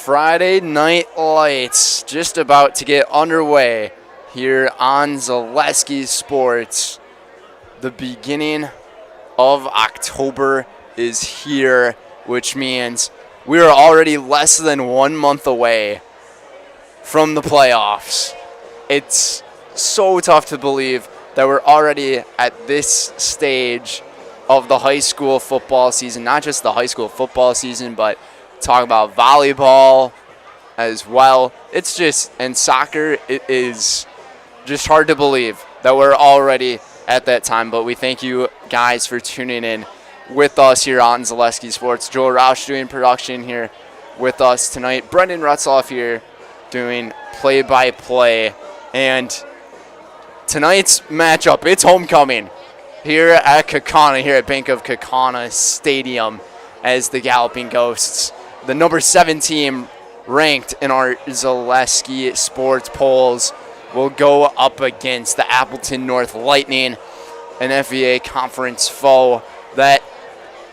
Friday Night Lights just about to get underway here on Zaleski Sports. The beginning of October is here, which means we are already less than 1 month away from the playoffs. It's so tough to believe that we're already at this stage of the high school football season, not just the high school football season, but talk about volleyball as well. It's just, and soccer, it is just hard to believe that we're already at that time. But we thank you guys for tuning in with us here on Zaleski Sports. Joel Roush doing production here with us tonight. Brendan Rutzloff here doing play-by-play. And tonight's matchup, it's homecoming here at Kaukauna, here at Bank of Kaukauna Stadium, as the Galloping Ghosts, the number 7 team ranked in our Zaleski Sports polls, will go up against the Appleton North Lightning, an FVA conference foe that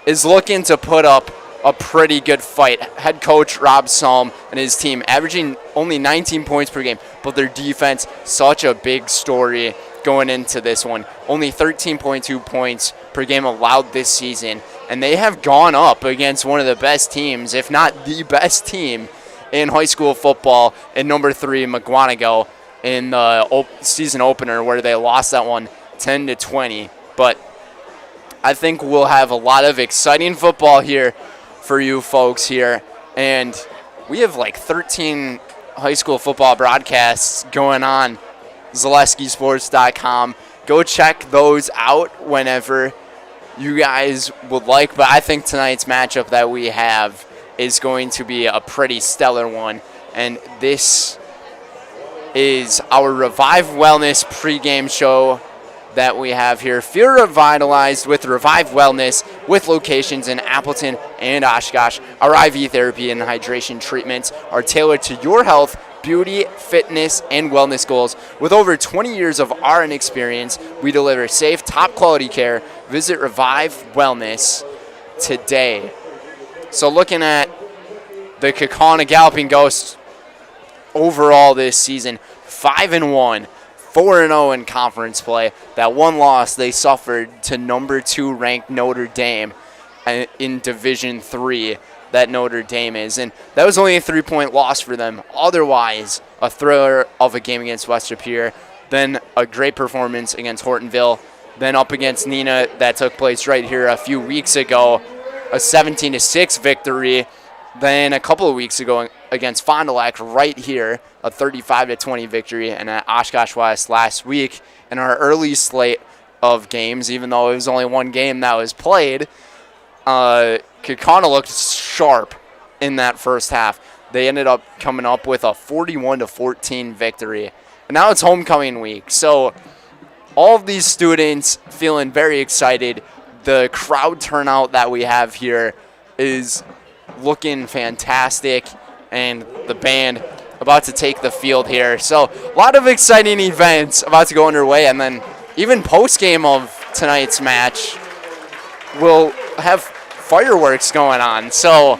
is looking to put up a pretty good fight. Head coach Rob Salm and his team averaging only 19 points per game, but their defense, such a big story going into this one. Only 13.2 points per game allowed this season, and they have gone up against one of the best teams, if not the best team in high school football, in number 3 McGuanago in the season opener, where they lost that one 10-20. But I think we'll have a lot of exciting football here for you folks here, and we have like 13 high school football broadcasts going on ZaleskiSports.com. Go check those out whenever you guys would like, but I think tonight's matchup that we have is going to be a pretty stellar one, and this is our Revive Wellness pregame show that we have here. Feel revitalized with Revive Wellness, with locations in Appleton and Oshkosh. Our IV therapy and hydration treatments are tailored to your health, beauty, fitness, and wellness goals. With over 20 years of RN experience, we deliver safe, top-quality care. Visit Revive Wellness today. So looking at the Kaukauna Galloping Ghosts overall this season, 5-1, 4-0 in conference play. That one loss they suffered to number 2 ranked Notre Dame in Division III. That Notre Dame is, and that was only a 3-point loss for them. Otherwise, a thriller of a game against West Superior, then a great performance against Hortonville, then up against Nina that took place right here a few weeks ago, a 17-6 victory. Then a couple of weeks ago against Fond du Lac right here, a 35-20 victory, and at Oshkosh West last week in our early slate of games, even though it was only one game that was played. Kaukauna looked sharp in that first half. They ended up coming up with a 41-14 victory. And now it's homecoming week. So all of these students feeling very excited. The crowd turnout that we have here is looking fantastic. And the band about to take the field here. So a lot of exciting events about to go underway. And then even post-game of tonight's match, we'll have fireworks going on. So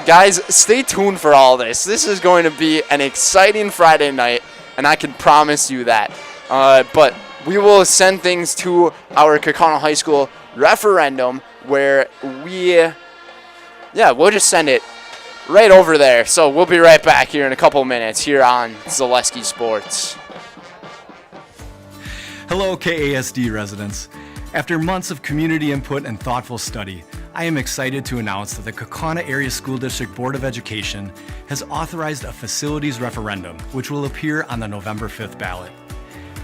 guys, stay tuned for all this. This is going to be an exciting Friday night, and I can promise you that. But we will send things to our Kaukauna High School referendum, where we'll just send it right over there. So we'll be right back here in a couple minutes here on Zaleski Sports. Hello, KASD residents. After months of community input and thoughtful study, I am excited to announce that the Kaukauna Area School District Board of Education has authorized a facilities referendum, which will appear on the November 5th ballot.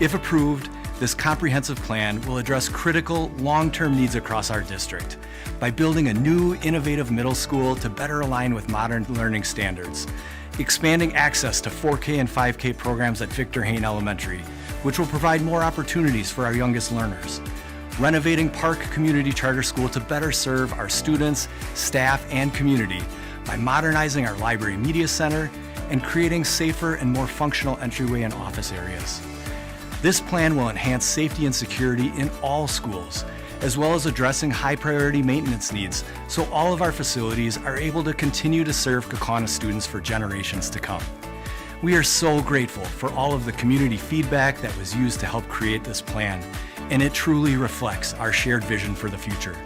If approved, this comprehensive plan will address critical long-term needs across our district by building a new, innovative middle school to better align with modern learning standards, expanding access to 4K and 5K programs at Victor Hayne Elementary, which will provide more opportunities for our youngest learners, renovating Park Community Charter School to better serve our students, staff, and community by modernizing our library media center and creating safer and more functional entryway and office areas. This plan will enhance safety and security in all schools as well as addressing high-priority maintenance needs so all of our facilities are able to continue to serve Kaukauna students for generations to come. We are so grateful for all of the community feedback that was used to help create this plan, and it truly reflects our shared vision for the future.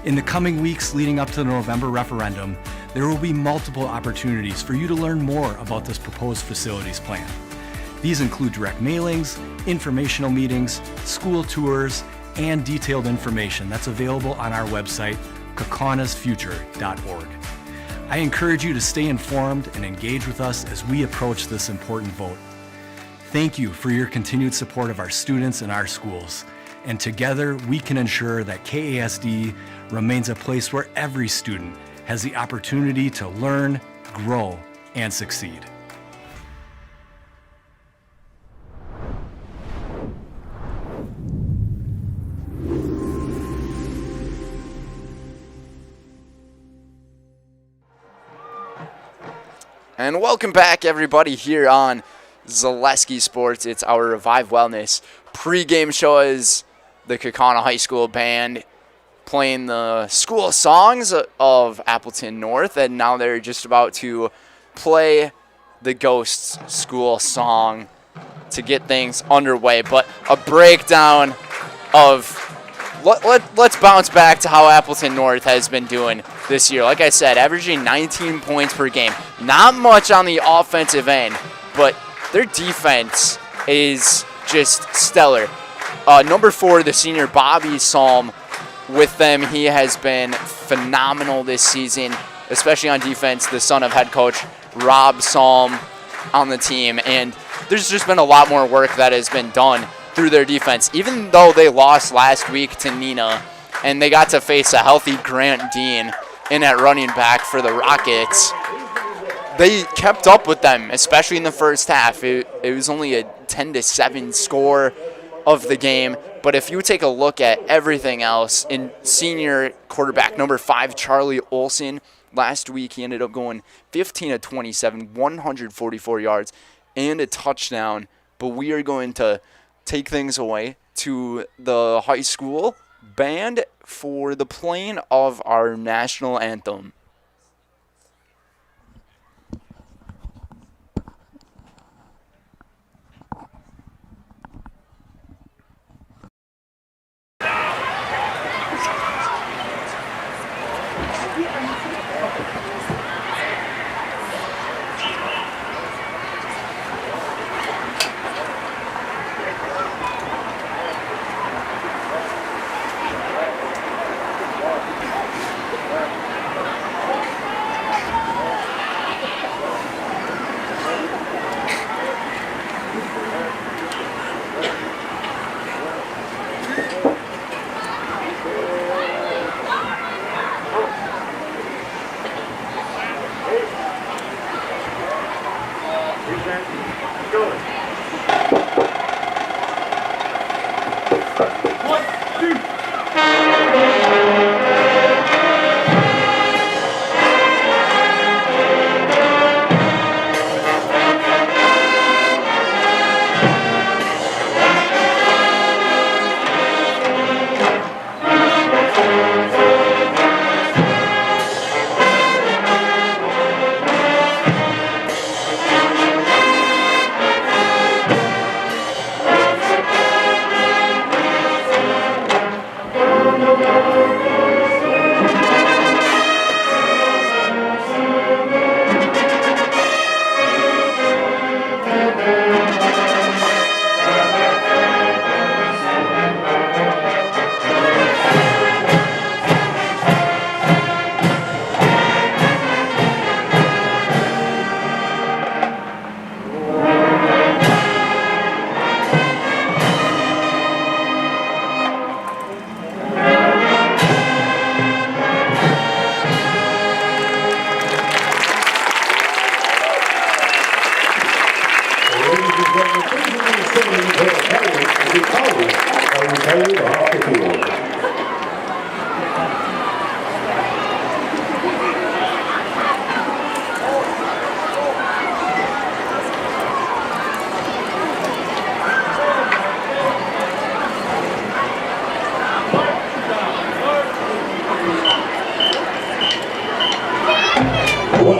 In the coming weeks leading up to the November referendum, there will be multiple opportunities for you to learn more about this proposed facilities plan. These include direct mailings, informational meetings, school tours, and detailed information that's available on our website, kaukaunasfuture.org. I encourage you to stay informed and engage with us as we approach this important vote. Thank you for your continued support of our students and our schools. And together, we can ensure that KASD remains a place where every student has the opportunity to learn, grow, and succeed. And welcome back, everybody, here on Zaleski Sports. It's our Revive Wellness pregame show as the Kaukauna High School Band playing the school songs of Appleton North, and now they're just about to play the Ghosts school song to get things underway. But a breakdown of let's bounce back to how Appleton North has been doing this year. Like I said, averaging 19 points per game. Not much on the offensive end, but their defense is just stellar. Number 4, the senior Bobby Salm, with them, he has been phenomenal this season, especially on defense, the son of head coach Rob Salm on the team. And there's just been a lot more work that has been done through their defense. Even though they lost last week to Neenah, and they got to face a healthy Grant Dean in at running back for the Rockets, they kept up with them, especially in the first half. It was only a 10-7 score of the game. But if you take a look at everything else, in senior quarterback number 5, Charlie Olson, last week he ended up going 15 of 27, 144 yards, and a touchdown. But we are going to take things away to the high school band for the playing of our national anthem.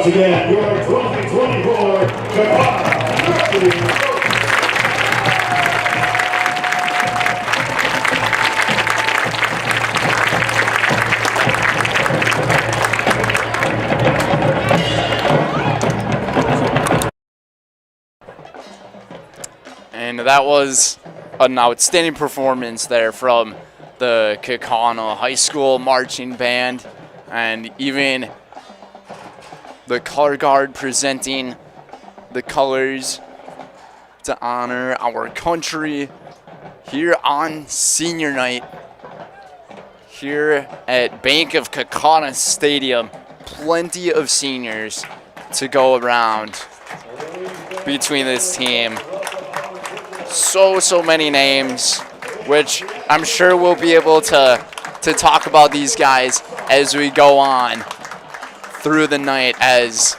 Once again, your 2024 Kaukauna. And that was an outstanding performance there from the Kaukauna High School Marching Band, and even the color guard presenting the colors to honor our country here on senior night here at Bank of Kaukauna Stadium. Plenty of seniors to go around between this team. So many names, which I'm sure we'll be able to talk about these guys as we go on through the night, as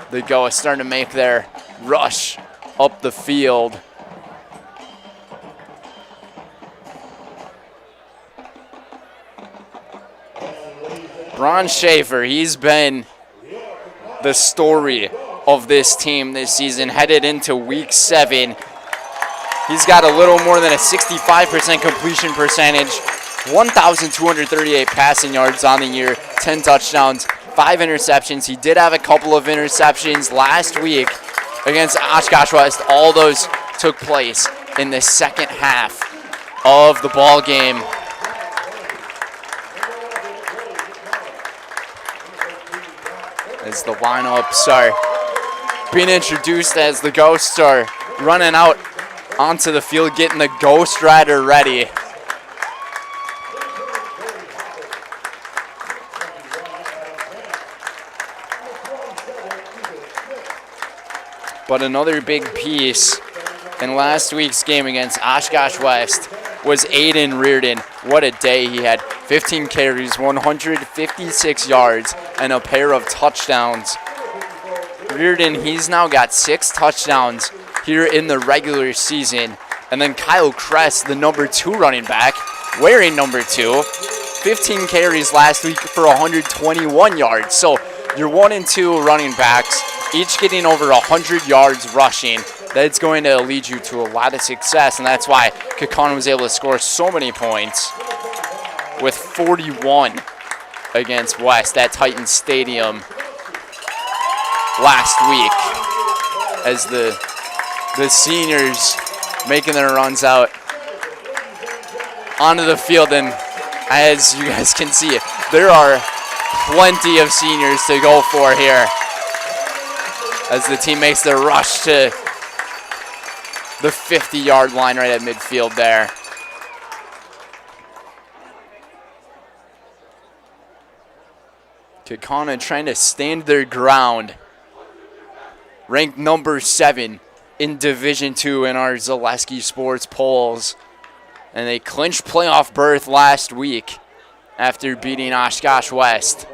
they go starting to make their rush up the field. Bron Schaefer, he's been the story of this team this season, headed into week 7. He's got a little more than a 65% completion percentage, 1,238 passing yards on the year, 10 touchdowns, 5 interceptions. He did have a couple of interceptions last week against Oshkosh West. All those took place in the second half of the ball game. As the lineups are being introduced, as the Ghosts are running out onto the field, getting the Ghost Rider ready. But another big piece in last week's game against Oshkosh West was Aiden Reardon. What a day he had. 15 carries, 156 yards, and a pair of touchdowns. Reardon, he's now got 6 touchdowns here in the regular season. And then Kyle Kress, the number 2 running back, wearing number 2, 15 carries last week for 121 yards. So your 1 and 2 running backs, each getting over 100 yards rushing. That's going to lead you to a lot of success, and that's why Kaukauna was able to score so many points with 41 against West at Titan Stadium last week, as the seniors making their runs out onto the field. And as you guys can see, there are plenty of seniors to go for here as the team makes their rush to the 50-yard line right at midfield there. Kaukauna trying to stand their ground. Ranked number 7 in Division II in our Zaleski Sports polls. And they clinched playoff berth last week after beating Oshkosh West.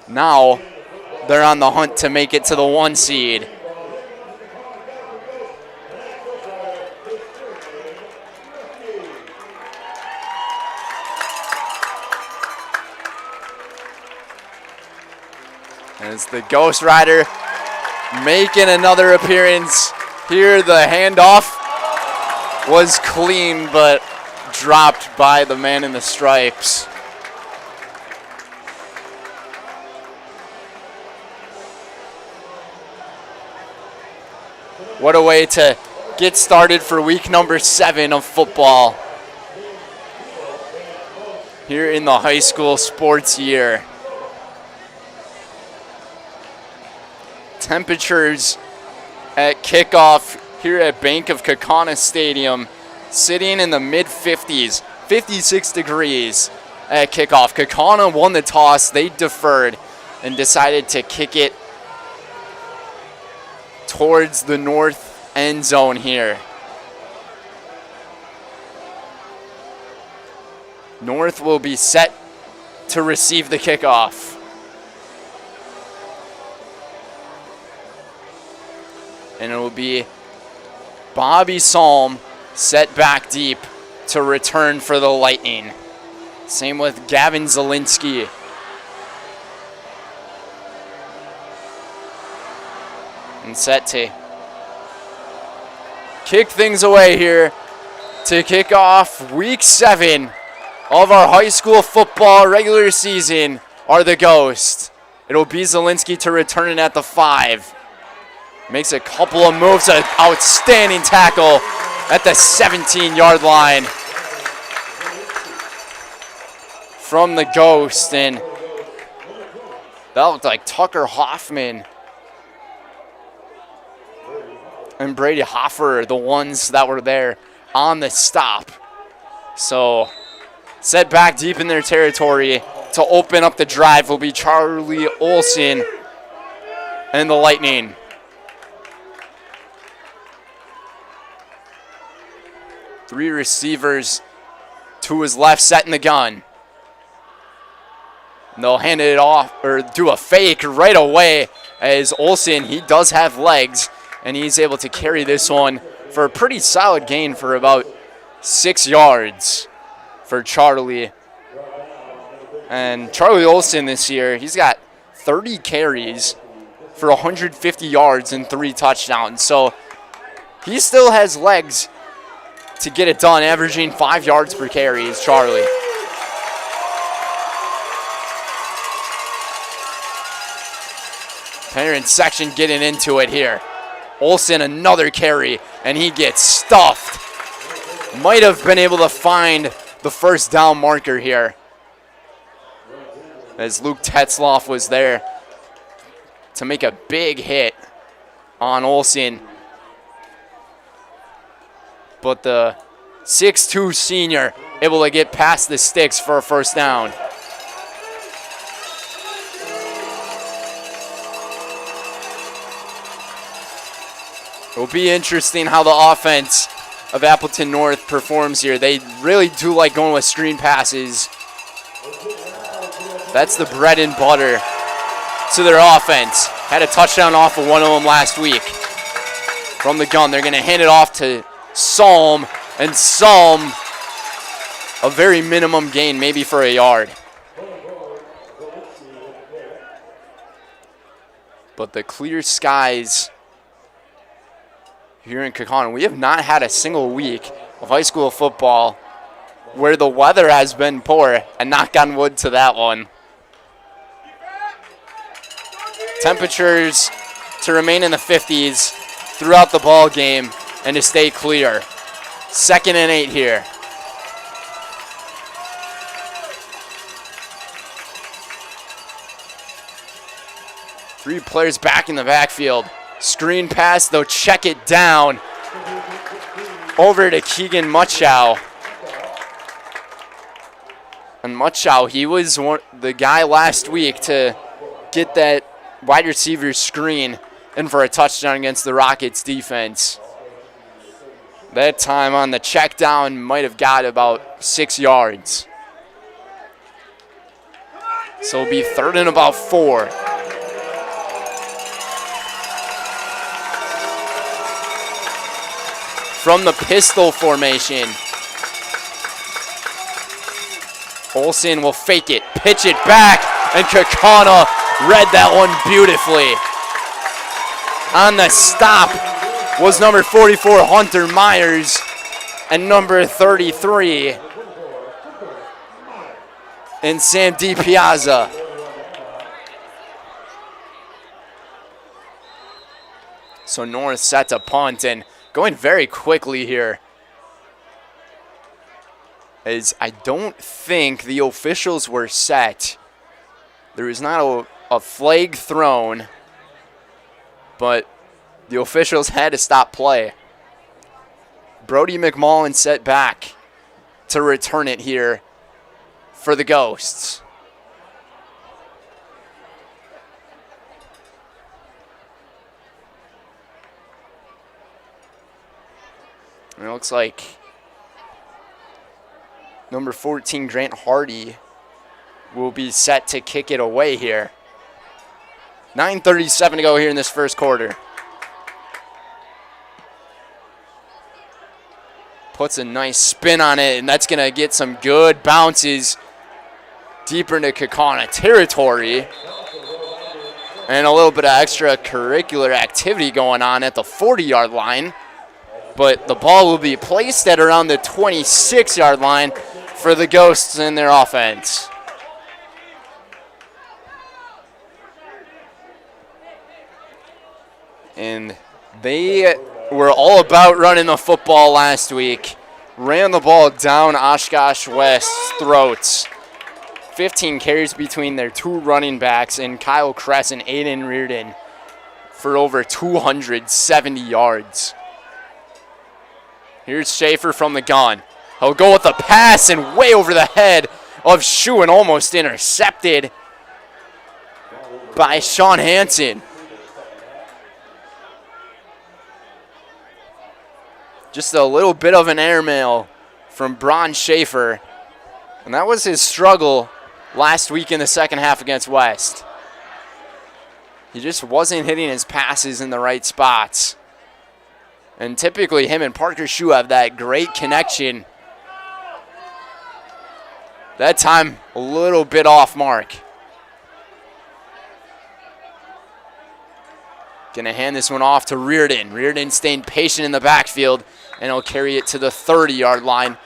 Now they're on the hunt to make it to the 1 seed. As the Ghost Rider making another appearance here, the handoff was clean but dropped by the man in the stripes. What a way to get started for week number 7 of football here in the high school sports year. Temperatures at kickoff here at Bank of Kaukauna Stadium sitting in the mid-50s, 56 degrees at kickoff. Kaukauna won the toss. They deferred and decided to kick it towards the north end zone here. North will be set to receive the kickoff. And it will be Bobby Salm set back deep to return for the Lightning. Same with Gavin Zielinski. And set to kick things away here to kick off week 7 of our high school football regular season are the Ghosts. It'll be Zielinski to return it at the 5. Makes a couple of moves, an outstanding tackle at the 17-yard line from the Ghost. And that looked like Tucker Hoffman and Brady Hoffer, the ones that were there on the stop. So set back deep in their territory to open up the drive will be Charlie Olson and the Lightning. Three receivers to his left, setting the gun. And they'll hand it off, or do a fake right away, as Olson, he does have legs, and he's able to carry this one for a pretty solid gain for about 6 yards for Charlie. And Charlie Olson this year, he's got 30 carries for 150 yards and 3 touchdowns. So he still has legs to get it done, averaging 5 yards per carry is Charlie. Parent section getting into it here. Olson, another carry, and he gets stuffed. Might have been able to find the first down marker here, as Luke Tetzloff was there to make a big hit on Olson. But the 6'2" senior able to get past the sticks for a first down. It will be interesting how the offense of Appleton North performs here. They really do like going with screen passes. That's the bread and butter to their offense. Had a touchdown off of one of them last week. From the gun, they're going to hand it off to Salm, and Salm, a very minimum gain, maybe for a yard. But the clear skies here in Kaukauna, we have not had a single week of high school football where the weather has been poor, and knock on wood to that one. Temperatures to remain in the 50s throughout the ball game and to stay clear. 2nd and 8 here. Three players back in the backfield. Screen pass, they'll check it down over to Keegan Muchow. And Muchow, he was the guy last week to get that wide receiver screen in for a touchdown against the Rockets defense. That time on the check down might have got about 6 yards. So it'll be 3rd and about 4. From the pistol formation, Olson will fake it, pitch it back, and Kaukauna read that one beautifully. On the stop was number 44, Hunter Myers, and number 33, and Sam DiPiazza. So North set to punt, and going very quickly here, as I don't think the officials were set. There was not a flag thrown, but the officials had to stop play. Brody McMullen set back to return it here for the Ghosts. And it looks like number 14, Grant Hardy, will be set to kick it away here. 9:37 to go here in this first quarter. Puts a nice spin on it, and that's going to get some good bounces deeper into Kaukauna territory. and a little bit of extracurricular activity going on at the 40-yard line. But the ball will be placed at around the 26-yard line for the Ghosts in their offense. And they were all about running the football last week. Ran the ball down Oshkosh West's throats. 15 carries between their two running backs in Kyle Kress and Aiden Reardon for over 270 yards. Here's Schaefer from the gun. He'll go with a pass and way over the head of Shu and almost intercepted by Sean Hansen. Just a little bit of an airmail from Bron Schaefer. And that was his struggle last week in the second half against West. He just wasn't hitting his passes in the right spots. And typically him and Parker Shu have that great connection. That time, a little bit off mark. Gonna hand this one off to Reardon. Reardon staying patient in the backfield, and he'll carry it to the 30-yard line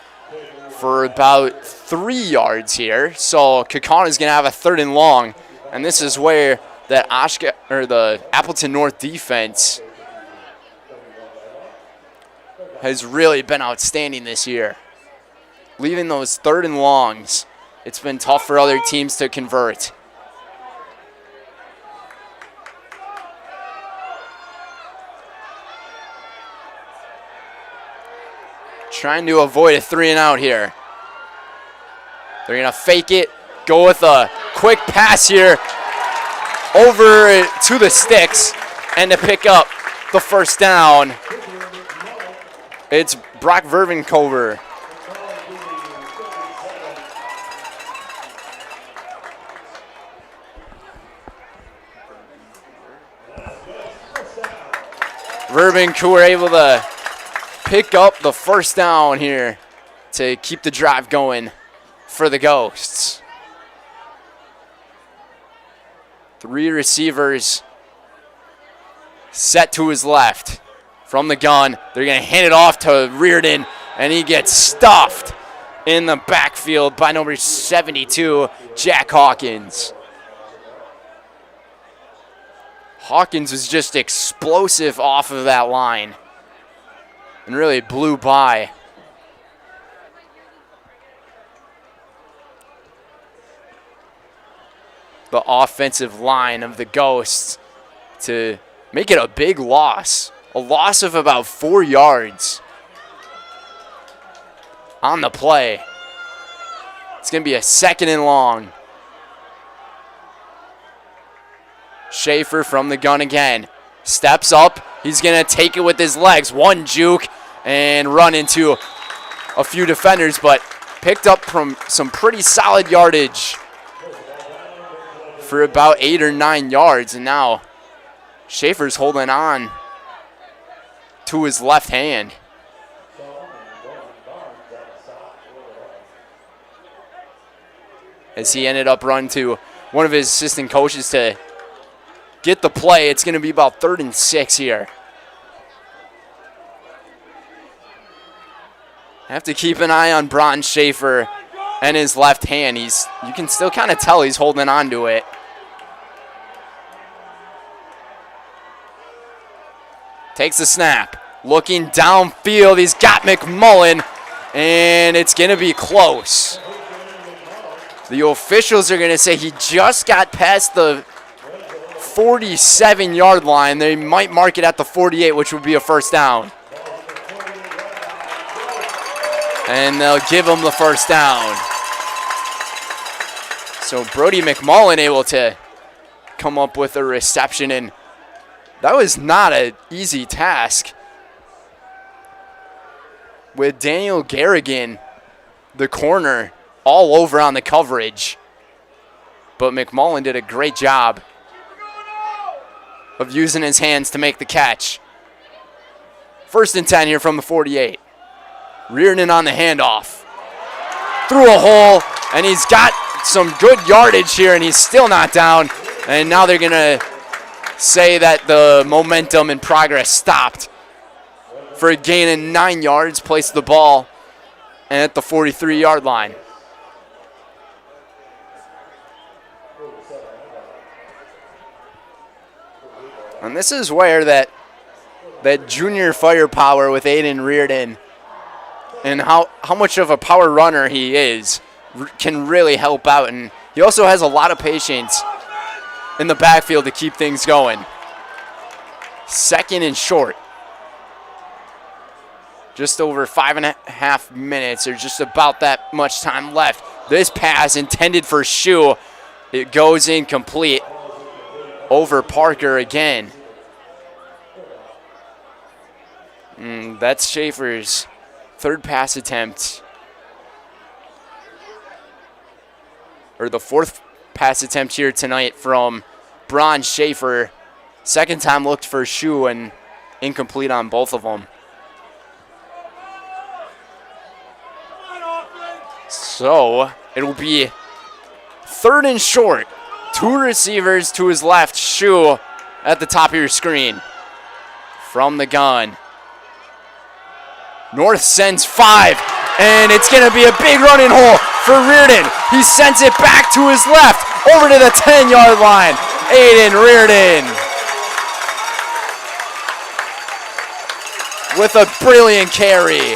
for about 3 yards here. So Kaukauna's gonna have a 3rd and long, and this is where that the Appleton North defense has really been outstanding this year. Leaving those 3rd and longs, it's been tough for other teams to convert. Trying to avoid a 3-and-out here. They're going to fake it, go with a quick pass here over to the sticks, and to pick up the 1st down, it's Brock Vervenkover. Vervenkover able to pick up the 1st down here to keep the drive going for the Ghosts. 3 receivers set to his left. From the gun, they're going to hand it off to Reardon, and he gets stuffed in the backfield by number 72, Jack Hawkins. Hawkins was just explosive off of that line and really blew by. The offensive line of the Ghosts to make it a big loss. A loss of about 4 yards on the play. It's going to be a 2nd and long. Schaefer from the gun again. Steps up. He's going to take it with his legs. One juke and run into a few defenders, but picked up from some pretty solid yardage for about 8 or 9 yards. And now Schaefer's holding on to his left hand. As he ended up running to one of his assistant coaches to get the play. It's going to be about 3rd and 6 here. Have to keep an eye on Bron Schaefer and his left hand. You can still kind of tell he's holding on to it. Takes the snap. Looking downfield. He's got McMullen, and it's going to be close. The officials are going to say he just got past the 47-yard line. They might mark it at the 48, which would be a 1st down. And they'll give him the 1st down. So Brody McMullen able to come up with a reception, and that was not an easy task. With Daniel Garrigan, the corner, all over on the coverage. But McMullen did a great job of using his hands to make the catch. 1st and 10 here from the 48. Reardon on the handoff. Through a hole, and he's got some good yardage here, and he's still not down. And now they're going to say that the momentum and progress stopped. For a gain of 9 yards, placed the ball at the 43-yard line. And this is where that junior firepower with Aiden Reardon and how much of a power runner he is can really help out. And he also has a lot of patience in the backfield to keep things going. Second and short. Just over 5.5 minutes, or just about that much time left. This pass intended for Shu. It goes incomplete over Parker again. That's Schaefer's third pass attempt. Or the fourth pass attempt here tonight from Bron Schaefer. Second time looked for Shu and incomplete on both of them. So it'll be third and short. Two receivers to his left. Shu at the top of your screen. From the gun. North sends 5. And it's going to be a big running hole for Reardon. He sends it back to his left. Over to the 10-yard line. Aiden Reardon. With a brilliant carry.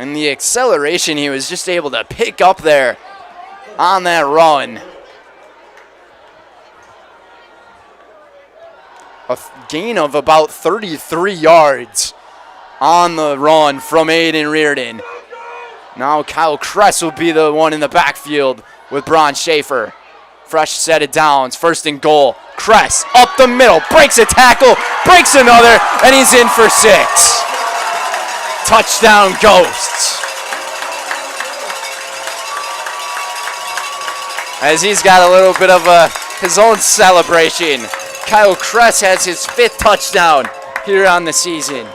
And the acceleration he was just able to pick up there on that run. A gain of about 33 yards on the run from Aiden Reardon. Now Kyle Kress will be the one in the backfield with Bron Schaefer. Fresh set of downs, first and goal. Kress up the middle, breaks a tackle, breaks another, and he's in for 6. Touchdown Ghosts. As he's got a little bit of his own celebration. Kyle Kress has his 5th touchdown here on the season.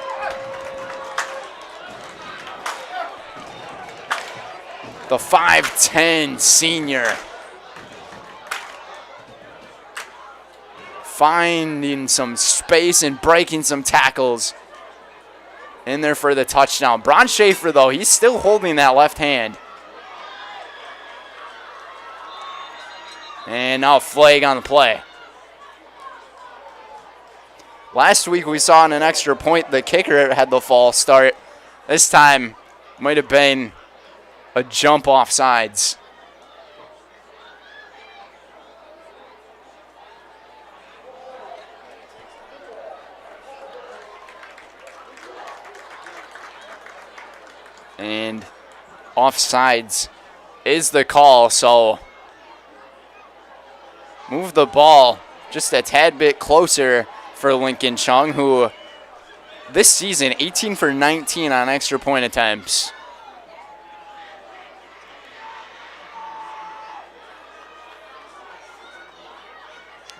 The 5'10" senior. Finding some space and breaking some tackles. In there for the touchdown. Bron Schaefer, though, he's still holding that left hand. And now flag on the play. Last week we saw on an extra point the kicker had the false start. This time might have been a jump off sides. And offsides is the call, so move the ball just a tad bit closer for Lincoln Chung, who this season 18 for 19 on extra point attempts.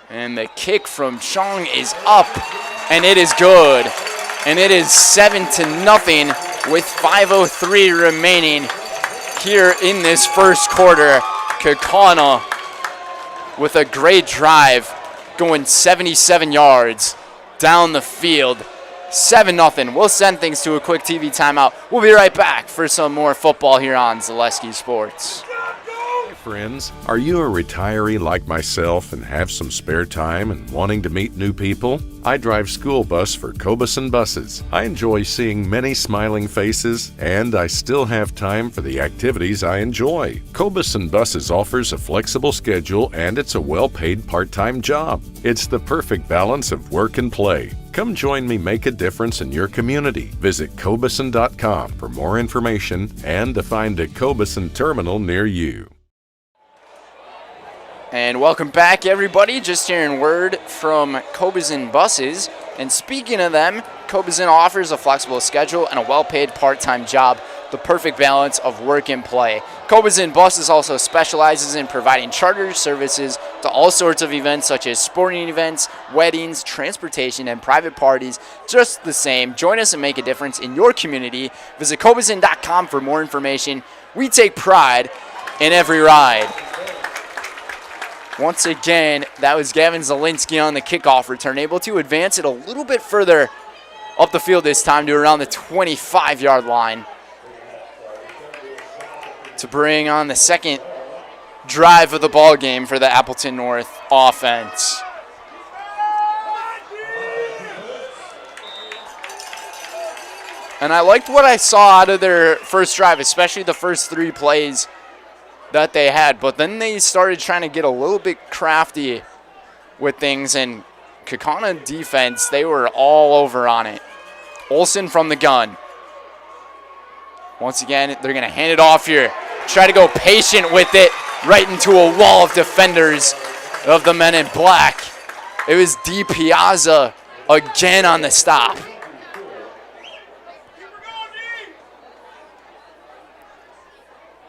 And the kick from Chung is up, and it is good. And it is 7-0 with 5:03 remaining here in this first quarter. Kaukauna with a great drive, going 77 yards down the field. 7-0. We'll send things to a quick TV timeout. We'll be right back for some more football here on Zaleski Sports. Friends, are you a retiree like myself and have some spare time and wanting to meet new people? I drive school bus for Kaukauna Buses. I enjoy seeing many smiling faces, and I still have time for the activities I enjoy. Kaukauna Buses offers a flexible schedule, and it's a well-paid part-time job. It's the perfect balance of work and play. Come join me make a difference in your community. Visit Kaukauna.com for more information and to find a Kaukauna terminal near you. And welcome back, everybody. Just hearing word from Kaukauna Buses. And speaking of them, Kaukauna offers a flexible schedule and a well-paid part-time job, the perfect balance of work and play. Kaukauna Buses also specializes in providing charter services to all sorts of events such as sporting events, weddings, transportation, and private parties. Just the same, join us and make a difference in your community. Visit Kaukauna.com for more information. We take pride in every ride. Once again, that was Gavin Zielinski on the kickoff return, able to advance it a little bit further up the field this time to around the 25-yard line to bring on the second drive of the ball game for the Appleton North offense. And I liked what I saw out of their first drive, especially the first 3 plays that they had. But then they started trying to get a little bit crafty with things, and Kaukauna defense, they were all over on it. Olsen from the gun. Once again, they're going to hand it off here. Try to go patient with it right into a wall of defenders of the men in black. It was D. Piazza again on the stop.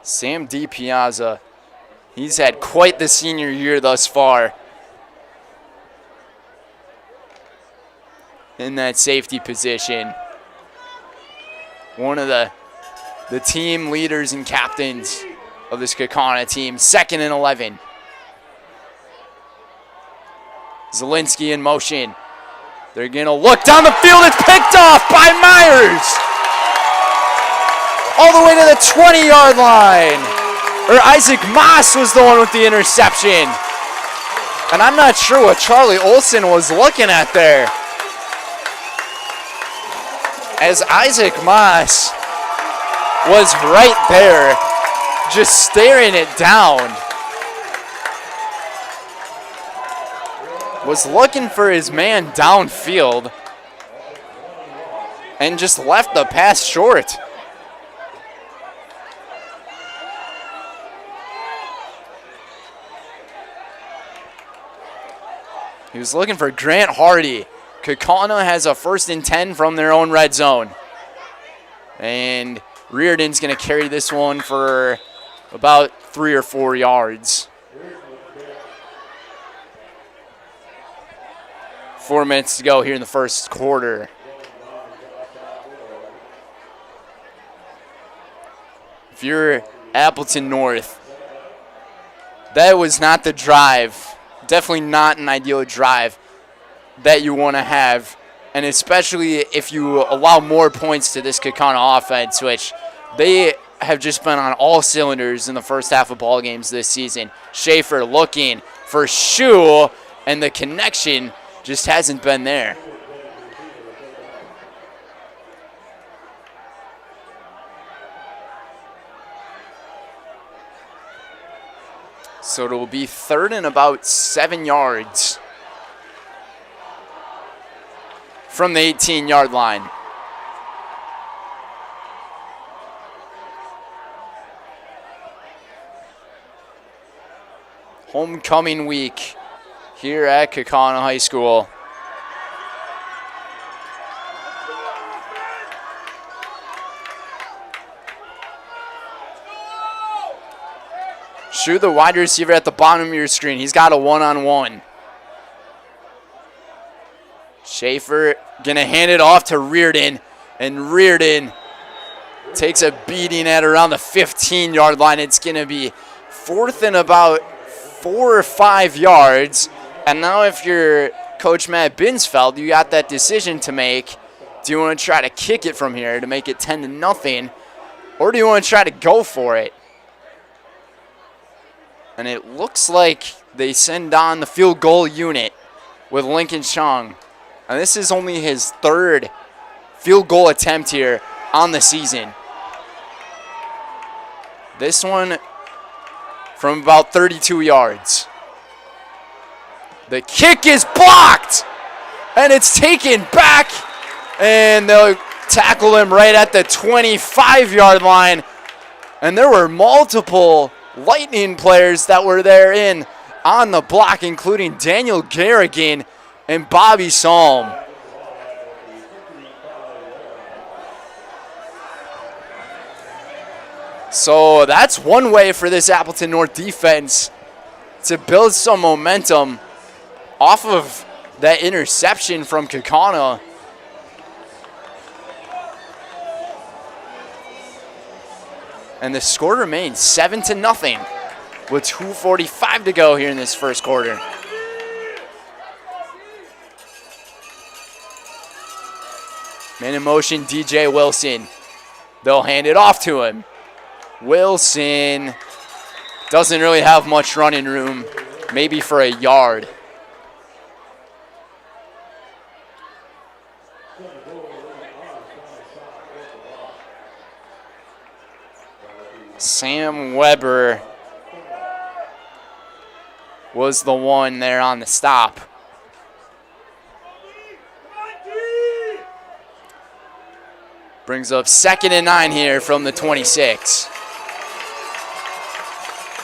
Sam D. Piazza, he's had quite the senior year thus far in that safety position. One of the team leaders and captains of this Kaukauna team, 2nd and 11. Zielinski in motion. They're going to look down the field. It's picked off by Myers. All the way to the 20-yard line. Or Isaac Moss was the one with the interception. And I'm not sure what Charlie Olsen was looking at there, as Isaac Moss was right there, just staring it down. Was looking for his man downfield and just left the pass short. He was looking for Grant Hardy. Kaukauna has a 1st and 10 from their own red zone. And Reardon's going to carry this one for about 3 or 4 yards. 4 minutes to go here in the first quarter. If you're Appleton North, that was not the drive. Definitely not an ideal drive that you want to have, and especially if you allow more points to this Kaukauna offense, which they have just been on all cylinders in the first half of ball games this season. Schaefer looking for Shu, and the connection just hasn't been there. So it will be 3rd and about 7 yards from the 18-yard line. Homecoming week here at Kaukauna High School. Shu, the wide receiver at the bottom of your screen. He's got a one-on-one. Schaefer going to hand it off to Reardon, and Reardon takes a beating at around the 15-yard line. It's going to be 4th and about 4 or 5 yards. And now if you're Coach Matt Binsfeld, you got that decision to make. Do you want to try to kick it from here to make it 10-0, or do you want to try to go for it? And it looks like they send on the field goal unit with Lincoln Chung. And this is only his 3rd field goal attempt here on the season. This one from about 32 yards. The kick is blocked, and it's taken back, and they'll tackle him right at the 25-yard line. And there were multiple Lightning players that were there in on the block, including Daniel Garrigan and Bobby Salm. So that's one way for this Appleton North defense to build some momentum off of that interception from Kaukauna. And the score remains 7-0 with 2:45 to go here in this first quarter. Man in motion, DJ Wilson. They'll hand it off to him. Wilson doesn't really have much running room, maybe for a yard. Sam Weber was the one there on the stop. Brings up 2nd and 9 here from the 26.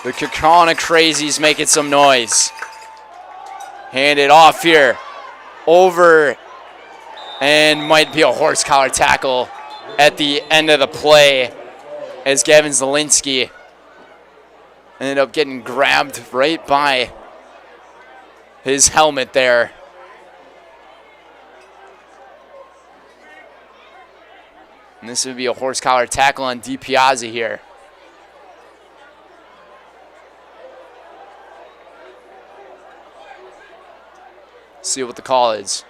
The Kaukauna Crazies making some noise. Hand it off here. Over. And might be a horse collar tackle at the end of the play as Gavin Zielinski ended up getting grabbed right by his helmet there. And this would be a horse collar tackle on DiPiazza here. See what the call is.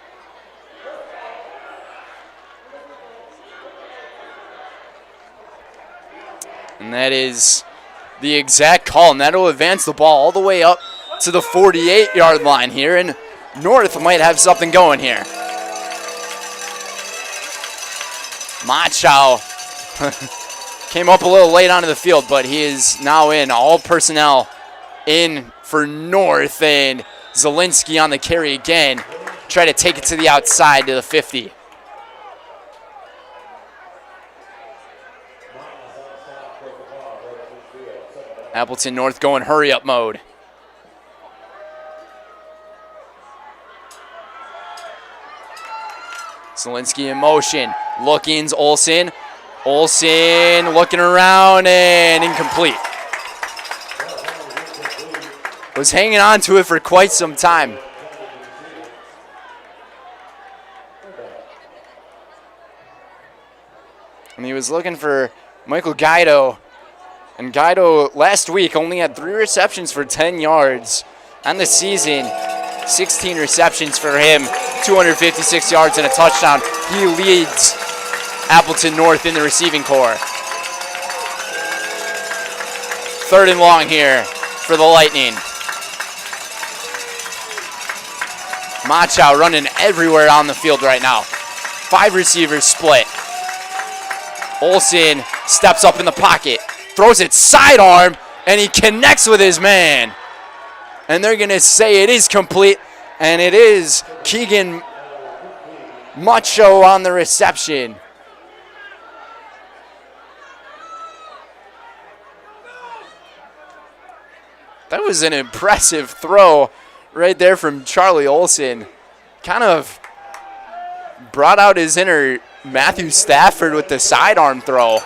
And that is the exact call, and that'll advance the ball all the way up to the 48-yard line here, and North might have something going here. Machow came up a little late onto the field, but he is now in. All personnel in for North, and Zielinski on the carry again. Try to take it to the outside to the 50. Appleton North going hurry-up mode. Zielinski in motion. Lookings, Olsen. Olsen looking around and incomplete. Was hanging on to it for quite some time. And he was looking for Michael Guido. And Guido last week only had 3 receptions for 10 yards. On the season, 16 receptions for him, 256 yards and a touchdown. He leads Appleton North in the receiving corps. 3rd and long here for the Lightning. Machow running everywhere on the field right now. 5 receivers split. Olsen steps up in the pocket, throws it sidearm, and he connects with his man. And they're going to say it is complete, and it is Keegan Macho on the reception. That was an impressive throw right there from Charlie Olsen. Kind of brought out his inner Matthew Stafford with the sidearm throw.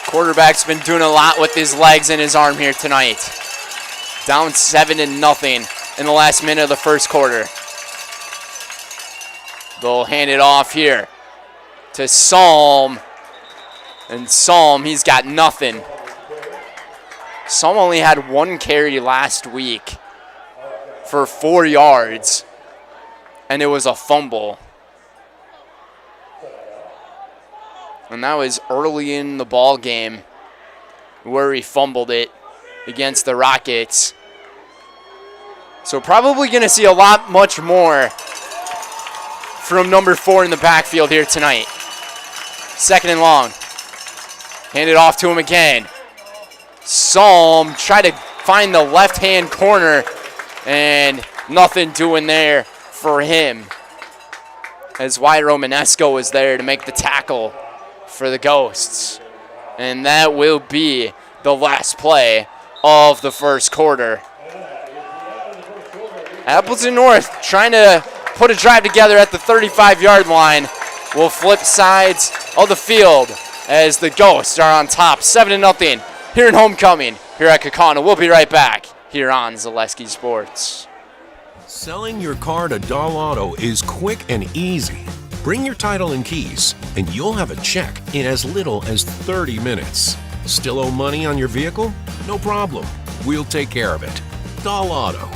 Quarterback's been doing a lot with his legs and his arm here tonight. Down 7-0 in the last minute of the first quarter. They'll hand it off here to Psalm. And Psalm, he's got nothing. Psalm only had 1 carry last week for 4 yards, and it was a fumble. And that was early in the ball game where he fumbled it against the Rockets. So probably going to see a lot much more from number 4 in the backfield here tonight. 2nd and long. Hand it off to him again. Psalm tried to find the left-hand corner, and nothing doing there for him, as Wyatt Romanesco was there to make the tackle for the Ghosts. And that will be the last play of the first quarter. Appleton North trying to put a drive together at the 35-yard line. Will flip sides of the field as the Ghosts are on top, 7-0 here in homecoming here at Kaukauna. We'll be right back here on Zaleski Sports. Selling your car to Dahl Auto is quick and easy. Bring your title and keys, and you'll have a check in as little as 30 minutes. Still owe money on your vehicle? No problem. We'll take care of it. Doll Auto.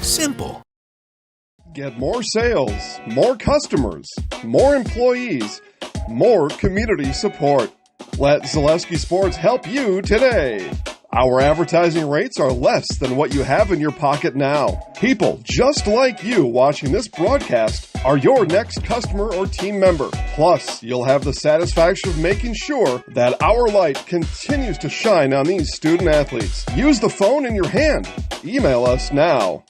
Simple. Get more sales, more customers, more employees, more community support. Let Zaleski Sports help you today. Our advertising rates are less than what you have in your pocket now. People just like you watching this broadcast are your next customer or team member. Plus, you'll have the satisfaction of making sure that our light continues to shine on these student athletes. Use the phone in your hand. Email us now.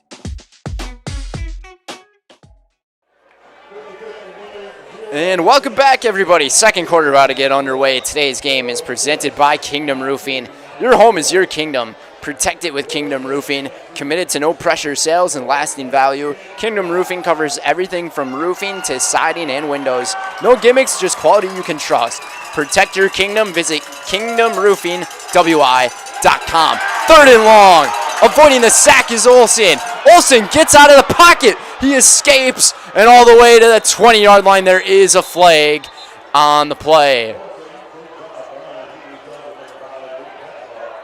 And welcome back, everybody. Second quarter about to get underway. Today's game is presented by Kingdom Roofing. Your home is your kingdom. Protect it with Kingdom Roofing. Committed to no pressure sales and lasting value. Kingdom Roofing covers everything from roofing to siding and windows. No gimmicks, just quality you can trust. Protect your kingdom. Visit kingdomroofingwi.com. Third and long. Avoiding the sack is Olsen. Olsen gets out of the pocket. He escapes, and all the way to the 20-yard line. There is a flag on the play.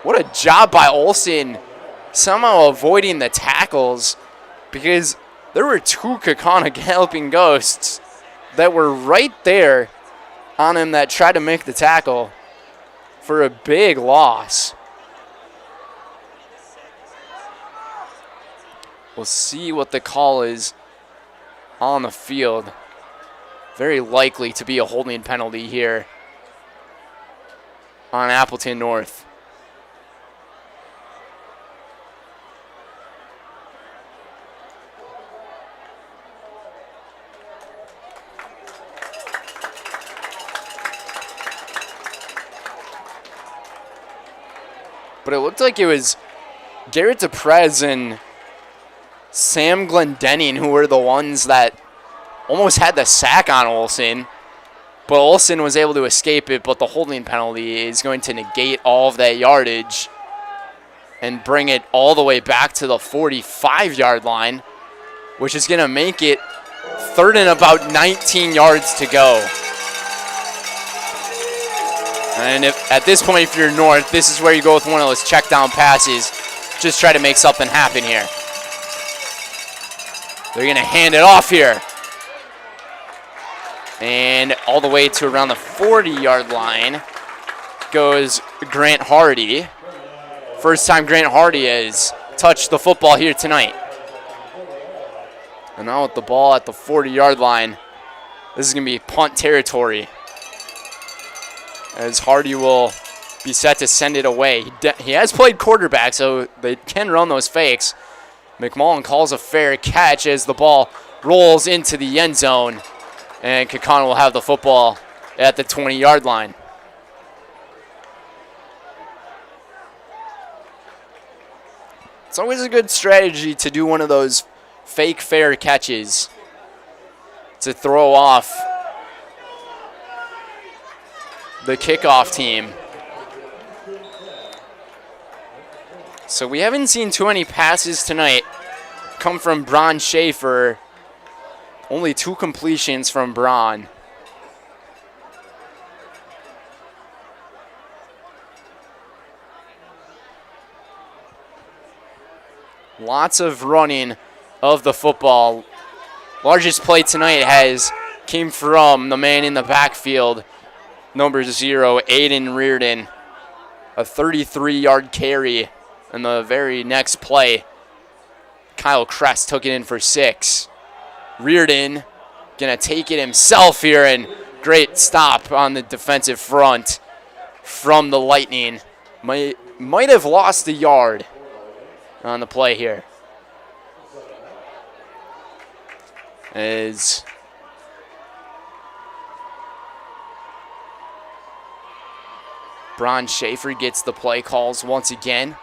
What a job by Olsen, somehow avoiding the tackles, because there were two Kaukauna Galloping Ghosts that were right there on him that tried to make the tackle for a big loss. We'll see what the call is on the field. Very likely to be a holding penalty here on Appleton North. But it looked like it was Garrett DePrez and Sam Glendenning who were the ones that almost had the sack on Olsen. But Olsen was able to escape it, but the holding penalty is going to negate all of that yardage and bring it all the way back to the 45-yard line, which is going to make it third and about 19 yards to go. And if, at this point, if you're North, this is where you go with one of those check down passes. Just try to make something happen here. They're going to hand it off here. And all the way to around the 40-yard line goes Grant Hardy. First time Grant Hardy has touched the football here tonight. And now with the ball at the 40-yard line, this is going to be punt territory, as Hardy will be set to send it away. He has played quarterback, so they can run those fakes. McMullen calls a fair catch as the ball rolls into the end zone, and Kaukauna will have the football at the 20-yard line. It's always a good strategy to do one of those fake fair catches to throw off the kickoff team. So we haven't seen too many passes tonight come from Braun Schaefer. Only 2 completions from Braun. Lots of running of the football. Largest play tonight came from the man in the backfield, number 0, Aiden Reardon. A 33-yard carry. And the very next play, Kyle Kress took it in for 6. Reardon gonna take it himself here, and great stop on the defensive front from the Lightning. Might have lost a yard on the play here. As Braun Schaefer gets the play calls once again.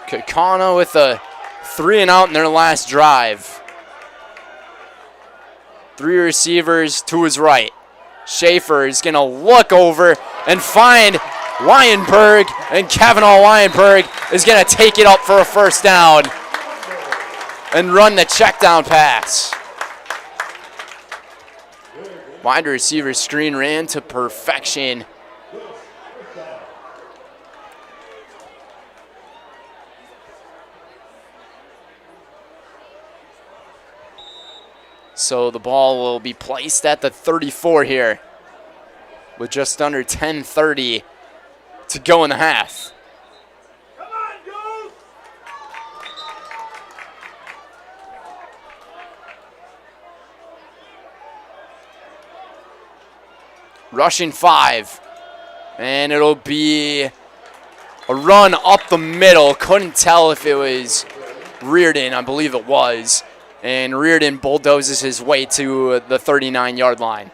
Kaukauna with a 3-and-out in their last drive. 3 receivers to his right. Schaefer is going to look over and find Weinberg, and Kavanaugh Weinberg is going to take it up for a first down and run the check down pass. Wide receiver screen ran to perfection. So the ball will be placed at the 34 here with just under 10:30 to go in the half. Rushing 5, and it'll be a run up the middle. Couldn't tell if it was Reardon, I believe it was, and Reardon bulldozes his way to the 39-yard line.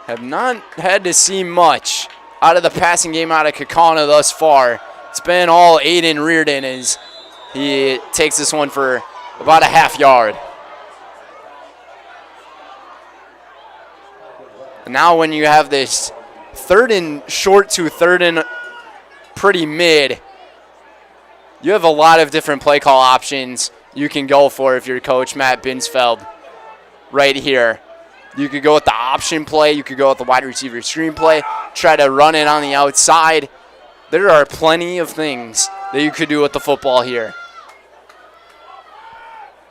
Have not had to see much out of the passing game out of Kaukauna thus far. It's been all Aiden Reardon as he takes this one for about a half yard. And now when you have this third and short to third and pretty mid, you have a lot of different play call options you can go for if you're Coach Matt Binsfeld right here. You could go with the option play. You could go with the wide receiver screen play. Try to run it on the outside. There are plenty of things that you could do with the football here.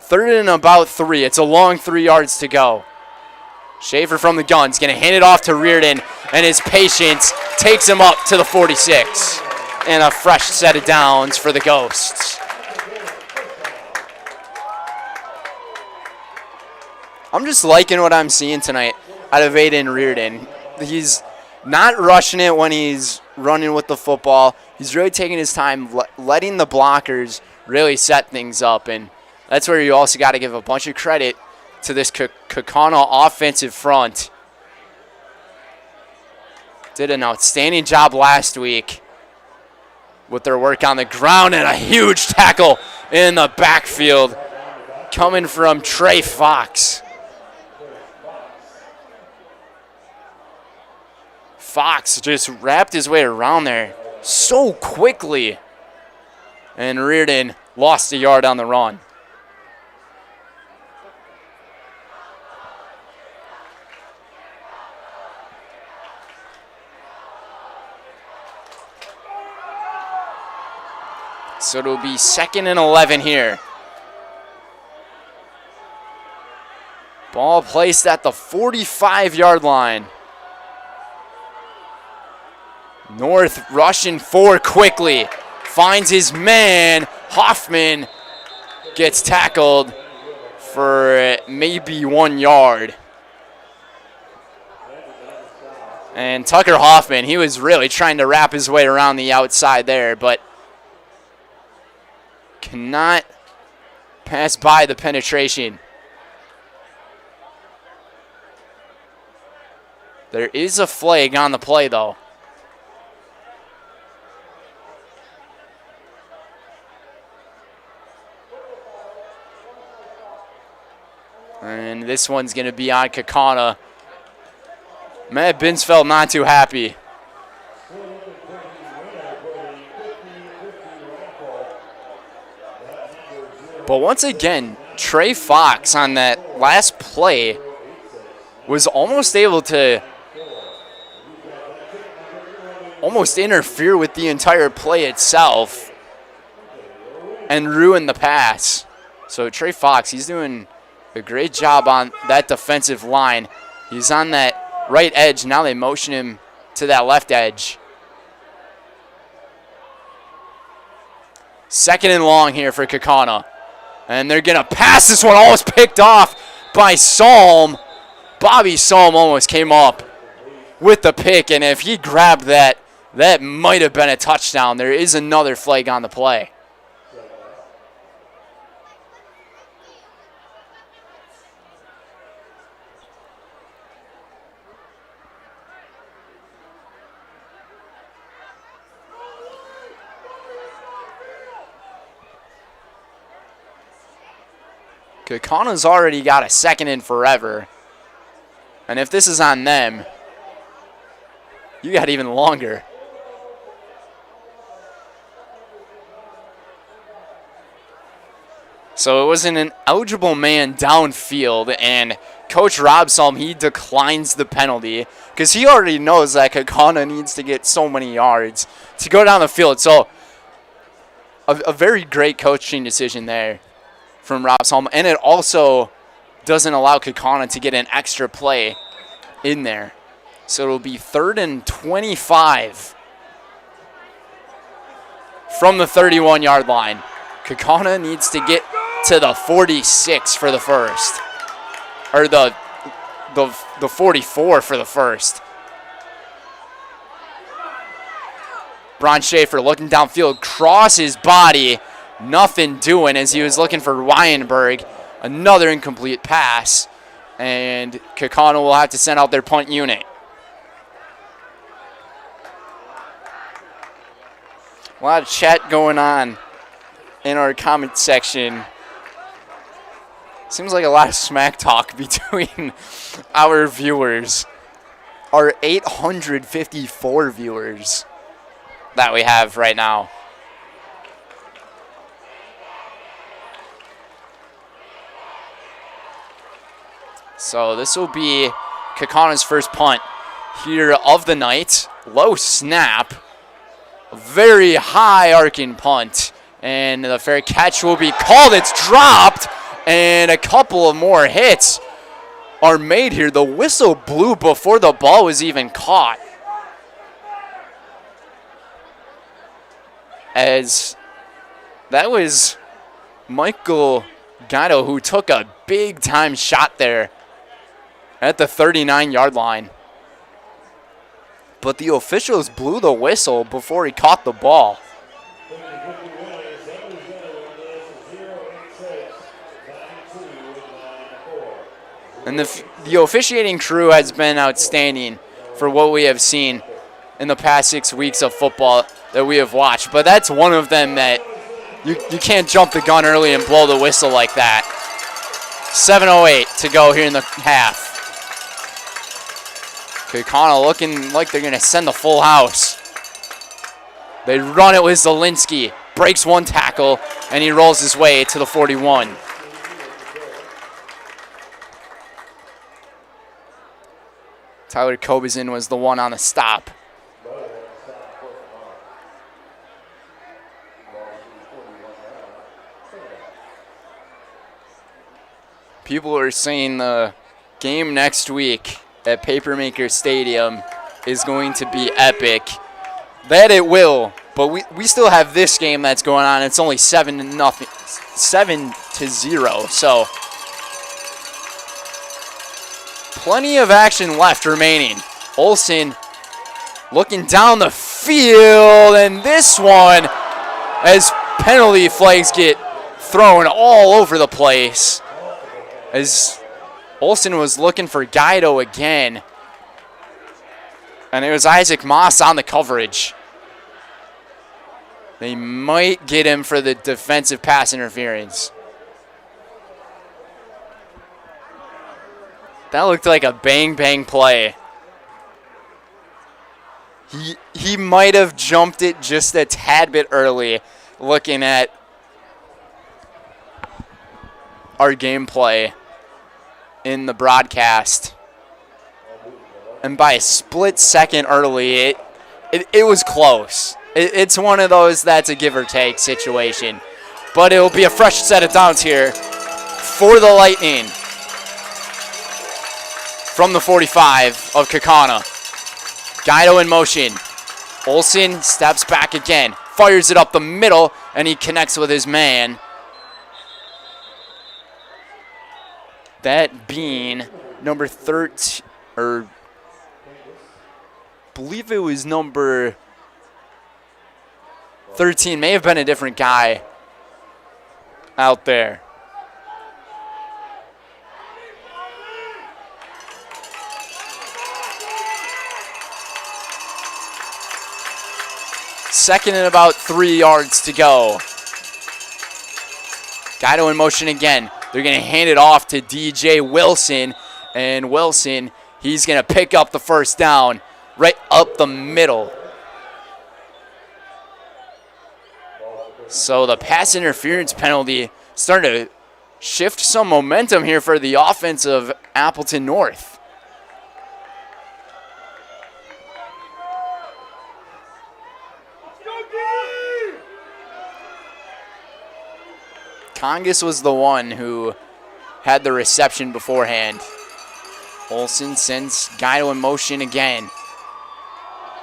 Third and about 3. It's a long 3 yards to go. Schaefer from the gun is going to hand it off to Reardon, and his patience takes him up to the 46. And a fresh set of downs for the Ghosts. I'm just liking what I'm seeing tonight out of Aiden Reardon. He's not rushing it when he's running with the football. He's really taking his time, letting the blockers really set things up. And that's where you also got to give a bunch of credit to this Kaukauna offensive front. Did an outstanding job last week with their work on the ground, and a huge tackle in the backfield coming from Trey Fox. Fox just wrapped his way around there so quickly. And Reardon lost a yard on the run. So it'll be 2nd and 11 here. Ball placed at the 45-yard line. North rushing 4 quickly. Finds his man. Hoffman gets tackled for maybe 1 yard. And Tucker Hoffman, he was really trying to wrap his way around the outside there, but cannot pass by the penetration. There is a flag on the play, though. And this one's going to be on Kaukauna. Matt Binsfeld not too happy. But once again, Trey Fox on that last play was almost able to interfere with the entire play itself and ruin the pass. So Trey Fox, he's doing a great job on that defensive line. He's on that right edge. Now they motion him to that left edge. 2nd and long here for Kaukauna. And they're going to pass this one, almost picked off by Salm. Bobby Salm almost came up with the pick, and if he grabbed that, that might have been a touchdown. There is another flag on the play. Kaukauna's already got a second in forever. And if this is on them, you got even longer. So it was an eligible man downfield, and Coach Robsalm, he declines the penalty because he already knows that Kaukauna needs to get so many yards to go down the field. So a very great coaching decision there from Robsalm, and it also doesn't allow Kaukauna to get an extra play in there. So it'll be 3rd and 25 from the 31-yard line. Kaukauna needs to get to the 46 for the first. Or the 44 for the first. Bron Schaefer looking downfield, cross his body, nothing doing as he was looking for Weinberg. Another incomplete pass, and Kaukauna will have to send out their punt unit. A lot of chat going on in our comment section. Seems like a lot of smack talk between our viewers. Our 854 viewers that we have right now. So this will be Kaukauna's first punt here of the night. Low snap. A very high arcing punt. And the fair catch will be called. It's dropped. And a couple of more hits are made here. The whistle blew before the ball was even caught. As that was Michael Gatto who took a big time shot there at the 39-yard line. But the officials blew the whistle before he caught the ball. And the officiating crew has been outstanding for what we have seen in the past 6 weeks of football that we have watched. But that's one of them that you can't jump the gun early and blow the whistle like that. 7:08 to go here in the half. Kaukauna looking like they're going to send the full house. They run it with Zielinski. Breaks one tackle, and he rolls his way to the 41. Tyler Kobizin was the one on the stop. People are saying the game next week at Papermaker Stadium is going to be epic. That it will, but we still have this game that's going on. It's only 7-0, so plenty of action left remaining. Olsen looking down the field, and this one, as penalty flags get thrown all over the place, as Olsen was looking for Guido again, and it was Isaac Moss on the coverage. They might get him for the defensive pass interference. That looked like a bang-bang play. He might have jumped it just a tad bit early, looking at our gameplay in the broadcast. And by a split second early, it was close. It's one of those that's a give or take situation. But it will be a fresh set of downs here for the Lightning. From the 45 of Kaukauna. Guido in motion. Olsen steps back again. Fires it up the middle, and he connects with his man. That being number 13, or I believe it was number 13. May have been a different guy out there. Second and about 3 yards to go. Guido in motion again. They're going to hand it off to DJ Wilson. And Wilson, he's going to pick up the first down right up the middle. So the pass interference penalty starting to shift some momentum here for the offense of Appleton North. Congus was the one who had the reception beforehand. Olsen sends Guido in motion again.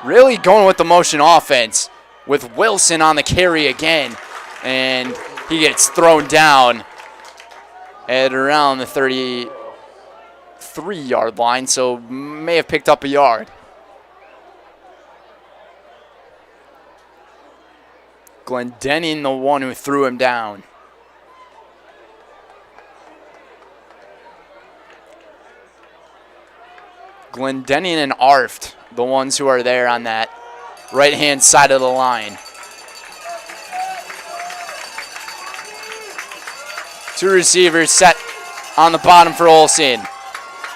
Really going with the motion offense with Wilson on the carry again. And he gets thrown down at around the 33-yard line, so may have picked up a yard. Glendenning the one who threw him down. Glendenning and Arft, the ones who are there on that right-hand side of the line. Two receivers set on the bottom for Olsen.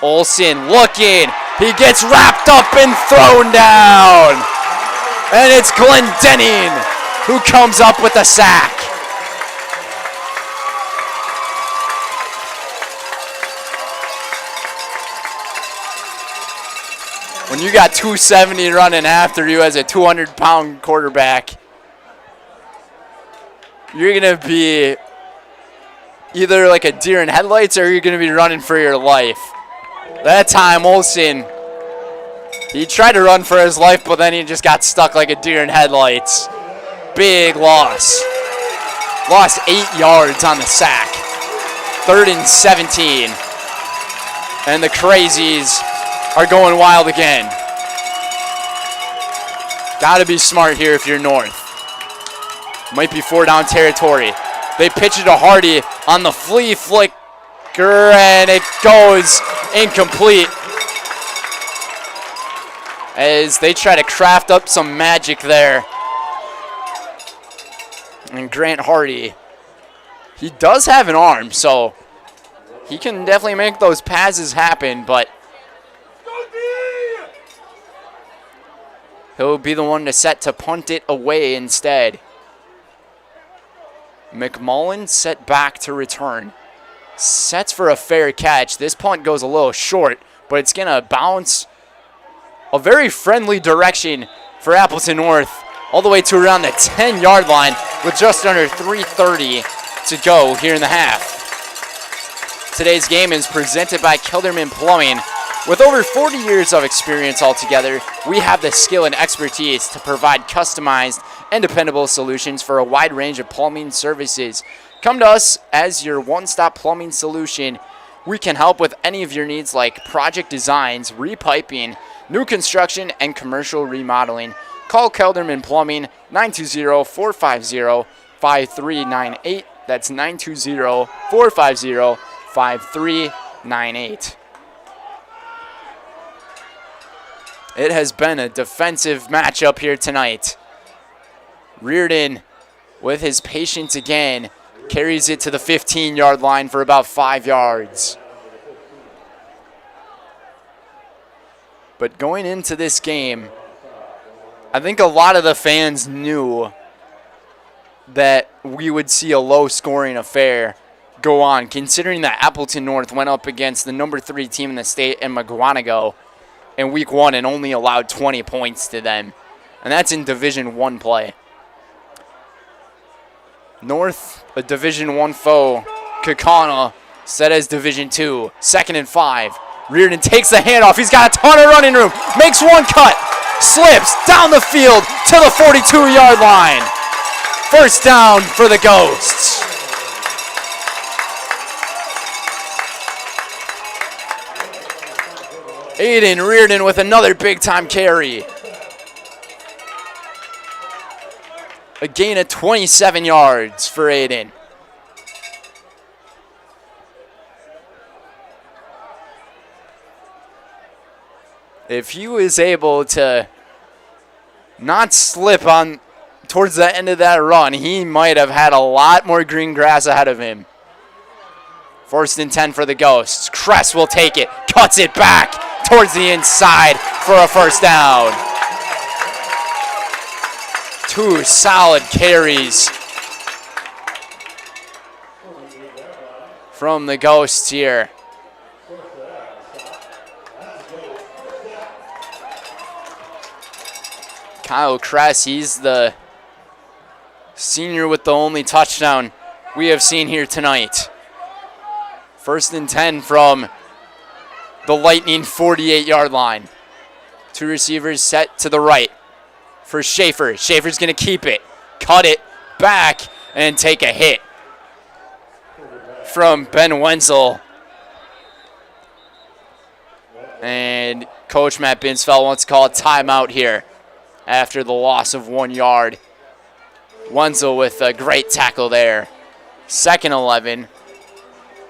Olsen looking. He gets wrapped up and thrown down. And it's Glendenning who comes up with a sack. When you got 270 running after you as a 200-pound quarterback, you're going to be either like a deer in headlights or you're going to be running for your life. That time, Olsen, he tried to run for his life, but then he just got stuck like a deer in headlights. Big loss. Lost 8 yards on the sack. 3rd and 17. And the Crazies are going wild again. Got to be smart here if you're North. Might be 4-down territory. They pitch it to Hardy on the flea flicker, and it goes incomplete as they try to craft up some magic there. And Grant Hardy, he does have an arm, so he can definitely make those passes happen, but he'll be the one to set to punt it away instead. McMullen set back to return. Sets for a fair catch. This punt goes a little short, but it's going to bounce a very friendly direction for Appleton North all the way to around the 10-yard line with just under 3:30 to go here in the half. Today's game is presented by Kelderman Plumbing. With over 40 years of experience altogether, we have the skill and expertise to provide customized and dependable solutions for a wide range of plumbing services. Come to us as your one-stop plumbing solution. We can help with any of your needs like project designs, repiping, new construction, and commercial remodeling. Call Kelderman Plumbing 920-450-5398. That's 920-450-5398. It has been a defensive matchup here tonight. Reardon, with his patience again, carries it to the 15-yard line for about 5 yards. But going into this game, I think a lot of the fans knew that we would see a low-scoring affair go on, considering that Appleton North went up against the number 3 team in the state in Mugwanago in week 1 and only allowed 20 points to them. And that's in Division 1 play. North, a Division 1 foe. Kaukauna set as Division 2. 2nd and 5. Reardon takes the handoff. He's got a ton of running room. Makes one cut. Slips down the field to the 42-yard line. First down for the Ghosts. Aiden Reardon with another big-time carry. A gain of 27 yards for Aiden. If he was able to not slip on towards the end of that run, he might have had a lot more green grass ahead of him. First and 10 for the Ghosts. Kress will take it, cuts it back towards the inside for a first down. 2 solid carries from the Ghosts here. Kyle Kress, he's the senior with the only touchdown we have seen here tonight. First and 10 from the Lightning 48-yard line. 2 receivers set to the right for Schaefer. Schaefer's going to keep it, cut it back, and take a hit from Ben Wenzel. And Coach Matt Binsfeld wants to call a timeout here after the loss of 1 yard. Wenzel with a great tackle there. 2nd 11.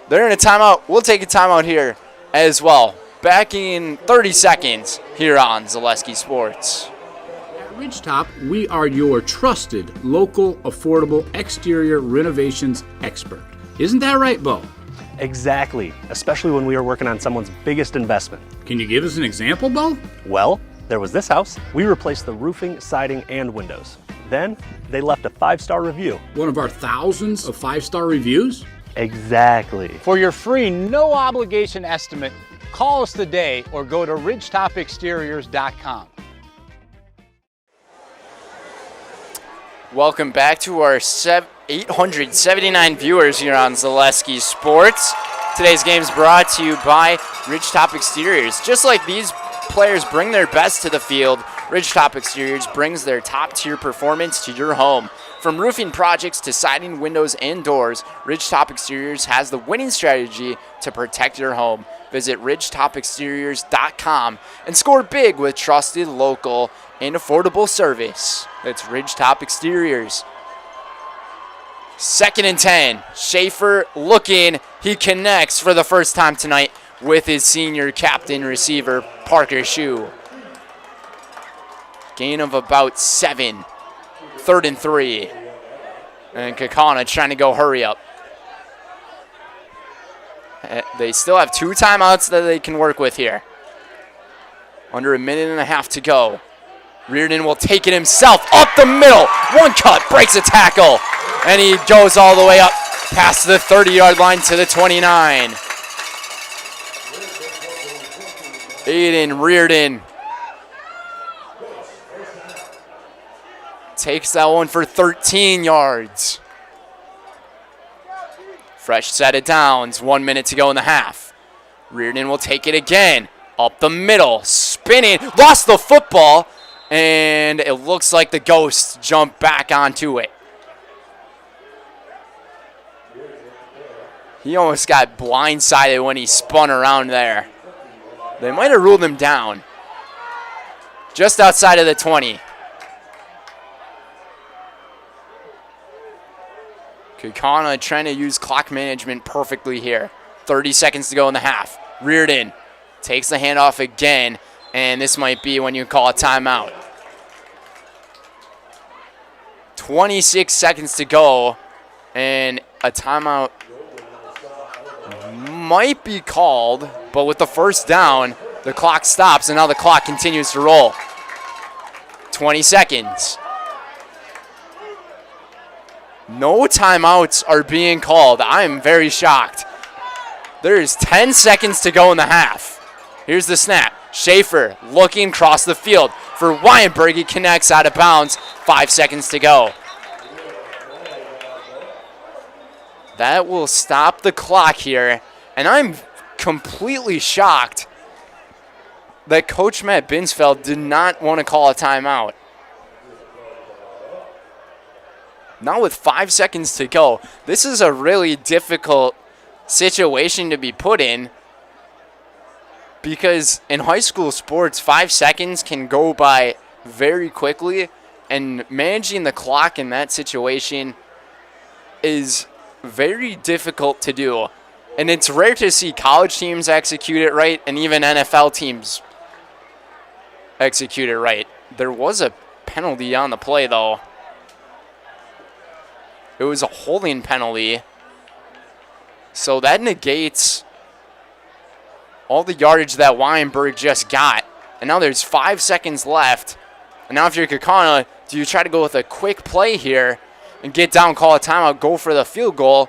They're in a timeout. We'll take a timeout here as well. Back in 30 seconds here on Zaleski Sports. At Ridgetop, we are your trusted, local, affordable exterior renovations expert. Isn't that right, Bo? Exactly, especially when we are working on someone's biggest investment. Can you give us an example, Bo? Well, there was this house. We replaced the roofing, siding, and windows. Then, they left a 5-star review. One of our thousands of 5-star reviews? Exactly. For your free, no obligation estimate, call us today or go to ridgetopexteriors.com. Welcome back to our 879 viewers here on Zaleski Sports. Today's game is brought to you by Ridgetop Exteriors. Just like these players bring their best to the field, Ridgetop Exteriors brings their top-tier performance to your home. From roofing projects to siding, windows, and doors, Ridgetop Exteriors has the winning strategy to protect your home. Visit ridgetopexteriors.com and score big with trusted, local, and affordable service. That's Ridgetop Exteriors. 2nd and 10. Schaefer looking. He connects for the first time tonight with his senior captain receiver, Parker Shue. Gain of about 7. 3rd and 3. And Kaukauna trying to go hurry up. They still have 2 timeouts that they can work with here. Under a minute and a half to go. Reardon will take it himself up the middle. 1 cut, breaks a tackle. And he goes all the way up past the 30-yard line to the 29. Aiden Reardon takes that one for 13 yards. Fresh set of downs, 1 minute to go in the half. Reardon will take it again. Up the middle, spinning, lost the football, and it looks like the Ghosts jump back onto it. He almost got blindsided when he spun around there. They might have ruled him down. Just outside of the 20. Kaukauna trying to use clock management perfectly here. 30 seconds to go in the half. Reardon takes the handoff again, and this might be when you call a timeout. 26 seconds to go, and a timeout might be called, but with the first down, the clock stops, and now the clock continues to roll. 20 seconds. No timeouts are being called. I'm very shocked. There's 10 seconds to go in the half. Here's the snap. Schaefer looking across the field for Weinberg. He connects out of bounds. 5 seconds to go. That will stop the clock here. And I'm completely shocked that Coach Matt Binsfeld did not want to call a timeout. Now with 5 seconds to go, this is a really difficult situation to be put in, because in high school sports, 5 seconds can go by very quickly, and managing the clock in that situation is very difficult to do. And it's rare to see college teams execute it right, and even NFL teams execute it right. There was a penalty on the play, though. It was a holding penalty. So that negates all the yardage that Weinberg just got. And now there's 5 seconds left. And now if you're Kaukauna, do you try to go with a quick play here and get down, call a timeout, go for the field goal,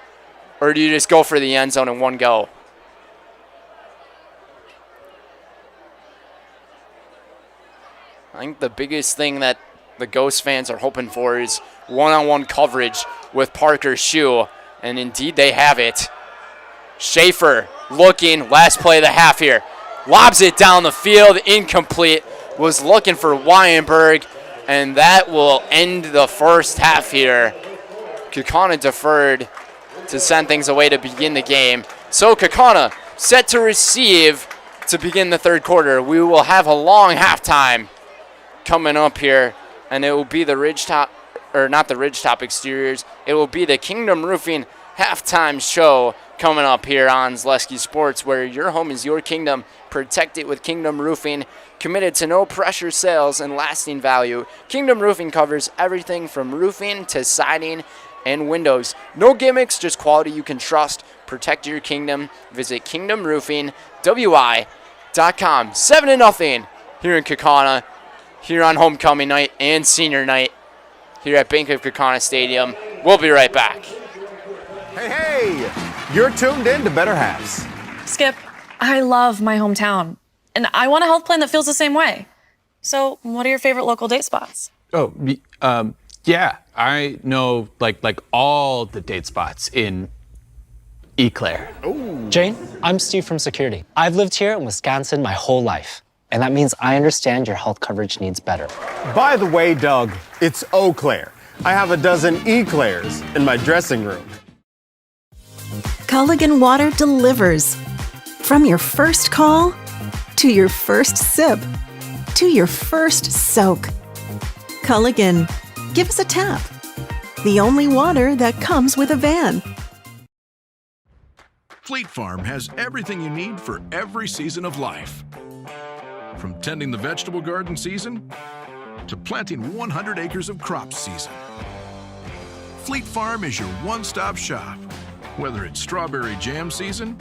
or do you just go for the end zone in one go? I think the biggest thing that the Ghost fans are hoping for is one-on-one coverage with Parker Shue, and indeed they have it. Schaefer looking, last play of the half here. Lobs it down the field, incomplete. Was looking for Weinberg, and that will end the first half here. Kaukauna deferred to send things away to begin the game. So Kaukauna set to receive to begin the third quarter. We will have a long halftime coming up here, and it will be the Ridgetop, or not the Ridgetop Exteriors, it will be the Kingdom Roofing halftime show coming up here on Zaleski Sports, where your home is your kingdom. Protect it with Kingdom Roofing. Committed to no pressure sales and lasting value. Kingdom Roofing covers everything from roofing to siding and windows. No gimmicks, just quality you can trust. Protect your kingdom. Visit kingdomroofingwi.com. 7-0 here in Kaukauna, here on homecoming night and senior night here at Bank of Kaukauna Stadium. We'll be right back. Hey, you're tuned in to Better Halves. Skip, I love my hometown, and I want a health plan that feels the same way. So, what are your favorite local date spots? Oh, yeah, I know like all the date spots in Eau Claire. Jane, I'm Steve from security. I've lived here in Wisconsin my whole life, and that means I understand your health coverage needs better. By the way, Doug, it's Eau Claire. I have a dozen Eclairs in my dressing room. Culligan Water delivers. From your first call, to your first sip, to your first soak. Culligan, give us a tap. The only water that comes with a van. Fleet Farm has everything you need for every season of life. From tending the vegetable garden season to planting 100 acres of crops season. Fleet Farm is your one-stop shop. Whether it's strawberry jam season,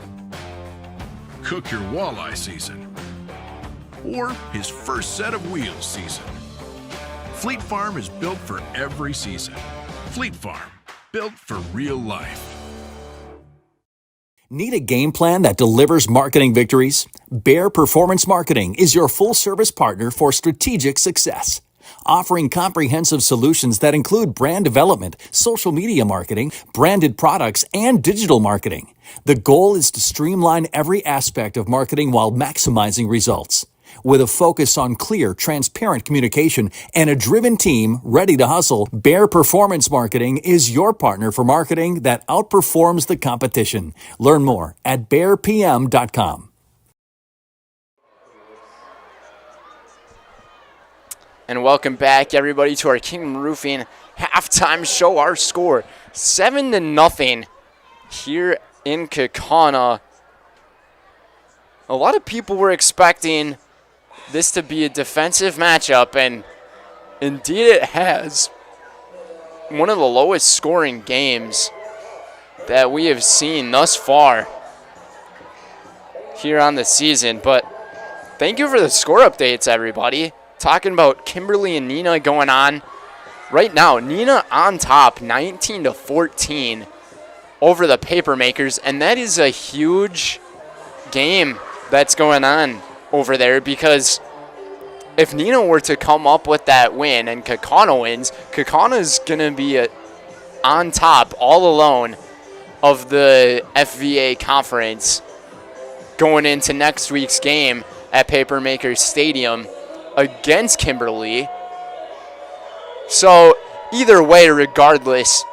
cook your walleye season, or his first set of wheels season. Fleet Farm is built for every season. Fleet Farm, built for real life. Need a game plan that delivers marketing victories? Bear Performance Marketing is your full-service partner for strategic success. Offering comprehensive solutions that include brand development, social media marketing, branded products, and digital marketing. The goal is to streamline every aspect of marketing while maximizing results. With a focus on clear, transparent communication and a driven team ready to hustle, Bear Performance Marketing is your partner for marketing that outperforms the competition. Learn more at bearpm.com. And welcome back, everybody, to our Kingdom Roofing halftime show. Our score, 7-0 here in Kaukauna. A lot of people were expecting this to be a defensive matchup, and indeed it has. One of the lowest scoring games that we have seen thus far here on the season. But thank you for the score updates, everybody. Talking about Kimberly and Neenah going on. Right now, Neenah on top, 19-14 over the Papermakers, and that is a huge game that's going on over there, because if Neenah were to come up with that win and Kaukauna wins, Kaukauna's going to be on top all alone of the FVA conference going into next week's game at Papermakers Stadium against Kimberly. So either way, regardless,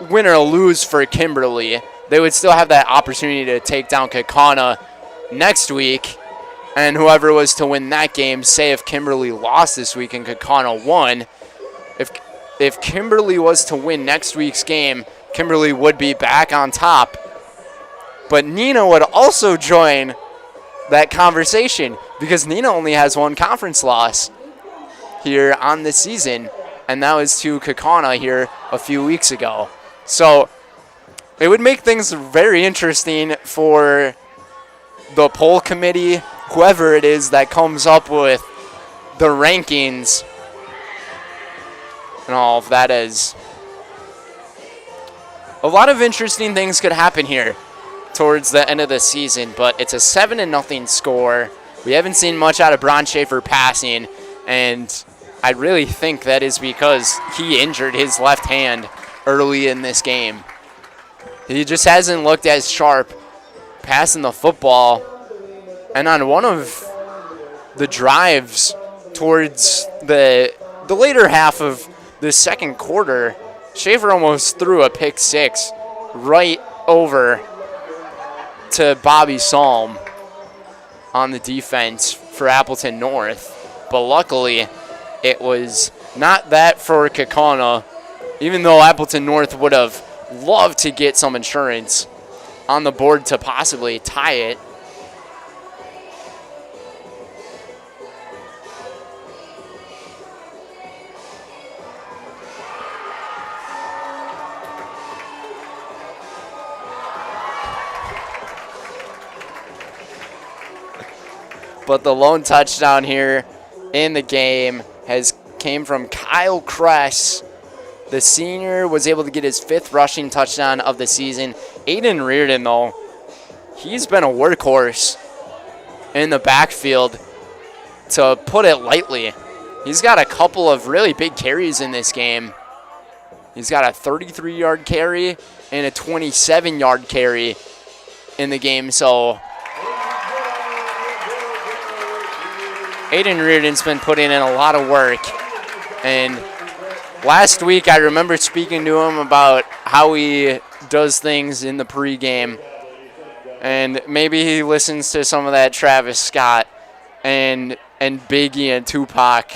win or lose for Kimberly, they would still have that opportunity to take down Kaukauna next week. And whoever was to win that game, say if Kimberly lost this week and Kaukauna won, if Kimberly was to win next week's game, Kimberly would be back on top. But Neenah would also join that conversation, because Neenah only has one conference loss here on this season, and that was to Kaukauna here a few weeks ago. So it would make things very interesting for the poll committee, whoever it is that comes up with the rankings and all of that. Is a lot of interesting things could happen here towards the end of the season, but it's a 7-0 score. We haven't seen much out of Bron Schaefer passing, and I really think that is because he injured his left hand early in this game. He just hasn't looked as sharp passing the football. And on one of the drives towards the later half of the second quarter, Schaefer almost threw a pick six right over to Bobby Salm on the defense for Appleton North. But luckily, it was not that for Kaukauna, even though Appleton North would have loved to get some insurance on the board to possibly tie it. But the lone touchdown here in the game came from Kyle Kress. The senior was able to get his 5th rushing touchdown of the season. Aiden Reardon, though, he's been a workhorse in the backfield, to put it lightly. He's got a couple of really big carries in this game. He's got a 33-yard carry and a 27-yard carry in the game. So Aiden Reardon's been putting in a lot of work. And last week, I remember speaking to him about how he does things in the pregame. And maybe he listens to some of that Travis Scott and Biggie and Tupac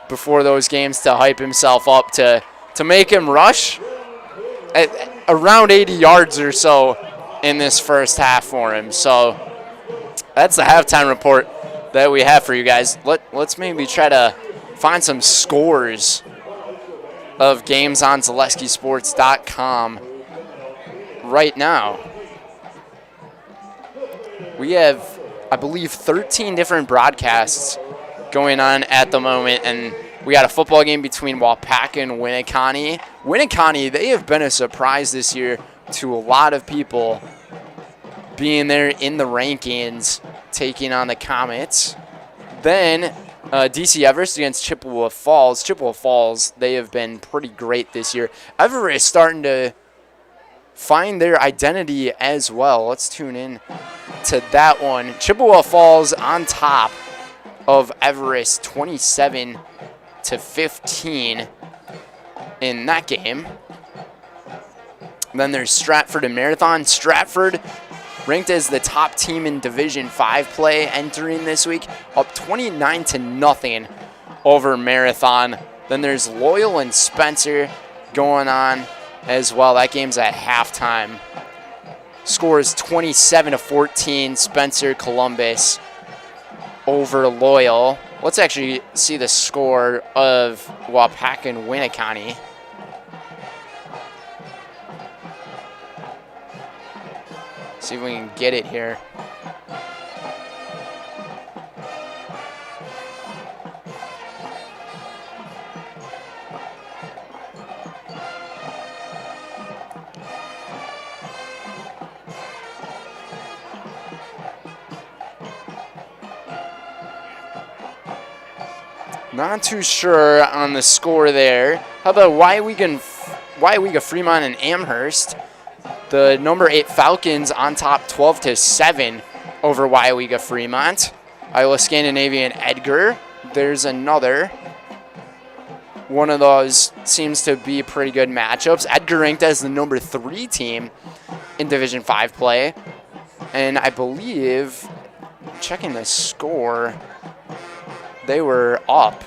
before those games to hype himself up to make him rush at around 80 yards or so in this first half for him. So that's the halftime report that we have for you guys. Let's maybe try to find some scores of games on ZaleskiSports.com right now. We have, I believe, 13 different broadcasts going on at the moment, and we got a football game between Waupaca and Winneconne. Winneconne, they have been a surprise this year to a lot of people, being there in the rankings, taking on the Comets. Then DC Everest against Chippewa Falls. Chippewa Falls, they have been pretty great this year. Everest starting to find their identity as well. Let's tune in to that one. Chippewa Falls on top of Everest, 27-15 in that game. Then there's Stratford and Marathon. Stratford ranked as the top team in Division 5 play entering this week, up 29-0 over Marathon. Then there's Loyal and Spencer going on as well. That game's at halftime. Score is 27-14, Spencer Columbus over Loyal. Let's actually see the score of Waupaca and Winneconne. See if we can get it here. Not too sure on the score there. How about Waiwega Fremont and Amherst? The number 8 Falcons on top 12-7 over Waiwega Fremont. Iowa Scandinavian Edgar. There's another. One of those seems to be pretty good matchups. Edgar ranked as the number 3 team in Division 5 play. And I believe, checking the score, they were up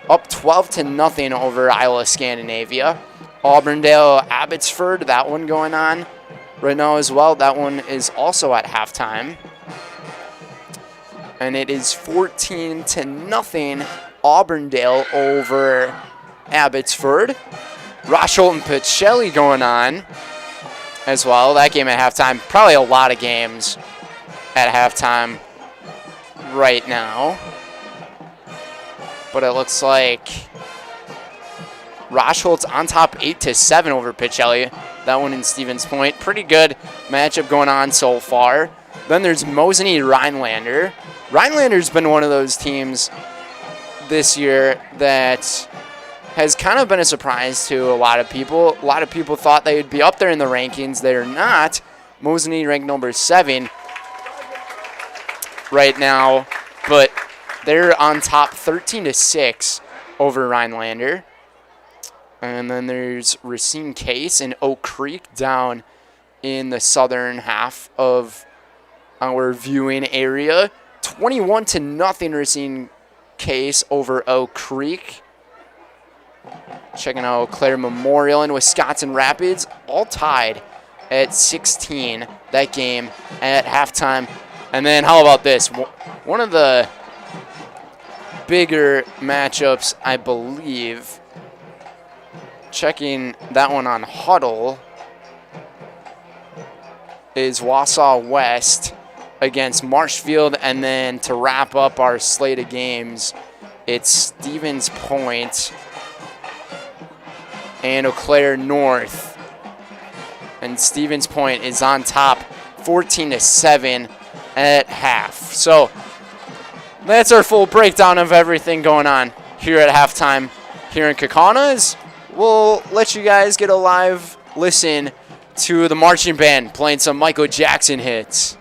12-0 over Iowa Scandinavia. Auburndale Abbotsford, that one going on right now as well. That one is also at halftime. And it is 14-0 Auburndale over Abbotsford. Rosholt and Pacelli going on as well. That game at halftime. Probably a lot of games at halftime right now. But it looks like Rosholt's on top 8-7 over Pacelli. That one in Stevens Point. Pretty good matchup going on so far. Then there's Mosinee Rhinelander. Rhinelander's been one of those teams this year that has kind of been a surprise to a lot of people. A lot of people thought they would be up there in the rankings. They're not. Mosinee ranked number 7 right now, but they're on top 13-6 over Rhinelander. And then there's Racine Case and Oak Creek down in the southern half of our viewing area. 21-0 Racine Case over Oak Creek. Checking out Eau Claire Memorial and Wisconsin Rapids, all tied at 16, that game at halftime. And then how about this? One of the bigger matchups, I believe, checking that one on Huddle, is Wausau West against Marshfield. And then to wrap up our slate of games, it's Stevens Point and Eau Claire North. And Stevens Point is on top 14-7 at half. So that's our full breakdown of everything going on here at halftime here in Kaukauna. We'll let you guys get a live listen to the marching band playing some Michael Jackson hits.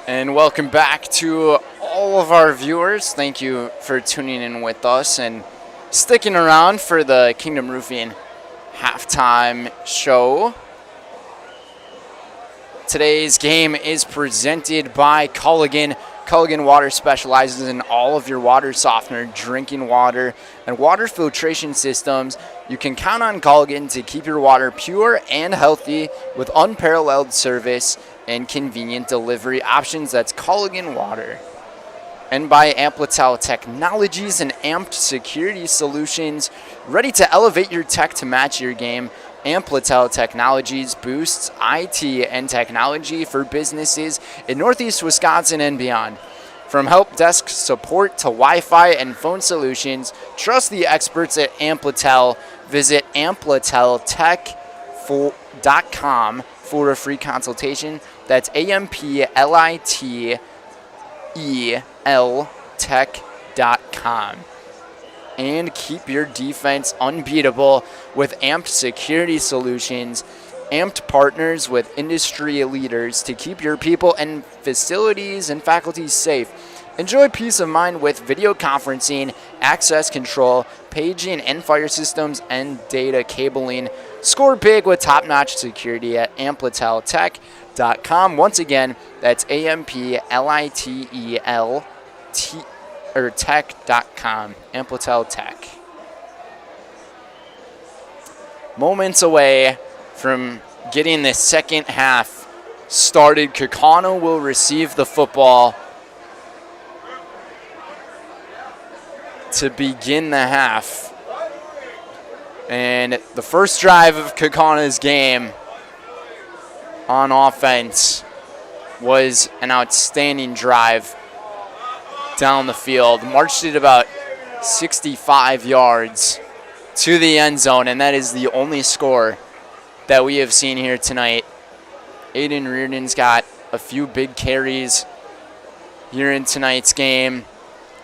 And welcome back to all of our viewers. Thank you for tuning in with us and sticking around for the Kingdom Roofing halftime show. Today's game is presented by Culligan. Culligan Water specializes in all of your water softener, drinking water, and water filtration systems. You can count on Culligan to keep your water pure and healthy with unparalleled service and convenient delivery options. That's Culligan Water. And by Appleton Technologies and Amped Security Solutions, ready to elevate your tech to match your game. Appleton Technologies boosts IT and technology for businesses in Northeast Wisconsin and beyond. From help desk support to Wi-Fi and phone solutions, trust the experts at Appleton. Visit AmpletelTech.com for a free consultation. That's AmpleTel Tech.com. And keep your defense unbeatable with Amped Security Solutions. Amped partners with industry leaders to keep your people and facilities and faculty safe. Enjoy peace of mind with video conferencing, access control, paging and fire systems, and data cabling. Score big with top-notch security at AmpletelTech.com. Once again, that's AmpleTel Tech.com. Appleton Tech. Moments away from getting the second half started. Kaukauna will receive the football to begin the half. And the first drive of Kaukauna's game on offense was an outstanding drive down the field. Marched it about 65 yards to the end zone, and that is the only score that we have seen here tonight. Aiden Reardon's got a few big carries here in tonight's game.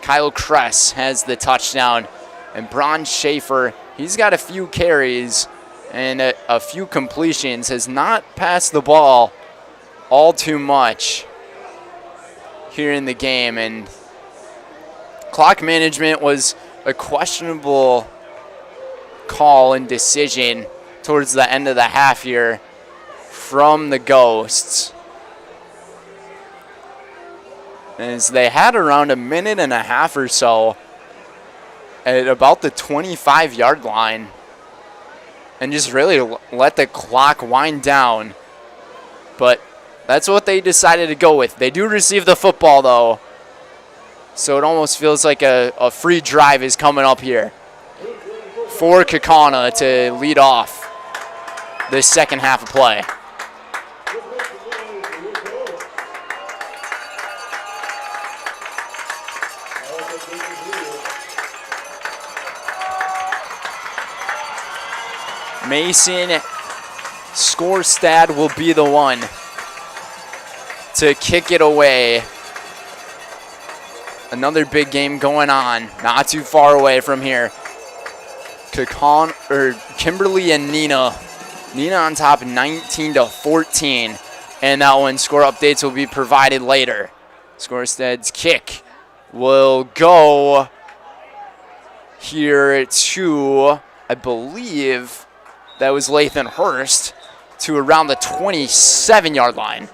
Kyle Kress has the touchdown, and Bron Schaefer, he's got a few carries and a few completions, has not passed the ball all too much here in the game, and clock management was a questionable call and decision towards the end of the half here from the Ghosts, as they had around a minute and a half or so at about the 25-yard line and just really let the clock wind down. But that's what they decided to go with. They do receive the football, though, so it almost feels like a free drive is coming up here for Kaukauna to lead off the second half of play. Mason Skorstad will be the one to kick it away. Another big game going on, not too far away from here. Kimberly and Nina. Nina on top 19-14. And that one, score updates will be provided later. Skorstad's kick will go here to, I believe, that was Lathan Hurst, to around the 27-yard line.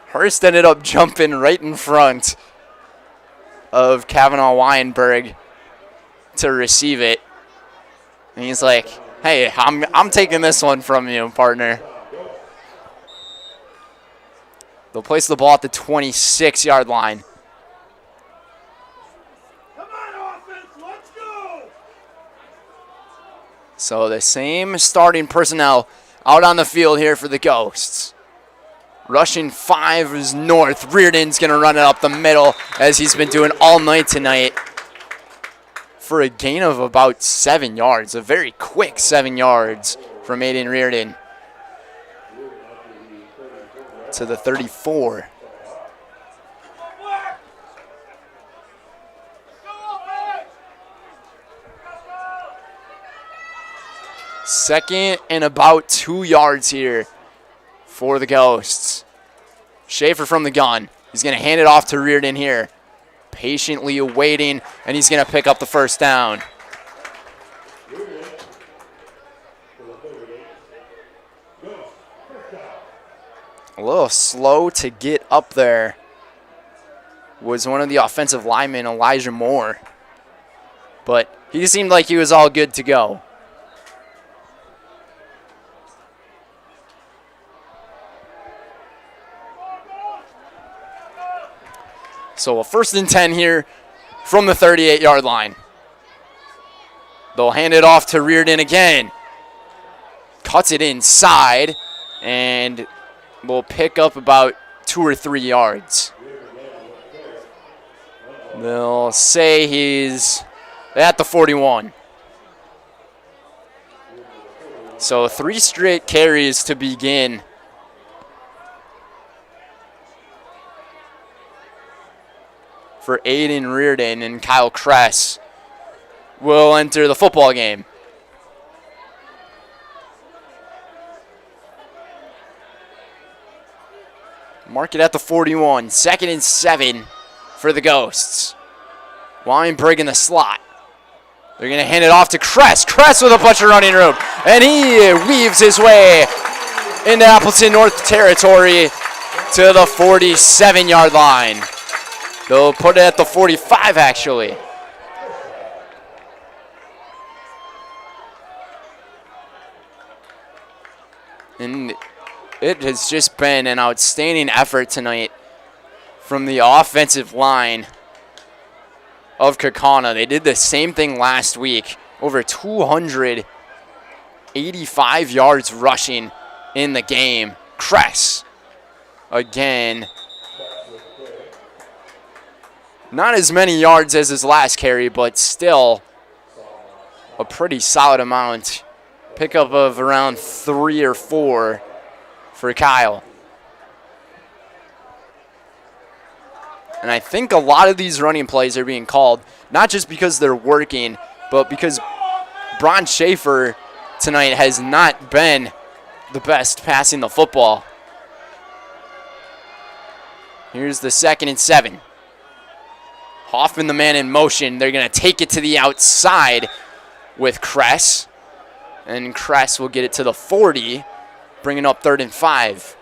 Hurst ended up jumping right in front of Kavanaugh Weinberg to receive it. And he's like, hey, I'm taking this one from you, partner. They'll place the ball at the 26-yard line. So the same starting personnel out on the field here for the Ghosts. Rushing 5 is North. Reardon's going to run it up the middle, as he's been doing all night tonight, for a gain of about 7 yards. A very quick 7 yards from Aiden Reardon to the 34. Second and about 2 yards here for the Ghosts. Schaefer from the gun. He's going to hand it off to Reardon here. Patiently awaiting, and he's going to pick up the first down. A little slow to get up there was one of the offensive linemen, Elijah Moore. But he seemed like he was all good to go. So a 1st and 10 here from the 38-yard line. They'll hand it off to Reardon again. Cuts it inside, and will pick up about 2 or 3 yards. They'll say he's at the 41. So 3 straight carries to begin. For Aiden Reardon, and Kyle Kress will enter the football game. Mark it at the 41. 2nd and 7 for the Ghosts. Weinberg in the slot. They're going to hand it off to Kress. Kress with a bunch of running room. And he weaves his way into Appleton North territory to the 47-yard line. They'll put it at the 45, actually. And it has just been an outstanding effort tonight from the offensive line of Kaukauna. They did the same thing last week. Over 285 yards rushing in the game. Kress, again, not as many yards as his last carry, but still a pretty solid amount. Pickup of around 3 or 4 for Kyle. And I think a lot of these running plays are being called, not just because they're working, but because Bron Schaefer tonight has not been the best passing the football. Here's the 2nd and 7. Hoffman, the man in motion. They're going to take it to the outside with Kress. And Kress will get it to the 40, bringing up 3rd and 5.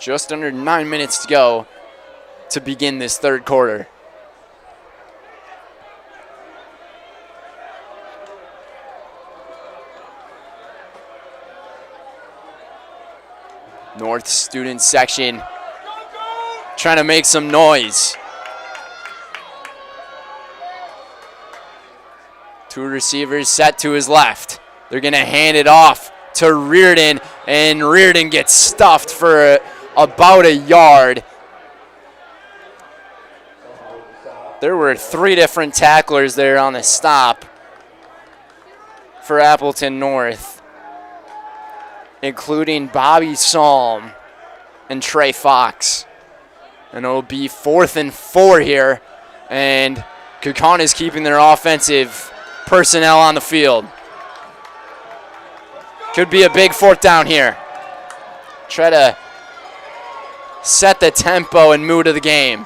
Just under 9 minutes to go to begin this 3rd quarter. North student section trying to make some noise. 2 receivers set to his left. They're going to hand it off to Reardon, and Reardon gets stuffed for about a yard. There were 3 different tacklers there on the stop for Appleton North, including Bobby Salm and Trey Fox. And it'll be 4th and 4 here, and Kaukauna is keeping their offensive personnel on the field. Could be a big 4th down here. Try to set the tempo and mood of the game.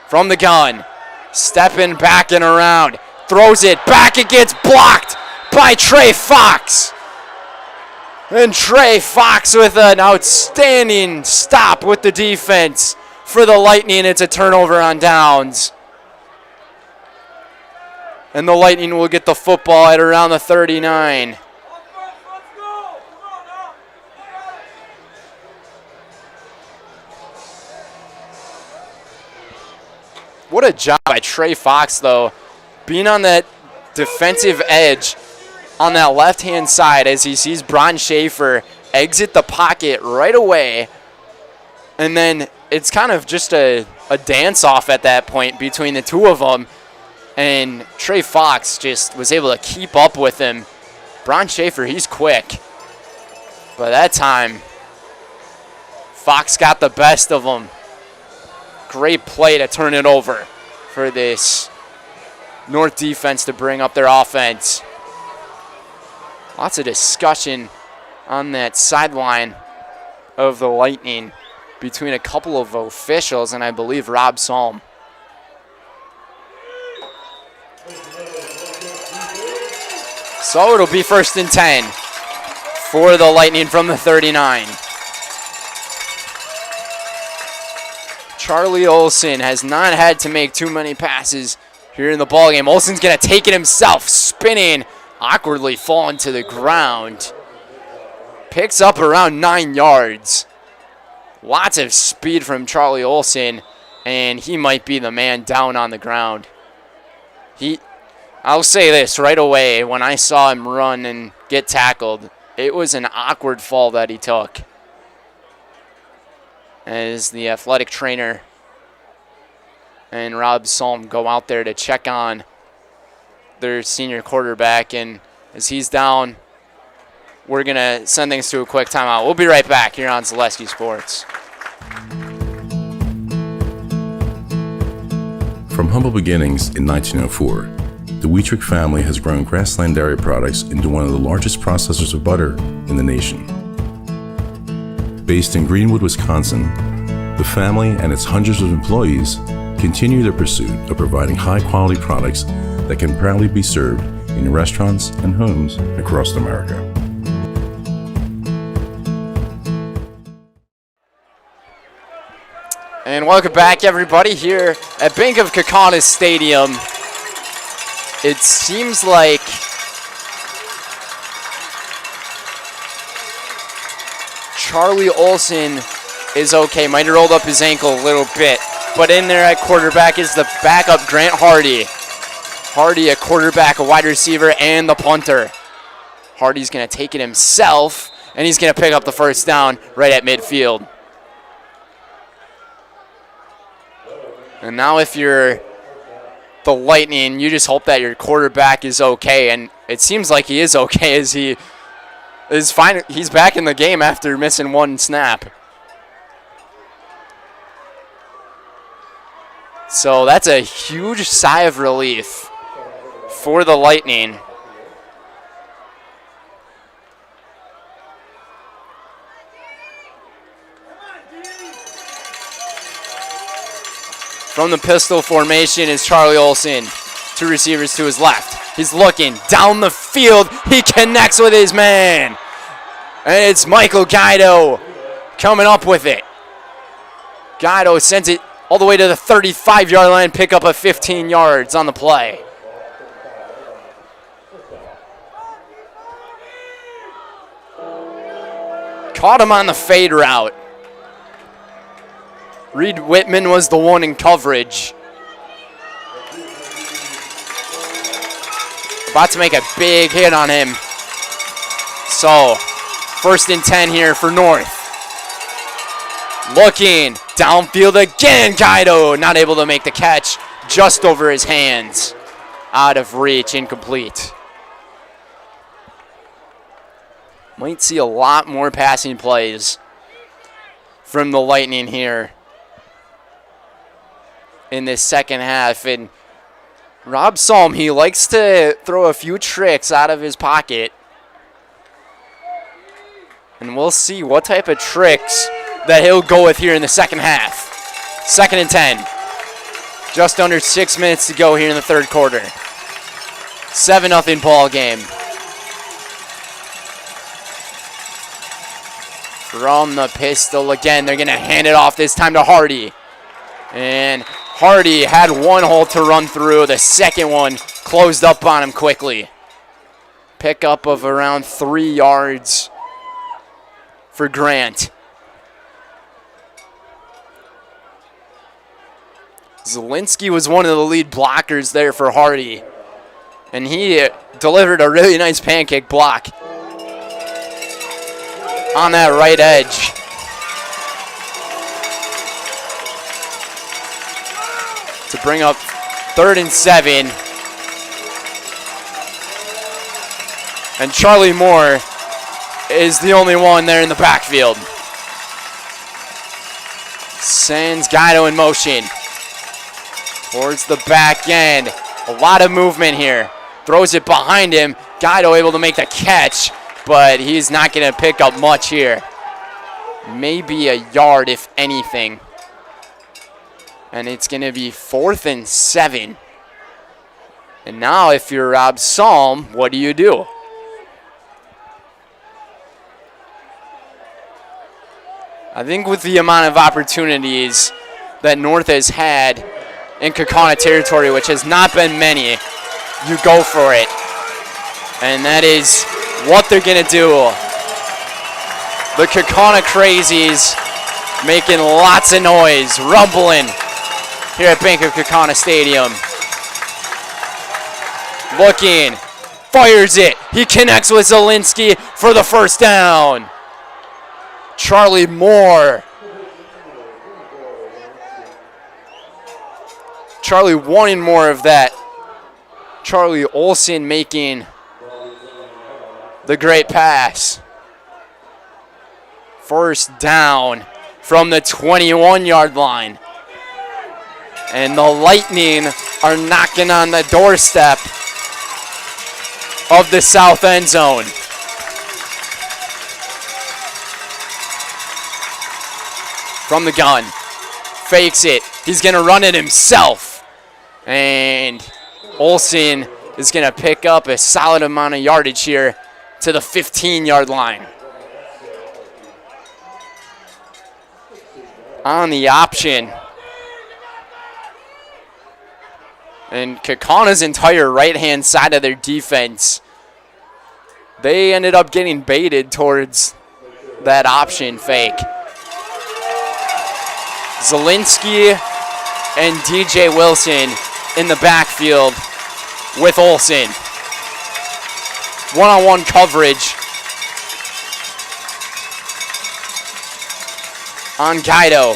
From the gun, stepping back and around, throws it back, it gets blocked by Trey Fox. And Trey Fox with an outstanding stop with the defense for the Lightning. It's a turnover on downs. And the Lightning will get the football at around the 39. What a job by Trey Fox, though, being on that defensive edge on that left-hand side as he sees Bron Schaefer exit the pocket right away. And then it's kind of just a dance-off at that point between the 2 of them. And Trey Fox just was able to keep up with him. Bron Schaefer, he's quick. But that time, Fox got the best of him. Great play to turn it over for this North defense to bring up their offense. Lots of discussion on that sideline of the Lightning between a couple of officials and I believe Rob Salm. So it'll be 1st and 10 for the Lightning from the 39. Charlie Olsen has not had to make too many passes here in the ballgame. Olsen's going to take it himself, spinning, awkwardly falling to the ground. Picks up around 9 yards. Lots of speed from Charlie Olsen, and he might be the man down on the ground. I'll say this right away, when I saw him run and get tackled, it was an awkward fall that he took. As the athletic trainer and Rob Salm go out there to check on their senior quarterback, and as he's down, we're going to send things to a quick timeout. We'll be right back here on Zaleski Sports. From humble beginnings in 1904, the Wheatrick family has grown Grassland Dairy Products into one of the largest processors of butter in the nation. Based in Greenwood, Wisconsin, the family and its hundreds of employees continue their pursuit of providing high-quality products that can proudly be served in restaurants and homes across America. And welcome back, everybody, here at Bank of Kaukauna Stadium. It seems like Charlie Olsen is okay. Might have rolled up his ankle a little bit. But in there at quarterback is the backup, Grant Hardy. Hardy, a quarterback, a wide receiver, and the punter. Hardy's going to take it himself, and he's going to pick up the first down right at midfield. And now if you're the Lightning, you just hope that your quarterback is okay. And it seems like he is okay as he is fine. He's back in the game after missing one snap. So that's a huge sigh of relief for the Lightning. From the pistol formation is Charlie Olsen. Two receivers to his left. He's looking down the field. He connects with his man. And it's Michael Guido coming up with it. Guido sends it all the way to the 35-yard line, pick up a 15 yards on the play. Caught him on the fade route. Reed Whitman was the one in coverage. About to make a big hit on him. So, 1st and 10 here for North. Looking downfield again. Guido not able to make the catch. Just over his hands. Out of reach, incomplete. Might see a lot more passing plays from the Lightning here in this second half. And Rob Salm, he likes to throw a few tricks out of his pocket. And we'll see what type of tricks that he'll go with here in the second half. 2nd and 10. Just under 6 minutes to go here in the third quarter. 7-0 ball game. From the pistol again, they're going to hand it off this time to Hardy. And Hardy had one hole to run through. The second one closed up on him quickly. Pickup of around 3 yards for Grant. Zielinski was one of the lead blockers there for Hardy. And he delivered a really nice pancake block on that right edge. To bring up 3rd and 7. And Charlie Moore is the only one there in the backfield. Sends Guido in motion towards the back end. A lot of movement here. Throws it behind him. Guido able to make the catch, but he's not going to pick up much here. Maybe a yard, if anything. And it's going to be 4th and 7. And now if you're Rob Salm, what do? I think with the amount of opportunities that North has had in Kaukauna territory, which has not been many, you go for it. And that is what they're going to do. The Kaukauna Crazies making lots of noise, rumbling here at Bank of Kaukauna Stadium. Looking, fires it. He connects with Zielinski for the first down. Charlie Moore. Charlie wanting more of that. Charlie Olsen making the great pass. First down from the 21-yard line. And the Lightning are knocking on the doorstep of the south end zone. From the gun. Fakes it. He's going to run it himself. And Olsen is going to pick up a solid amount of yardage here to the 15-yard line. On the option. And Kaukauna's entire right-hand side of their defense, they ended up getting baited towards that option fake. Zielinski and DJ Wilson in the backfield with Olsen. One-on-one coverage on Guido.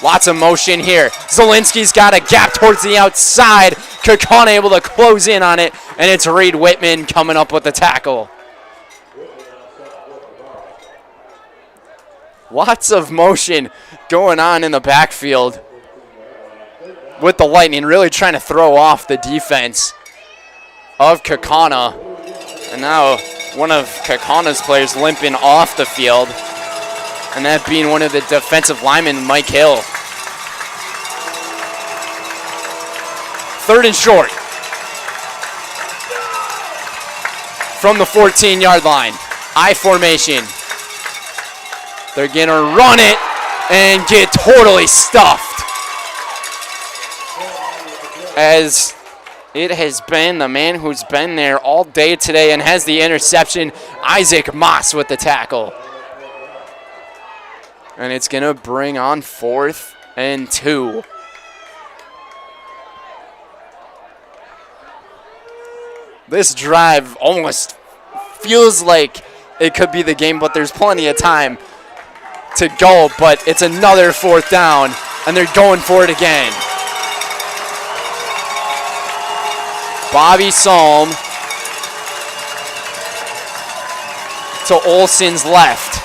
Lots of motion here. Zielinski's got a gap towards the outside. Kaukauna able to close in on it, and it's Reed Whitman coming up with the tackle. Lots of motion going on in the backfield with the Lightning, really trying to throw off the defense of Kaukauna. And now one of Kaukauna's players limping off the field, and that being one of the defensive linemen, Mike Hill. 3rd and short from the 14-yard line. I formation. They're going to run it and get totally stuffed. As it has been the man who's been there all day today and has the interception, Isaac Moss with the tackle. And it's going to bring on 4th and 2. This drive almost feels like it could be the game, but there's plenty of time to go. But it's another 4th down, and they're going for it again. Bobby Salm to Olsen's left.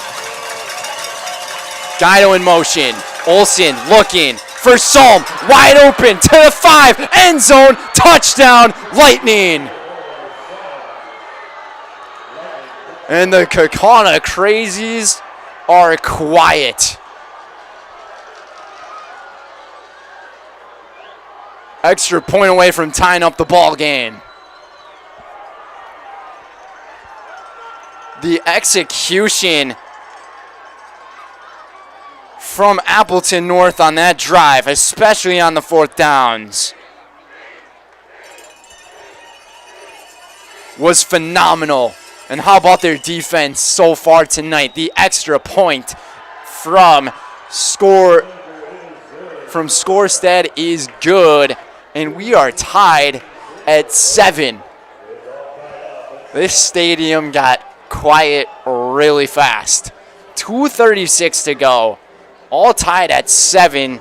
Guido in motion. Olsen looking for Salm. Wide open to the 5. End zone. Touchdown. Lightning. And the Kaukauna Crazies are quiet. Extra point away from tying up the ball game. The execution from Appleton North on that drive, especially on the 4th downs, was phenomenal. And how about their defense so far tonight? The extra point from Skorstad is good, and we are tied at 7. This stadium got quiet really fast. 2:36 to go. All tied at 7.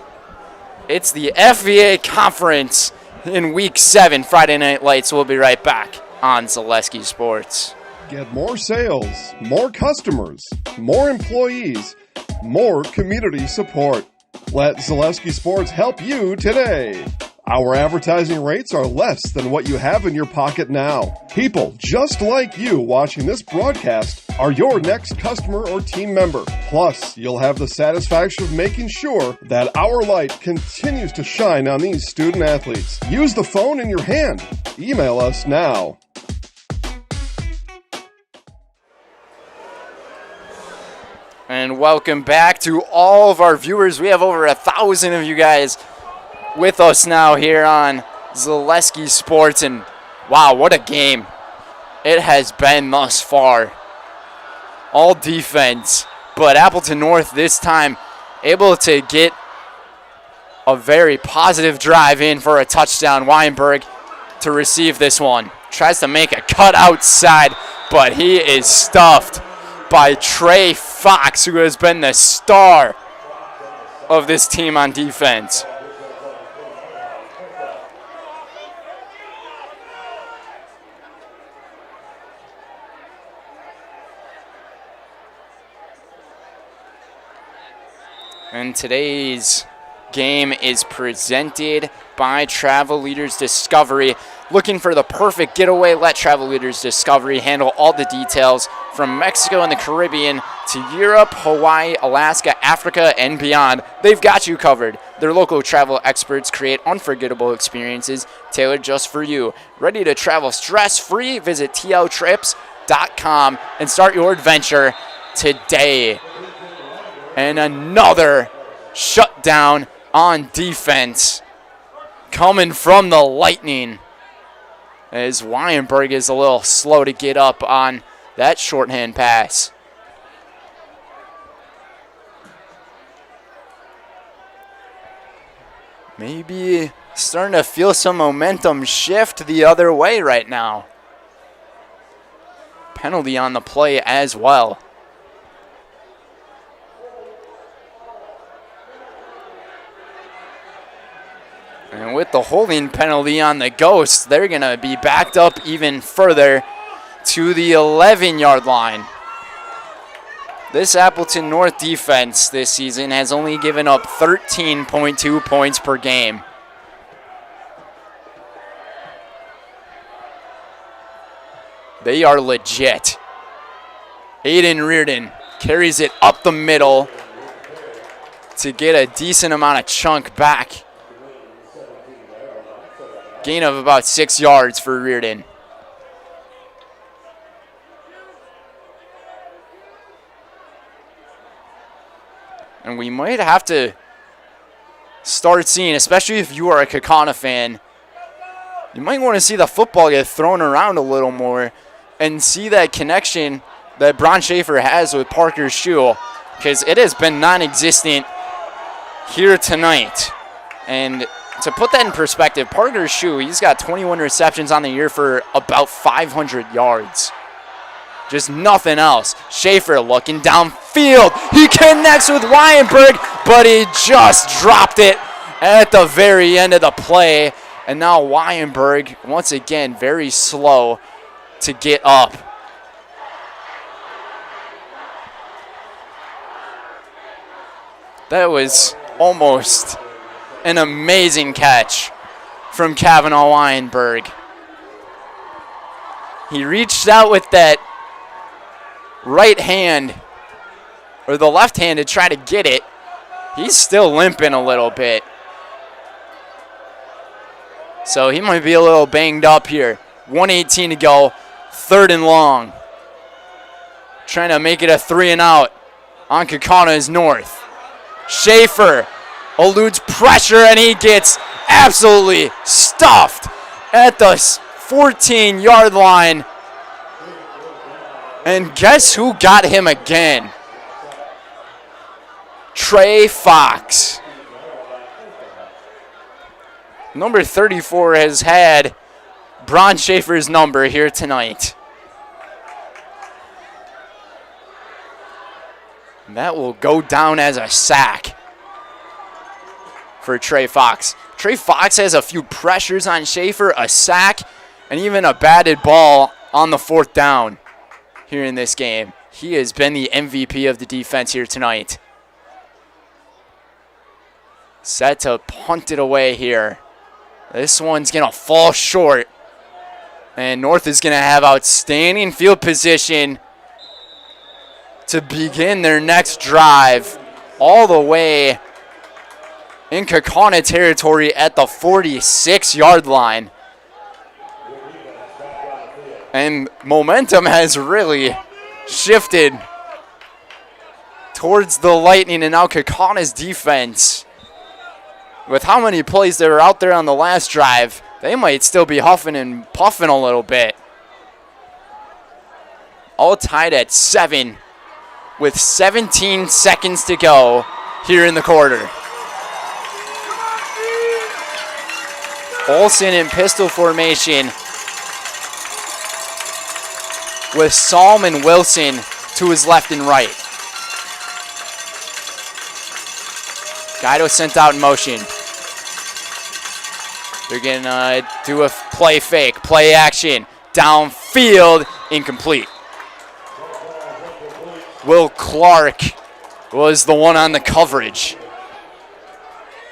It's the FVA Conference in Week 7. Friday Night Lights. We'll be right back on Zaleski Sports. Get more sales, more customers, more employees, more community support. Let Zaleski Sports help you today. Our advertising rates are less than what you have in your pocket now. People just like you watching this broadcast are your next customer or team member. Plus, you'll have the satisfaction of making sure that our light continues to shine on these student athletes. Use the phone in your hand. Email us now. And welcome back to all of our viewers. We have over 1,000 of you guys with us now here on Zaleski Sports. And wow, what a game it has been thus far. All defense, but Appleton North this time able to get a very positive drive in for a touchdown. Weinberg to receive this one. Tries to make a cut outside, but he is stuffed by Trey Fox, who has been the star of this team on defense. And today's game is presented by Travel Leaders Discovery. Looking for the perfect getaway? Let Travel Leaders Discovery handle all the details from Mexico and the Caribbean to Europe, Hawaii, Alaska, Africa, and beyond. They've got you covered. Their local travel experts create unforgettable experiences tailored just for you. Ready to travel stress-free? Visit tltrips.com and start your adventure today. And another shutdown on defense coming from the Lightning, as Weinberg is a little slow to get up on that shorthand pass. Maybe starting to feel some momentum shift the other way right now. Penalty on the play as well. And with the holding penalty on the Ghosts, they're going to be backed up even further to the 11-yard line. This Appleton North defense this season has only given up 13.2 points per game. They are legit. Aiden Reardon carries it up the middle to get a decent amount of chunk back. Gain of about 6 yards for Reardon. And we might have to start seeing, especially if you are a Kaukauna fan, you might want to see the football get thrown around a little more and see that connection that Bron Schaefer has with Parker Schuh, because it has been non-existent here tonight. And to put that in perspective, Parker Schuh, he's got 21 receptions on the year for about 500 yards. Just nothing else. Schaefer looking downfield. He connects with Weinberg, but he just dropped it at the very end of the play. And now Weinberg, once again, very slow to get up. That was almost an amazing catch from Kavanaugh Weinberg. He reached out with that right hand, or the left hand, to try to get it. He's still limping a little bit, so he might be a little banged up here. 1:18 to go, 3rd and long. Trying to make it a 3-and-out on Kaukauna's North. Schaefer eludes pressure, and he gets absolutely stuffed at the 14-yard line. And guess who got him again? Trey Fox. Number 34 has had Bron Schaefer's number here tonight. And that will go down as a sack for Trey Fox. Trey Fox has a few pressures on Schaefer, a sack, and even a batted ball on the 4th down here in this game. He has been the MVP of the defense here tonight. Set to punt it away here. This one's going to fall short. And North is going to have outstanding field position to begin their next drive all the way in Kaukauna territory at the 46-yard line. And momentum has really shifted towards the Lightning and now Kaukauna's defense. With how many plays that were out there on the last drive, they might still be huffing and puffing a little bit. All tied at 7 with 17 seconds to go here in the quarter. Olsen in pistol formation with Salm and Wilson to his left and right. Guido sent out in motion. They're going to do a play fake, play action, downfield, incomplete. Will Clark was the one on the coverage.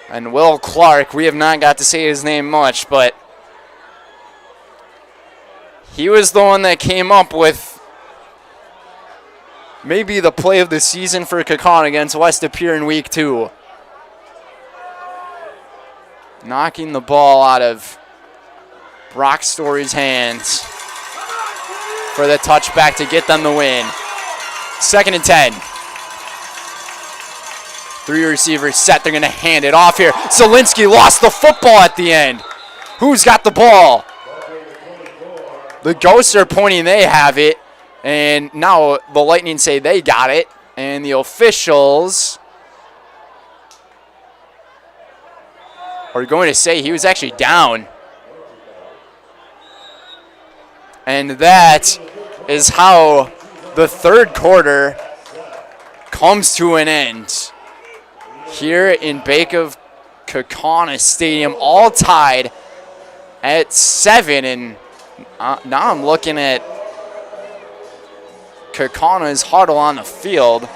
And Will Clark, we have not got to say his name much, but he was the one that came up with maybe the play of the season for Kaukauna against West Appear in week 2. Knocking the ball out of Brock Story's hands for the touchback to get them the win. 2nd and 10. 3 receivers set. They're going to hand it off here. Zielinski lost the football at the end. Who's got the ball? The Ghosts are pointing they have it. And now the Lightning say they got it. And the officials are going to say he was actually down. And that is how the third quarter comes to an end here in Bank of Kaukauna Stadium, all tied at 7. And now I'm looking at Kaukauna's huddle on the field,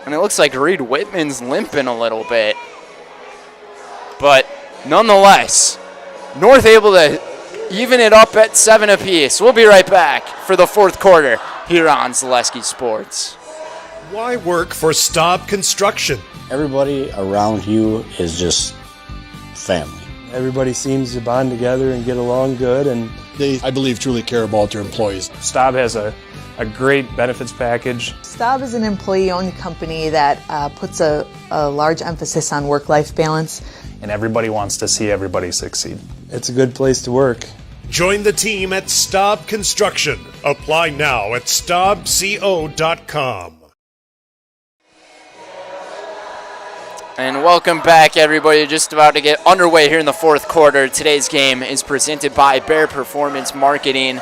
and it looks like Reed Whitman's limping a little bit. But nonetheless, North able to even it up at 7 apiece. We'll be right back for the fourth quarter here on Zaleski Sports. Why work for Staub Construction? Everybody around you is just family. Everybody seems to bond together and get along good, and they, I believe, truly care about their employees. Staub has a great benefits package. Staub is an employee-owned company that puts a large emphasis on work-life balance. And everybody wants to see everybody succeed. It's a good place to work. Join the team at Staub Construction. Apply now at staubco.com. And welcome back, everybody. Just about to get underway here in the fourth quarter. Today's game is presented by Bear Performance Marketing.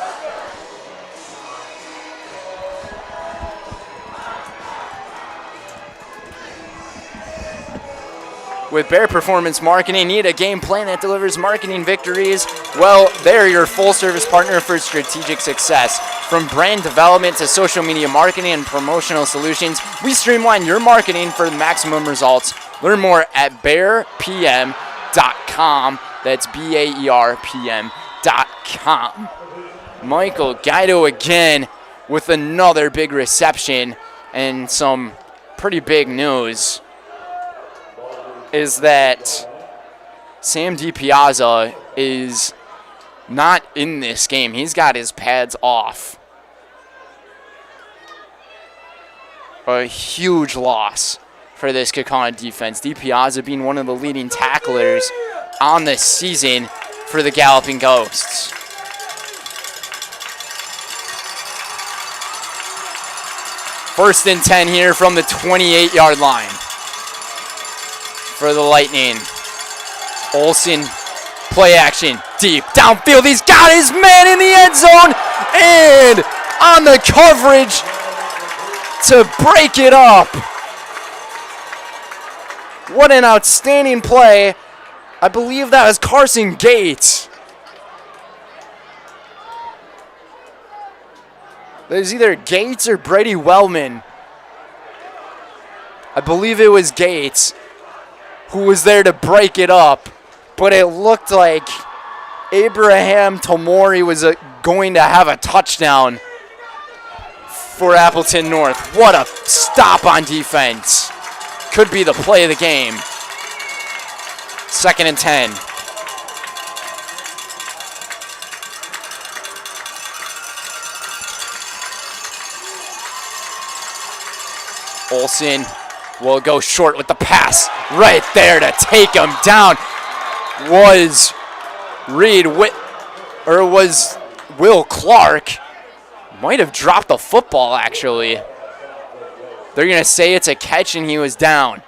With Bear Performance Marketing, need a game plan that delivers marketing victories? Well, they're your full-service partner for strategic success. From brand development to social media marketing and promotional solutions, we streamline your marketing for maximum results. Learn more at bearpm.com. That's BAERPM.com. Michael Guido again with another big reception, and some pretty big news is that Sam DiPiazza is not in this game. He's got his pads off. A huge loss for this Kaukauna defense. DiPiazza being one of the leading tacklers on the season for the Galloping Ghosts. First and 10 here from the 28-yard line for the Lightning. Olsen, play action, deep, downfield. He's got his man in the end zone, and on the coverage to break it up. What an outstanding play. I believe that was Carson Gates. There's either Gates or Brady Wellman. I believe it was Gates who was there to break it up but it looked like Abraham Tomori was going to have a touchdown for Appleton North. What a stop on defense. Could be the play of the game. 2nd and 10. Olsen will go short with the pass. Right there to take him down was was Will Clark. Might have dropped the football, actually. They're going to say it's a catch and he was down.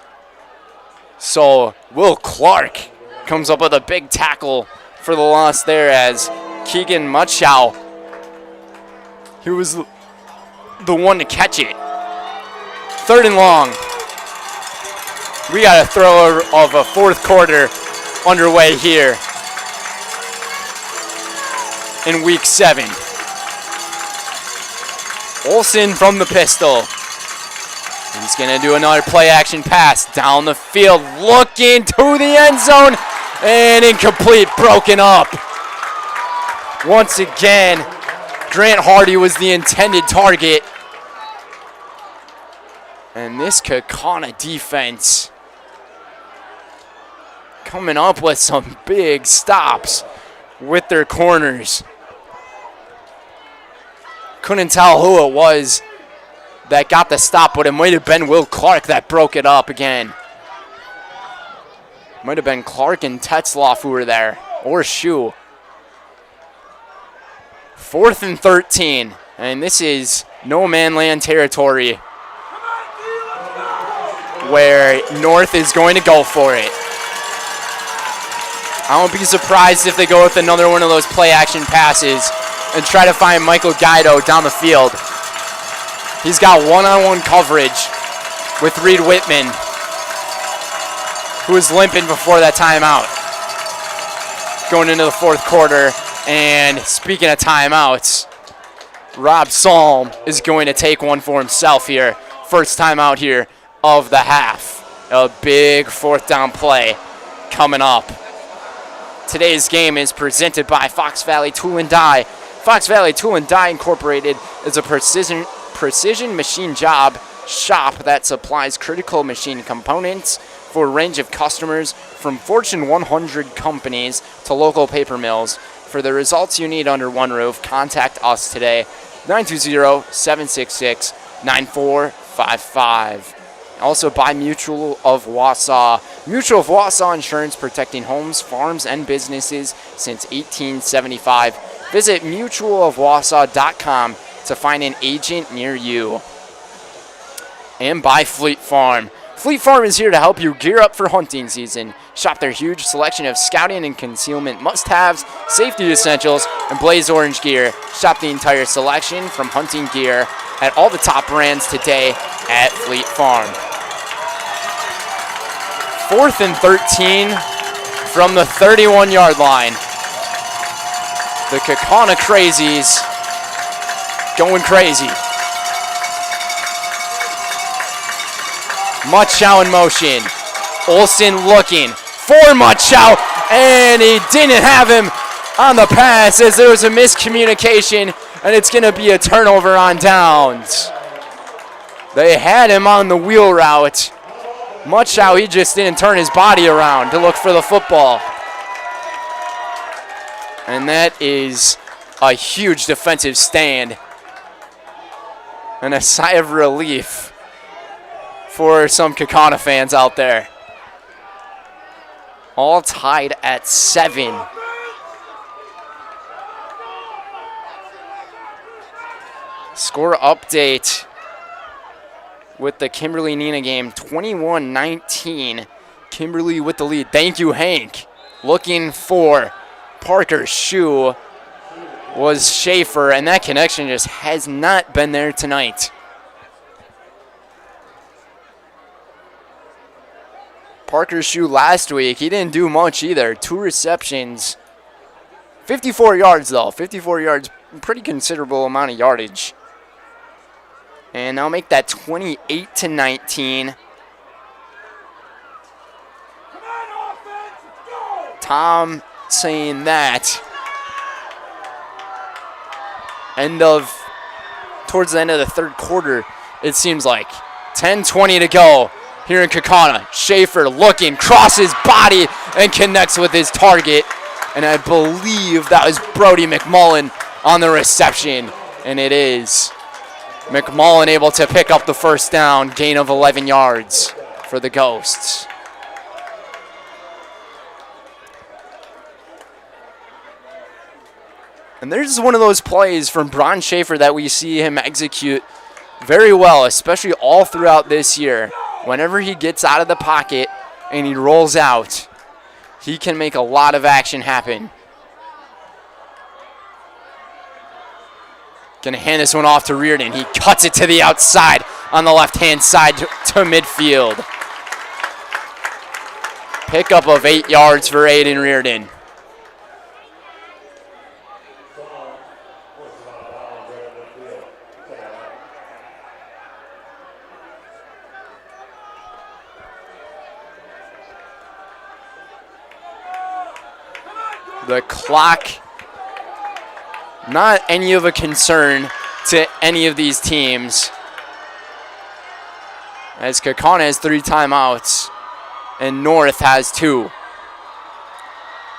So Will Clark comes up with a big tackle for the loss there as Keegan Muchow, he was the one to catch it. 3rd and long. We got a throw of a 4th quarter underway here in week 7. Olsen from the pistol. He's going to do another play action pass down the field, looking to the end zone, and incomplete, broken up. Once again, Grant Hardy was the intended target. And this Kaukauna defense coming up with some big stops with their corners. Couldn't tell who it was that got the stop, but it might have been Will Clark that broke it up again. Might have been Clark and Tetzloff who were there, or Shu. 4th and 13, and this is no man land territory where North is going to go for it. I won't be surprised if they go with another one of those play action passes and try to find Michael Guido down the field. He's got one-on-one coverage with Reed Whitman, who was limping before that timeout. Going into the 4th quarter, and speaking of timeouts, Rob Salm is going to take one for himself here. First timeout here of the half. A big 4th down play coming up. Today's game is presented by Fox Valley Tool and Die. Fox Valley Tool and Die Incorporated is a precision machine job shop that supplies critical machine components for a range of customers, from Fortune 100 companies to local paper mills. For the results you need under one roof, contact us today, 920-766-9455. Also by Mutual of Wausau. Mutual of Wausau Insurance, protecting homes, farms, and businesses since 1875. Visit mutualofwausau.com to find an agent near you. And by Fleet Farm. Fleet Farm is here to help you gear up for hunting season. Shop their huge selection of scouting and concealment must-haves, safety essentials, and Blaze Orange gear. Shop the entire selection from hunting gear at all the top brands today at Fleet Farm. 4th and 13 from the 31-yard line. The Kaukauna Crazies going crazy. Muchow in motion. Olsen looking for Muchow, and he didn't have him on the pass as there was a miscommunication, and it's going to be a turnover on downs. They had him on the wheel route. Muchow, he just didn't turn his body around to look for the football. And that is a huge defensive stand and a sigh of relief for some Kaukauna fans out there. All tied at 7. Score update with the Kimberly-Neenah game, 21-19. Kimberly with the lead. Thank you, Hank. Looking for Parker Shu was Schaefer, and that connection just has not been there tonight. Parker Shu last week, he didn't do much either. 2 receptions. 54 yards, though. 54 yards, pretty considerable amount of yardage. And I'll make that 28-19. Tom saying that towards the end of the third quarter, it seems like. 10:20 to go here in Kaukauna. Schaefer looking, crosses body, and connects with his target. And I believe that was Brody McMullen on the reception. And it is McMullen able to pick up the first down, gain of 11 yards for the Ghosts. And there's one of those plays from Bron Schaefer that we see him execute very well, especially all throughout this year. Whenever he gets out of the pocket and he rolls out, he can make a lot of action happen. Gonna hand this one off to Reardon. He cuts it to the outside on the left-hand side to midfield. Pickup of 8 yards for Aiden Reardon. The clock, not any of a concern to any of these teams, as Kaukauna has 3 timeouts and North has 2.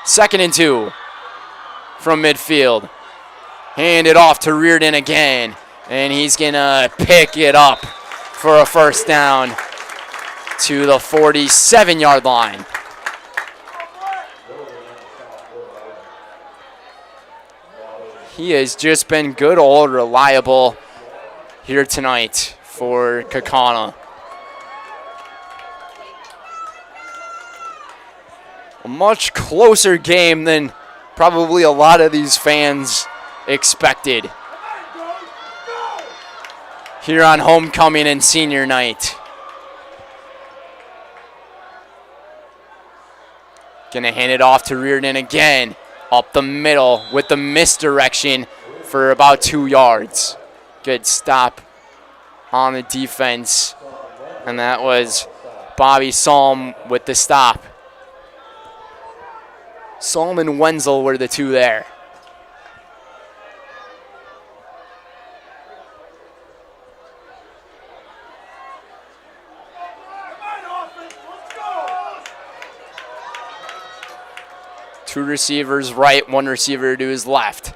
2nd and 2 from midfield. Hand it off to Reardon again, and he's gonna pick it up for a first down to the 47-yard line. He has just been good old reliable here tonight for Kaukauna. A much closer game than probably a lot of these fans expected here on homecoming and senior night. Gonna hand it off to Reardon again. Up the middle with the misdirection for about 2 yards. Good stop on the defense. And that was Bobby Salm with the stop. Salm and Wenzel were the two there. Two receivers right, one receiver to his left.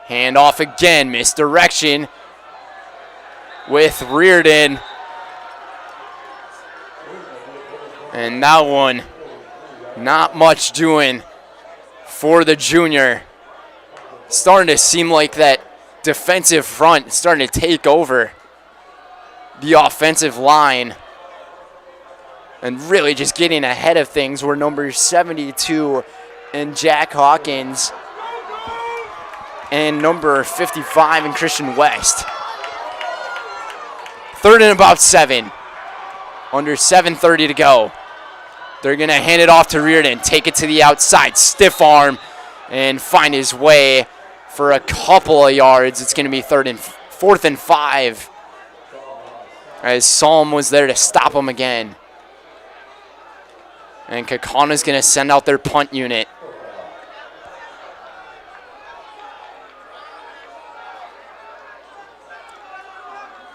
Hand off again, misdirection with Reardon. And that one, not much doing for the junior. Starting to seem like that defensive front is starting to take over the offensive line. And really just getting ahead of things were number 72 and Jack Hawkins and number 55 and Christian West. 3rd and about 7. Under 7:30 to go. They're going to hand it off to Reardon. Take it to the outside. Stiff arm and find his way for a couple of yards. It's going to be 4th and 5. As Salm was there to stop him again. And Kaukauna's going to send out their punt unit.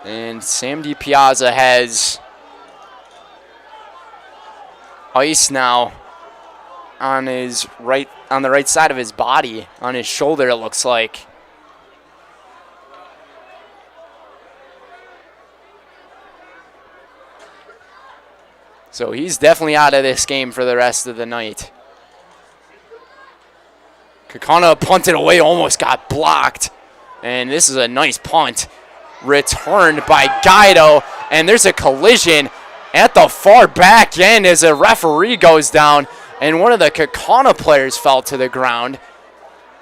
And Sam DiPiazza has ice now on the right side of his body, on his shoulder it looks like. So he's definitely out of this game for the rest of the night. Kaukauna punted away, almost got blocked. And this is a nice punt. Returned by Guido, and there's a collision at the far back end as a referee goes down, and one of the Kaukauna players fell to the ground.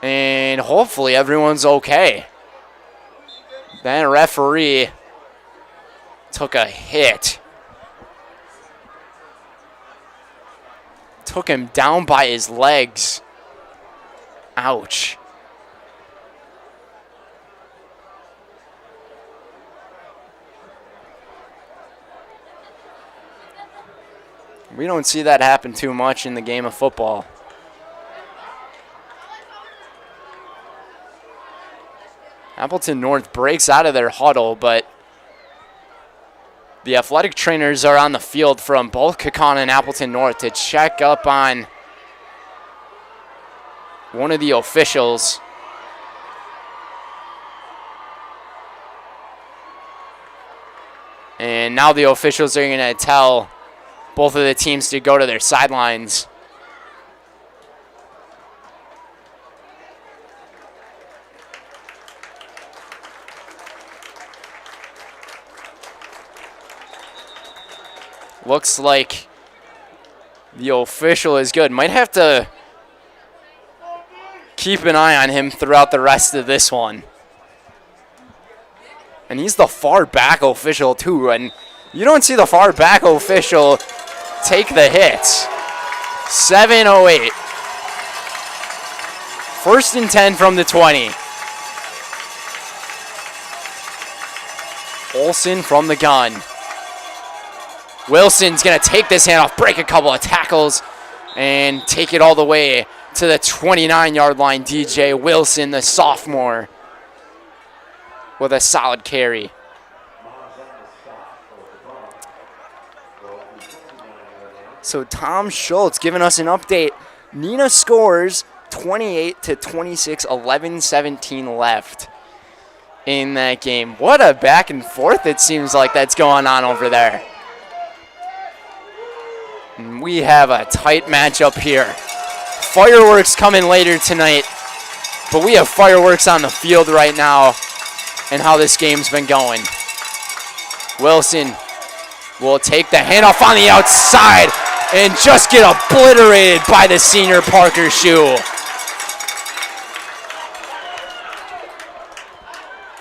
And hopefully everyone's okay. That referee took a hit. Took him down by his legs. Ouch. We don't see that happen too much in the game of football. Appleton North breaks out of their huddle, but the athletic trainers are on the field from both Kaukauna and Appleton North to check up on one of the officials. And now the officials are going to tell both of the teams to go to their sidelines. Looks like the official is good. Might have to keep an eye on him throughout the rest of this one. And he's the far back official too, and you don't see the far back official take the hits. 7:08. 1st and 10 from the 20. Olsen from the gun. Wilson's going to take this handoff, break a couple of tackles, and take it all the way to the 29-yard line. DJ Wilson, the sophomore, with a solid carry. So Tom Schultz giving us an update. Neenah scores 28-26, 11-17 left in that game. What a back and forth it seems like that's going on over there. And we have a tight matchup here. Fireworks coming later tonight, but we have fireworks on the field right now and how this game's been going. Wilson will take the handoff on the outside and just get obliterated by the senior Parker Shue.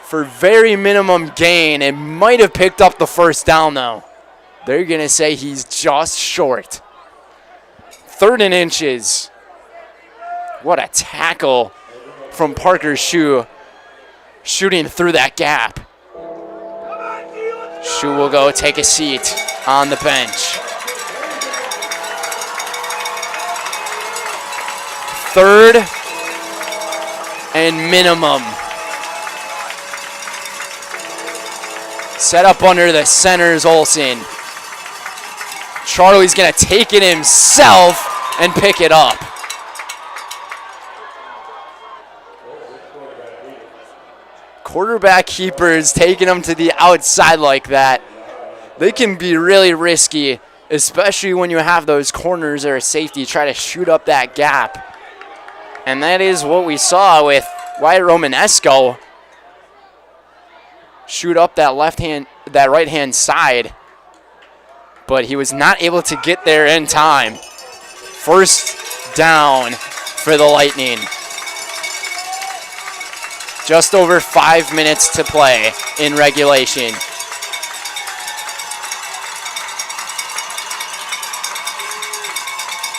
For very minimum gain, it might have picked up the first down though. They're going to say he's just short. 3rd and inches. What a tackle from Parker Shue, shooting through that gap. Shue will go take a seat on the bench. 3rd and minimum. Set up under the center's Olsen. Charlie's going to take it himself and pick it up. Quarterback keepers taking them to the outside like that. They can be really risky, especially when you have those corners or a safety try to shoot up that gap. And that is what we saw with Wyatt Romanesco. Shoot up that right-hand side, but he was not able to get there in time. 1st down for the Lightning. Just over 5 minutes to play in regulation.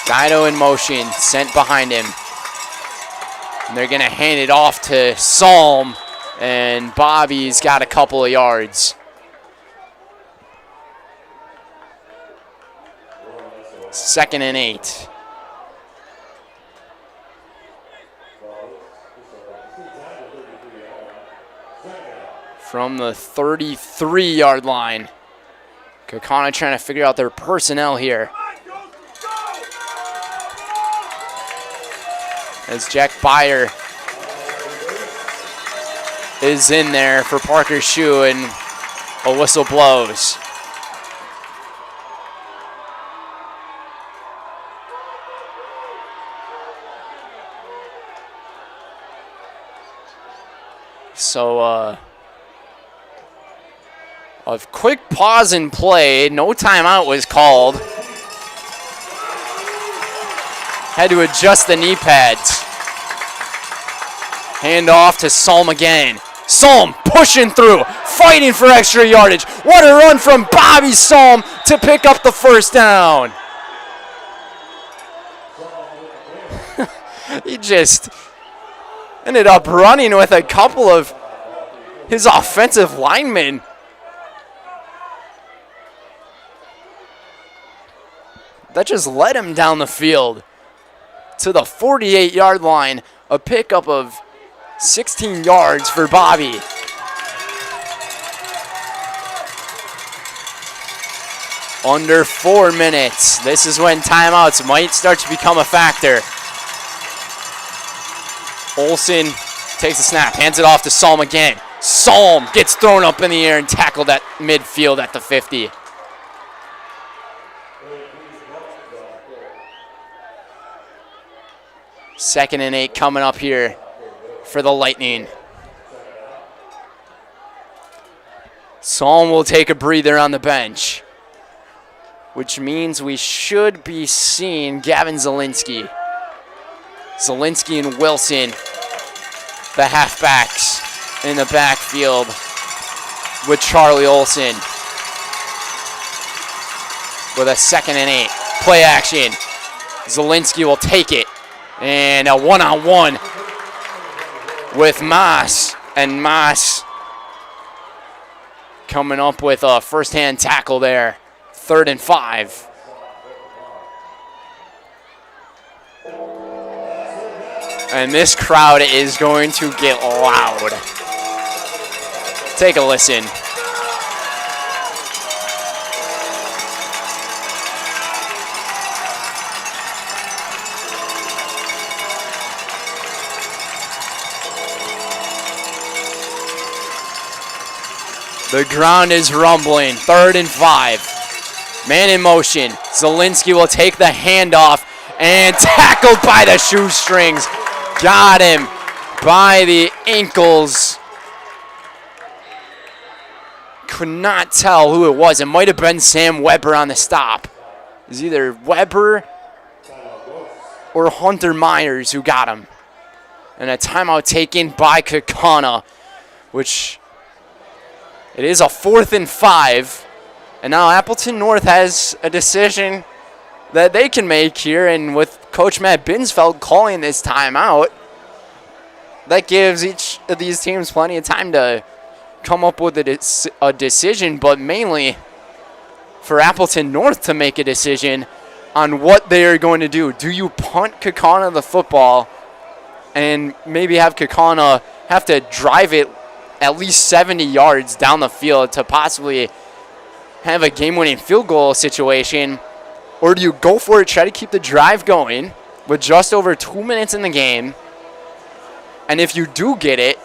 Dido in motion, sent behind him. And they're going to hand it off to Salm, and Bobby's got a couple of yards. Second and 8. From the 33-yard line. Kaukauna trying to figure out their personnel here. As Jack Byer is in there for Parker Shue, and a whistle blows. So, a quick pause in play. No timeout was called. Had to adjust the knee pads. Hand off to Salm again. Salm pushing through, fighting for extra yardage. What a run from Bobby Salm to pick up the 1st down. He just ended up running with a couple of his offensive linemen. That just led him down the field to the 48-yard line. A pickup of 16 yards for Bobby. Under 4 minutes. This is when timeouts might start to become a factor. Olsen takes the snap, hands it off to Salm again. Salm gets thrown up in the air and tackled at midfield at the 50. Second and 8 coming up here for the Lightning. Salm will take a breather on the bench, which means we should be seeing Gavin Zielinski. Zielinski and Wilson, the halfbacks in the backfield with Charlie Olsen. With a second and 8. Play action. Zielinski will take it. And a one-on-one with Maas. And Maas coming up with a first-hand tackle there. 3rd and 5. And this crowd is going to get loud. Take a listen. The ground is rumbling. 3rd and 5. Man in motion. Zielinski will take the handoff and tackled by the shoestrings. Got him by the ankles. Could not tell who it was. It might have been Sam Weber on the stop. It was either Weber or Hunter Myers who got him. And a timeout taken by Kaukauna, which it is a 4th and 5. And now Appleton North has a decision that they can make here. And with Coach Matt Binsfeld calling this timeout, that gives each of these teams plenty of time to come up with a decision, but mainly for Appleton North to make a decision on what they are going to do. Do you punt Kaukauna the football and maybe have Kaukauna have to drive it at least 70 yards down the field to possibly have a game-winning field goal situation? Or do you go for it, try to keep the drive going with just over 2 minutes in the game? And if you do get it,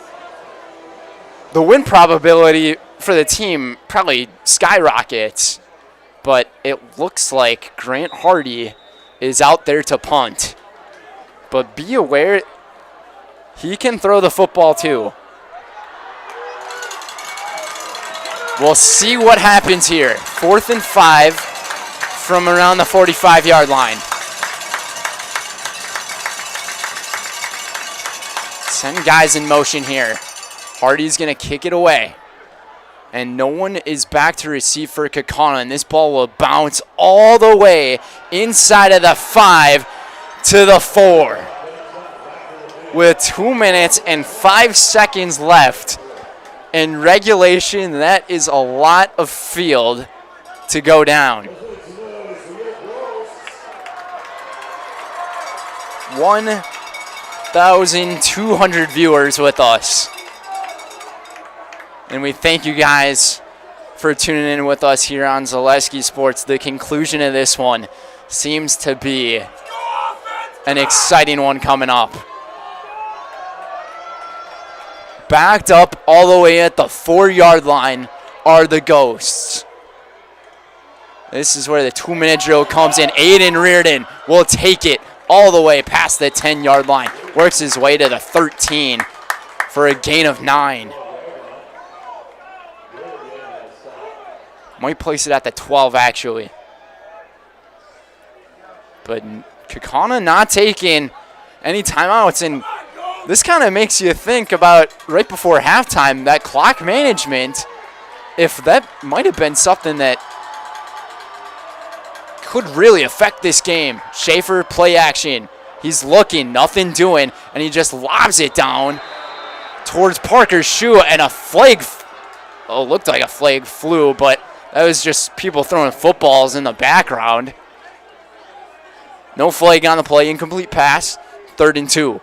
the win probability for the team probably skyrockets. But it looks like Grant Hardy is out there to punt. But be aware, he can throw the football too. We'll see what happens here. 4th and 5 from around the 45-yard line. 10 guys in motion here. Hardy's going to kick it away. And no one is back to receive for Kaukauna. And this ball will bounce all the way inside of the 5 to the 4. With 2 minutes and 5 seconds left in regulation, that is a lot of field to go down. 1,200 viewers with us. And we thank you guys for tuning in with us here on Zaleski Sports. The conclusion of this one seems to be an exciting one coming up. Backed up all the way at the 4-yard line are the Ghosts. This is where the 2-minute drill comes in. Aiden Reardon will take it all the way past the 10-yard line. Works his way to the 13 for a gain of 9. Might place it at the 12, actually. But Kaukauna not taking any timeouts, and this kind of makes you think about right before halftime, that clock management, if that might have been something that could really affect this game. Schaefer, play action. He's looking, nothing doing, and he just lobs it down towards Parker's shoe, and a flag, looked like a flag flew, but that was just people throwing footballs in the background. No flag on the play, incomplete pass, 3rd and 2.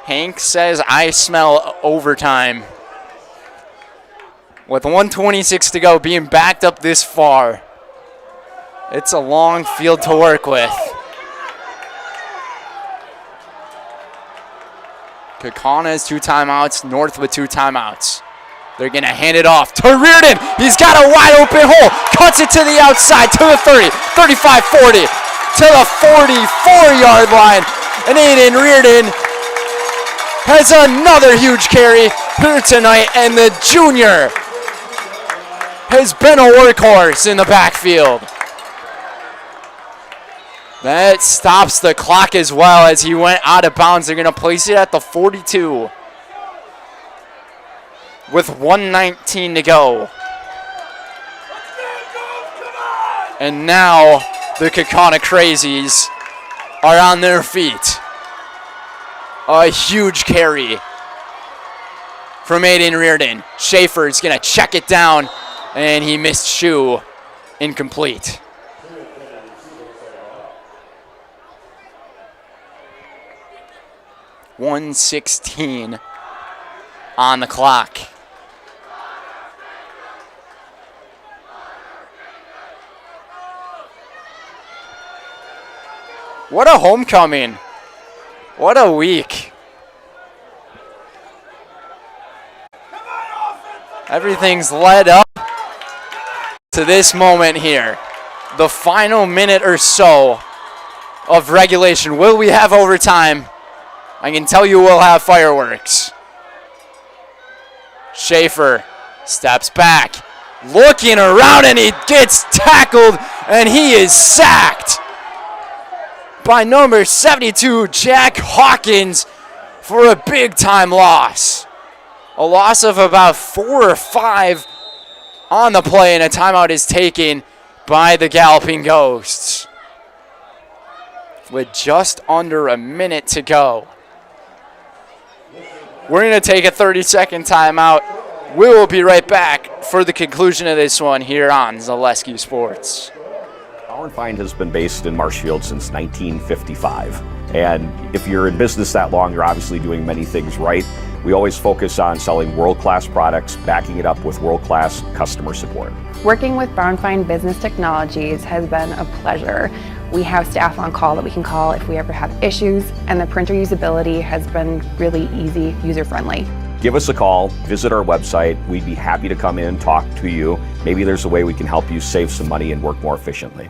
Hank says, I smell overtime. With 1:26 to go, being backed up this far, it's a long field to work with. Kaukauna has 2 timeouts, North with 2 timeouts. They're going to hand it off to Reardon. He's got a wide open hole. Cuts it to the outside, to the 30, 35, 40, to the 44-yard line. And Aiden Reardon has another huge carry here tonight. And the junior has been a workhorse in the backfield. That stops the clock as well as he went out of bounds. They're going to place it at the 42 with 1:19 to go. And now the Kaukauna Crazies are on their feet. A huge carry from Aiden Reardon. Schaefer's going to check it down, and he missed shoe. Incomplete. .116 on the clock. What a homecoming. What a week. Everything's led up to this moment here. The final minute or so of regulation. Will we have overtime? I can tell you we'll have fireworks. Schaefer steps back, looking around, and he gets tackled, and he is sacked by number 72, Jack Hawkins, for a big-time loss. A loss of about 4 or 5 on the play, and a timeout is taken by the Galloping Ghosts with just under a minute to go. We're going to take a 30-second timeout. We will be right back for the conclusion of this one here on Zaleski Sports. Dollar & Fine has been based in Marshfield since 1955. And if you're in business that long, you're obviously doing many things right. We always focus on selling world-class products, backing it up with world-class customer support. Working with Brown Fine Business Technologies has been a pleasure. We have staff on call that we can call if we ever have issues, and the printer usability has been really easy, user-friendly. Give us a call, visit our website. We'd be happy to come in, talk to you. Maybe there's a way we can help you save some money and work more efficiently.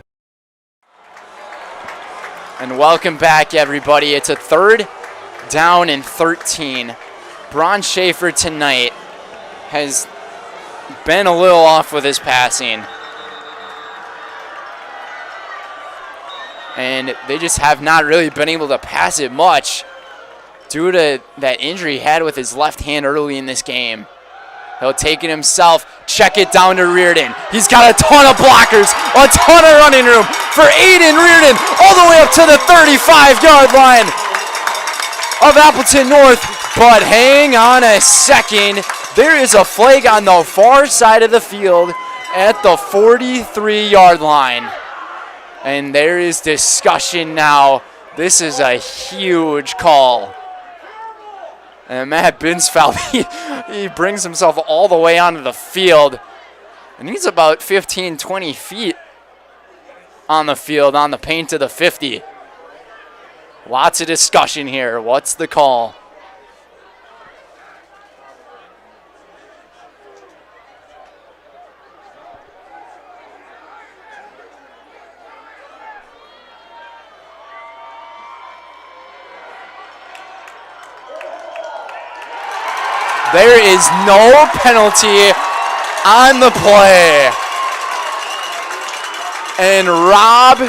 And welcome back, everybody. It's a 3rd down and 13. Bron Schaefer tonight has been a little off with his passing. And they just have not really been able to pass it much due to that injury he had with his left hand early in this game. He'll take it himself, check it down to Reardon. He's got a ton of blockers, a ton of running room for Aiden Reardon, all the way up to the 35-yard line of Appleton North. But hang on a second. There is a flag on the far side of the field at the 43-yard line. And there is discussion now. This is a huge call. And Matt Binsfeld, he brings himself all the way onto the field. And he's about 15, 20 feet on the field, on the paint to the 50. Lots of discussion here. What's the call? There is no penalty on the play. And Rob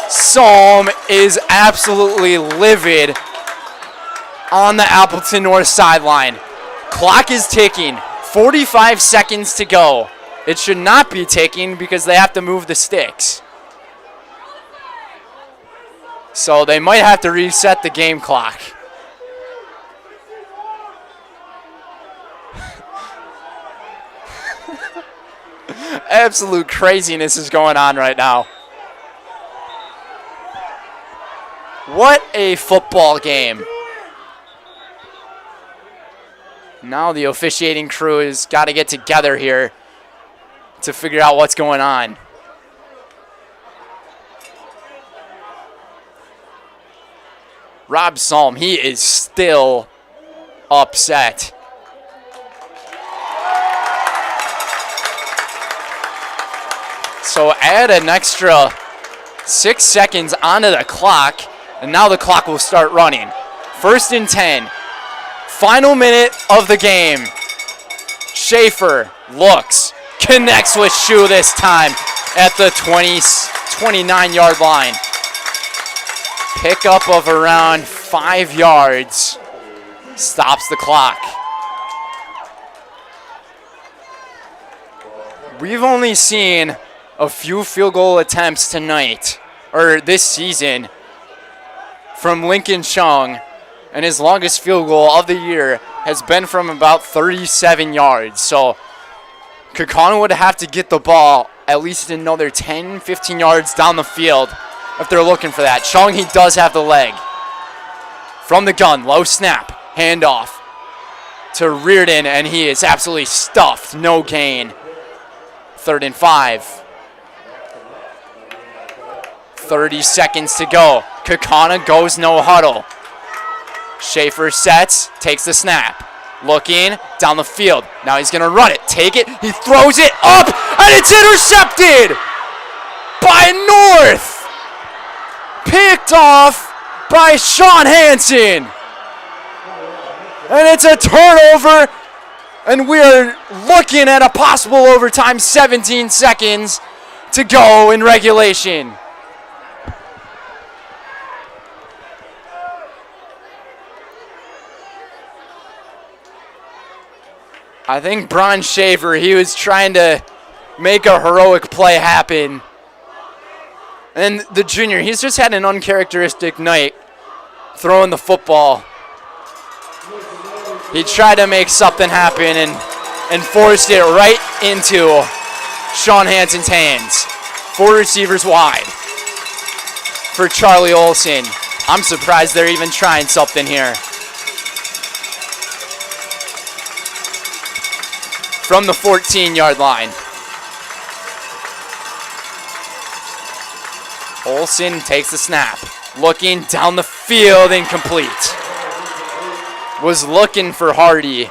Salm is absolutely livid on the Appleton North sideline. Clock is ticking. 45 seconds to go. It should not be ticking because they have to move the sticks. So they might have to reset the game clock. Absolute craziness is going on right now. What a football game. Now the officiating crew has got to get together here to figure out what's going on. Rob Salm, he is still upset. So add an extra 6 seconds onto the clock, and now the clock will start running. 1st and 10. Final minute of the game. Schaefer looks, connects with Shu this time at the 29-yard line. Pickup of around 5 yards. Stops the clock. We've only seen a few field goal attempts tonight, or this season, from Lincoln Chung, and his longest field goal of the year has been from about 37 yards. So Kaukauna would have to get the ball at least another 10, 15 yards down the field if they're looking for that. Chung, he does have the leg. From the gun, low snap, handoff to Reardon, and he is absolutely stuffed. No gain. 3rd and 5. 30 seconds to go. Kaukauna goes no huddle. Schaefer sets, takes the snap. Looking down the field. Now he's going to run it. Take it. He throws it up, and it's intercepted by North. Picked off by Sean Hansen. And it's a turnover, and we are looking at a possible overtime. 17 seconds to go in regulation. I think Bron Schaefer, he was trying to make a heroic play happen. And the junior, he's just had an uncharacteristic night throwing the football. He tried to make something happen and forced it right into Sean Hansen's hands. 4 receivers wide for Charlie Olson. I'm surprised they're even trying something here. From the 14-yard line. Olson takes the snap. Looking down the field, incomplete. Was looking for Hardy.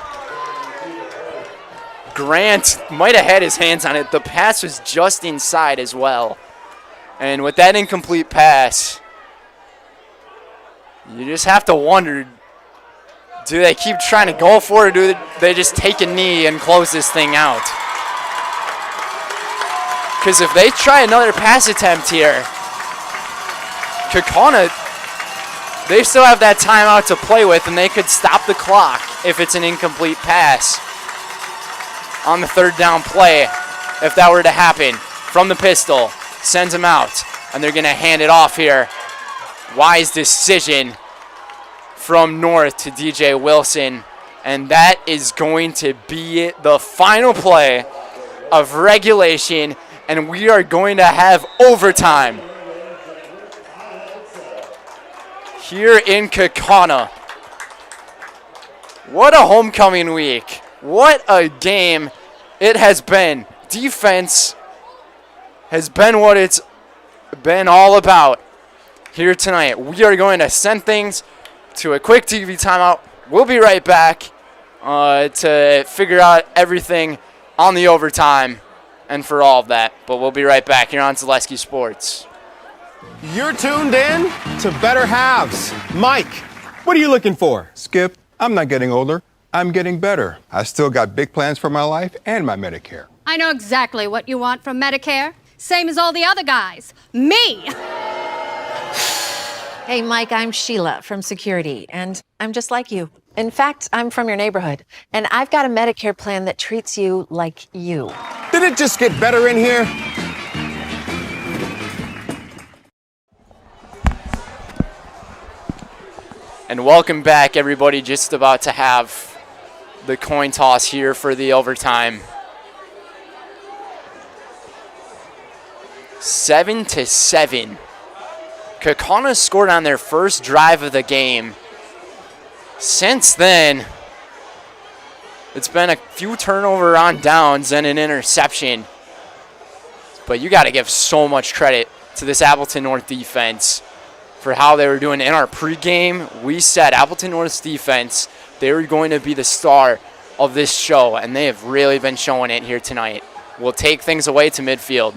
Grant might have had his hands on it. The pass was just inside as well. And with that incomplete pass, you just have to wonder, do they keep trying to go for it, or do they just take a knee and close this thing out? Because if they try another pass attempt here, Kaukauna, they still have that timeout to play with, and they could stop the clock if it's an incomplete pass on the 3rd down play. If that were to happen, from the pistol, sends him out, and they're going to hand it off here. Wise decision from North to DJ Wilson, and that is going to be the final play of regulation, and we are going to have overtime here in Kaukauna. What a homecoming week. What a game it has been. Defense has been what it's been all about here tonight. We are going to send things to a quick TV timeout. We'll be right back to figure out everything on the overtime and for all of that. But we'll be right back here on Zaleski Sports. You're tuned in to Better Halves. Mike, what are you looking for? Skip, I'm not getting older. I'm getting better. I still got big plans for my life and my Medicare. I know exactly what you want from Medicare. Same as all the other guys. Me! Hey, Mike, I'm Sheila from Security, and I'm just like you. In fact, I'm from your neighborhood, and I've got a Medicare plan that treats you like you. Did it just get better in here? And welcome back, everybody. Just about to have the coin toss here for the overtime. 7-7. Kaukauna scored on their first drive of the game. Since then, It's been a few turnover on downs and an interception. But you got to give so much credit to this Appleton North defense for how they were doing. In our pregame, we said Appleton North's defense, they were going to be the star of this show, and they have really been showing it here tonight. We'll take things away to midfield.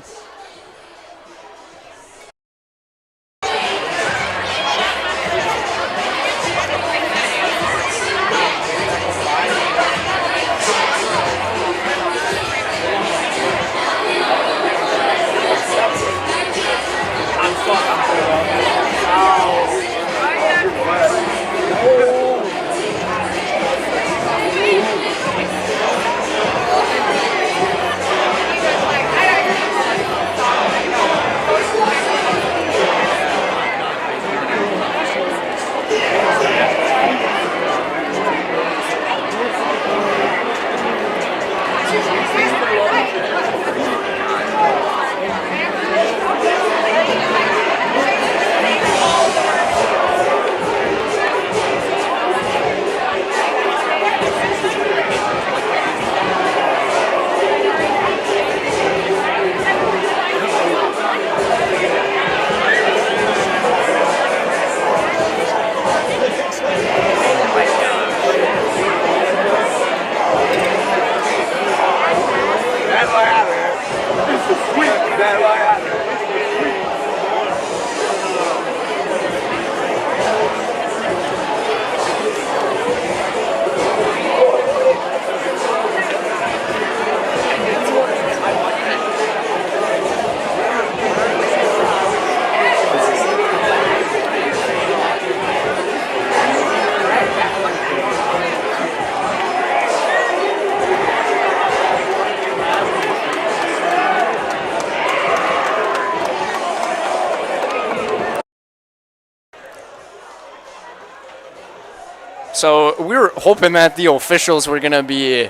So we were hoping that the officials were going to be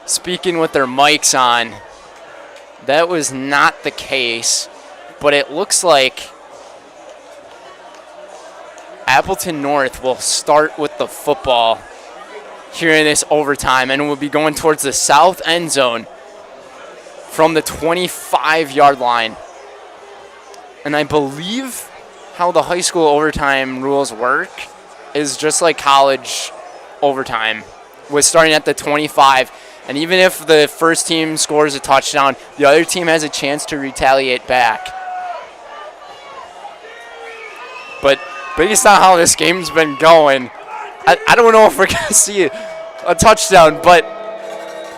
speaking with their mics on. That was not the case, but it looks like Appleton North will start with the football here in this overtime, and will be going towards the south end zone from the 25-yard line. And I believe how the high school overtime rules work is just like college overtime, with starting at the 25. And even if the first team scores a touchdown, the other team has a chance to retaliate back. But based on how this game's been going, I don't know if we're going to see a touchdown, but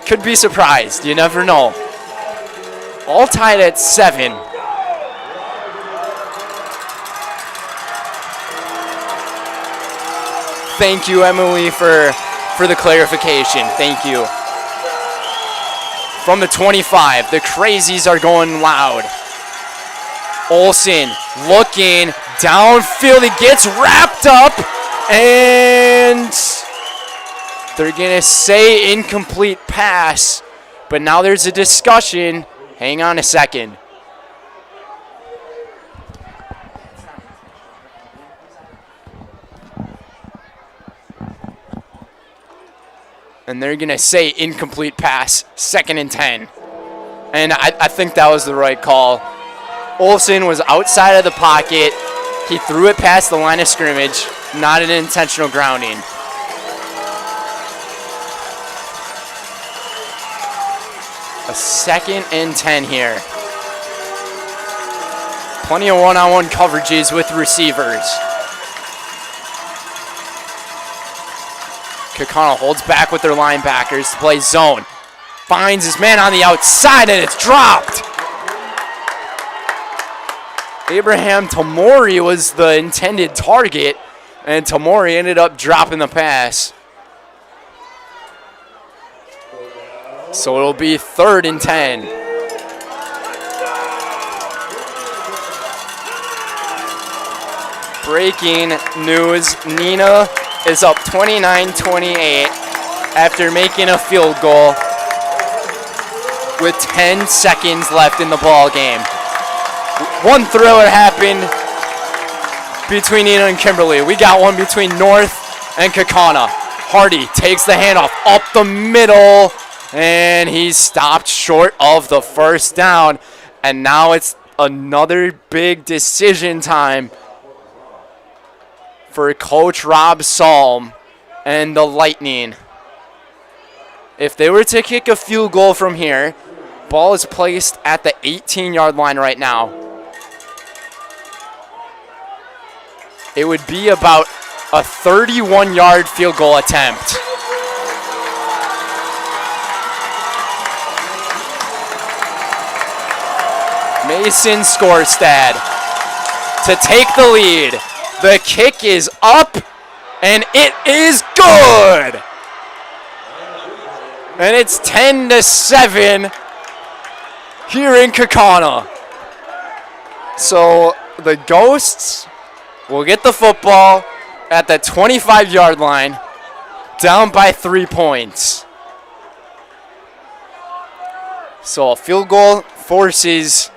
could be surprised. You never know. All tied at 7. Thank you, Emily, for the clarification. Thank you. From the 25, the crazies are going loud. Olsen looking downfield. He gets wrapped up, and they're going to say incomplete pass. But now there's a discussion. Hang on a second. And they're going to say incomplete pass, 2nd and 10. And I think that was the right call. Olsen was outside of the pocket. He threw it past the line of scrimmage, not an intentional grounding. A 2nd and 10 here. Plenty of one-on-one coverages with receivers. Kaukauna holds back with their linebackers to play zone. Finds his man on the outside, and it's dropped. Abraham Tamori was the intended target, and Tamori ended up dropping the pass. So it'll be 3rd and 10. Breaking news, Nina is up 29-28 after making a field goal with 10 seconds left in the ball game. One thriller happened between Nina and Kimberly. We got one between North and Kaukauna. Hardy takes the handoff up the middle, and he's stopped short of the first down. And now it's another big decision time for Coach Rob Salm and the Lightning. If they were to kick a field goal from here, ball is placed at the 18-yard line right now. It would be about a 31-yard field goal attempt. Mason Skorstad to take the lead. The kick is up, and it is good. And it's 10-7 here in Kaukauna. So the Ghosts will get the football at the 25-yard line, down by 3 points. So a field goal forces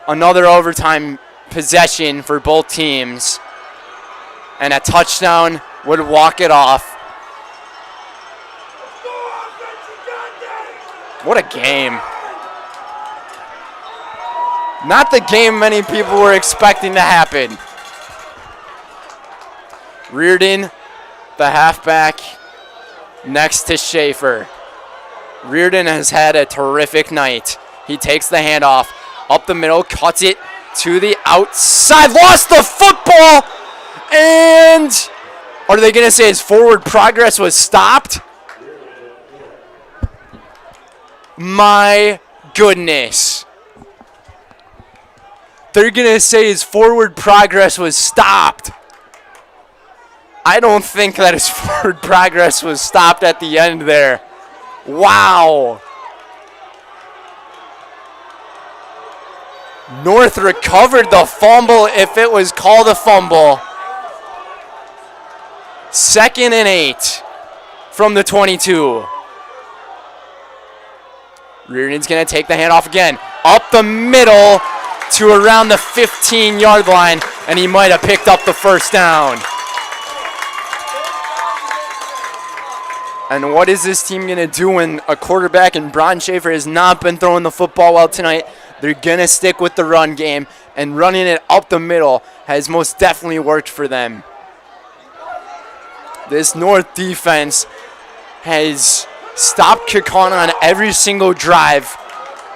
another overtime possession for both teams, and a touchdown would walk it off. What a game. Not the game many people were expecting to happen. Reardon, the halfback, next to Schaefer. Reardon has had a terrific night. He takes the handoff up the middle, cuts it to the outside, lost the football, and are they going to say his forward progress was stopped? My goodness. They're going to say his forward progress was stopped. I don't think that his forward progress was stopped at the end there. Wow. North recovered the fumble if it was called a fumble. 2nd and 8 from the 22. Reardon's going to take the handoff again. Up the middle to around the 15-yard line, and he might have picked up the first down. And what is this team going to do when a quarterback in Bron Schaefer has not been throwing the football well tonight? They're going to stick with the run game, and running it up the middle has most definitely worked for them. This North defense has stopped Kaukauna on every single drive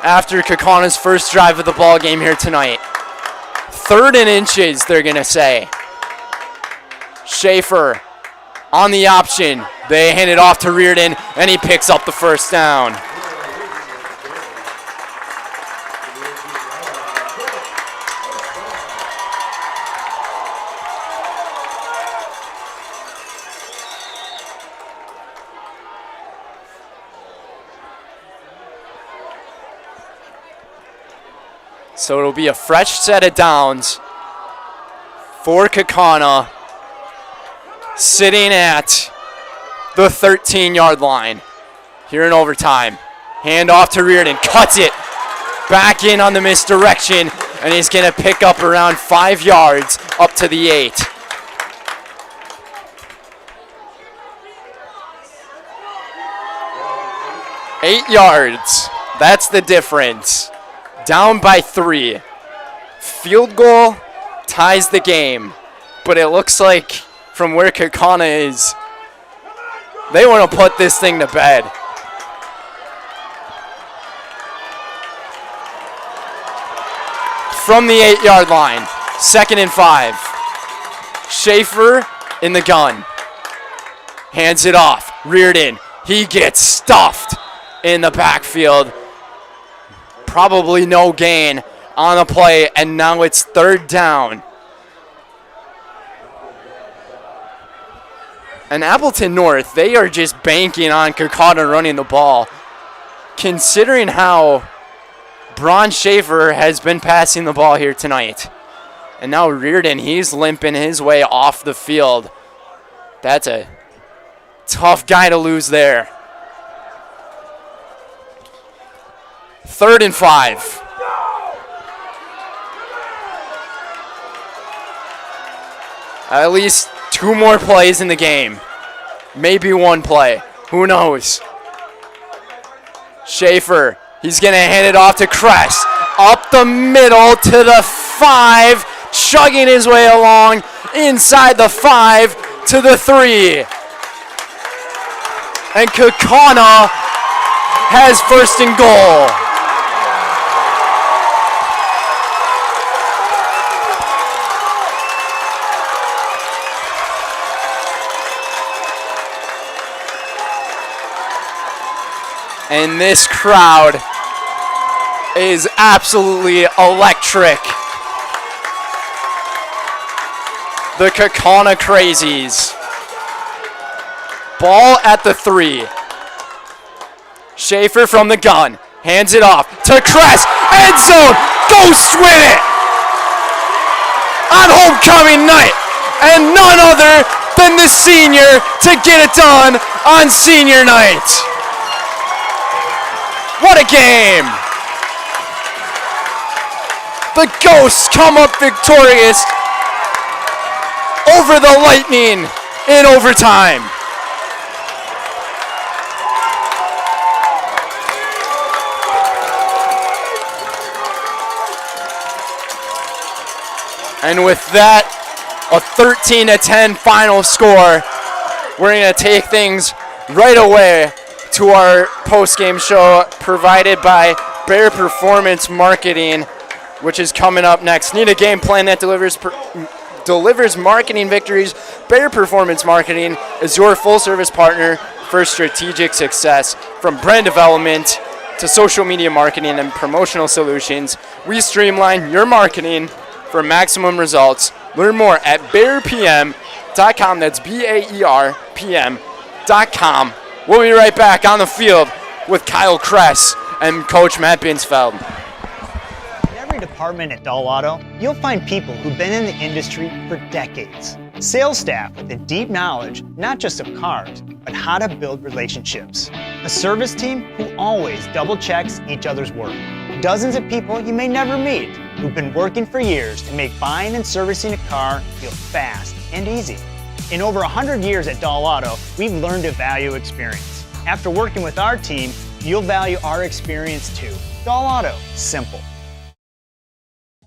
after Kaukauna's first drive of the ball game here tonight. 3rd and inches, they're going to say. Schaefer on the option. They hand it off to Reardon, and he picks up the first down. So it'll be a fresh set of downs for Kaukauna, sitting at the 13-yard line here in overtime. Hand off to Reardon, cuts it back in on the misdirection, and he's going to pick up around 5 yards up to the 8. Eight yards, that's the difference. Down by 3. Field goal ties the game, but it looks like from where Kaukauna is, they want to put this thing to bed. From the 8-yard line, 2nd and 5. Schaefer in the gun. Hands it off. Reardon, he gets stuffed in the backfield. Probably no gain on the play, and now it's 3rd down. And Appleton North, they are just banking on Kaukauna running the ball. Considering how Bron Schaefer has been passing the ball here tonight. And now Reardon, he's limping his way off the field. That's a tough guy to lose there. 3rd and 5. At least 2 more plays in the game. maybe one play. Who knows? Schaefer, he's going to hand it off to Kress. Up the middle to the 5, chugging his way along inside the 5 to the 3. And Kaukauna has first and goal. And this crowd is absolutely electric. The Kaukauna Crazies. Ball at the 3. Schaefer from the gun. Hands it off to Kress. End zone. Ghost with it. On homecoming night. And none other than the senior to get it done on senior night. What a game! The Ghosts come up victorious over the Lightning in overtime. And with that, a 13-10 final score, we're going to take things right away to our post-game show provided by Bear Performance Marketing, which is coming up next. Need a game plan that delivers marketing victories? Bear Performance Marketing is your full-service partner for strategic success. From brand development to social media marketing and promotional solutions, we streamline your marketing for maximum results. Learn more at bearpm.com. That's BAERPM.com. We'll be right back on the field with Kyle Kress and Coach Matt Binsfeld. In every department at Dahl Auto, you'll find people who've been in the industry for decades. Sales staff with a deep knowledge, not just of cars, but how to build relationships. A service team who always double checks each other's work. Dozens of people you may never meet who've been working for years to make buying and servicing a car feel fast and easy. In over 100 years at Dahl Auto, we've learned to value experience. After working with our team, you'll value our experience too. Dahl Auto, simple.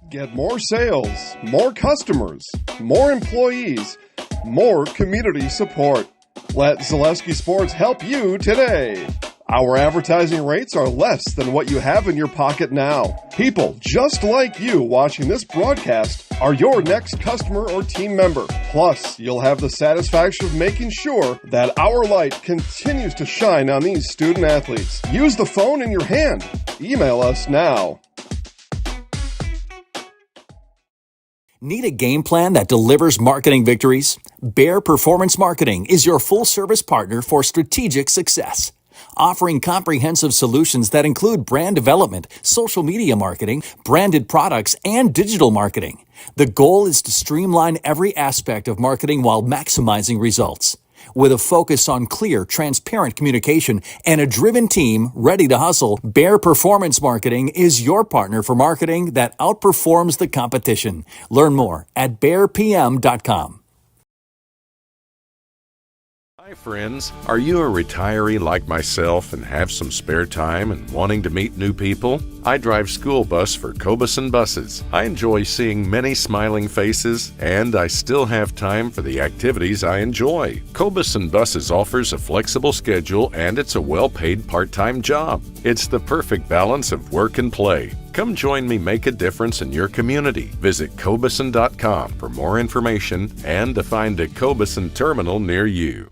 Get more sales, more customers, more employees, more community support. Let Zaleski Sports help you today. Our advertising rates are less than what you have in your pocket now. People just like you watching this broadcast are your next customer or team member. Plus, you'll have the satisfaction of making sure that our light continues to shine on these student athletes. Use the phone in your hand. Email us now. Need a game plan that delivers marketing victories? Bear Performance Marketing is your full-service partner for strategic success. Offering comprehensive solutions that include brand development, social media marketing, branded products, and digital marketing. The goal is to streamline every aspect of marketing while maximizing results. With a focus on clear, transparent communication and a driven team ready to hustle, Bear Performance Marketing is your partner for marketing that outperforms the competition. Learn more at bearpm.com. Hi friends, are you a retiree like myself and have some spare time and wanting to meet new people? I drive school bus for Kaukauna buses. I enjoy seeing many smiling faces, and I still have time for the activities I enjoy. Kaukauna buses offers a flexible schedule, and it's a well-paid part-time job. It's the perfect balance of work and play. Come join me make a difference in your community. Visit Kaukauna.com for more information and to find a Kaukauna terminal near you.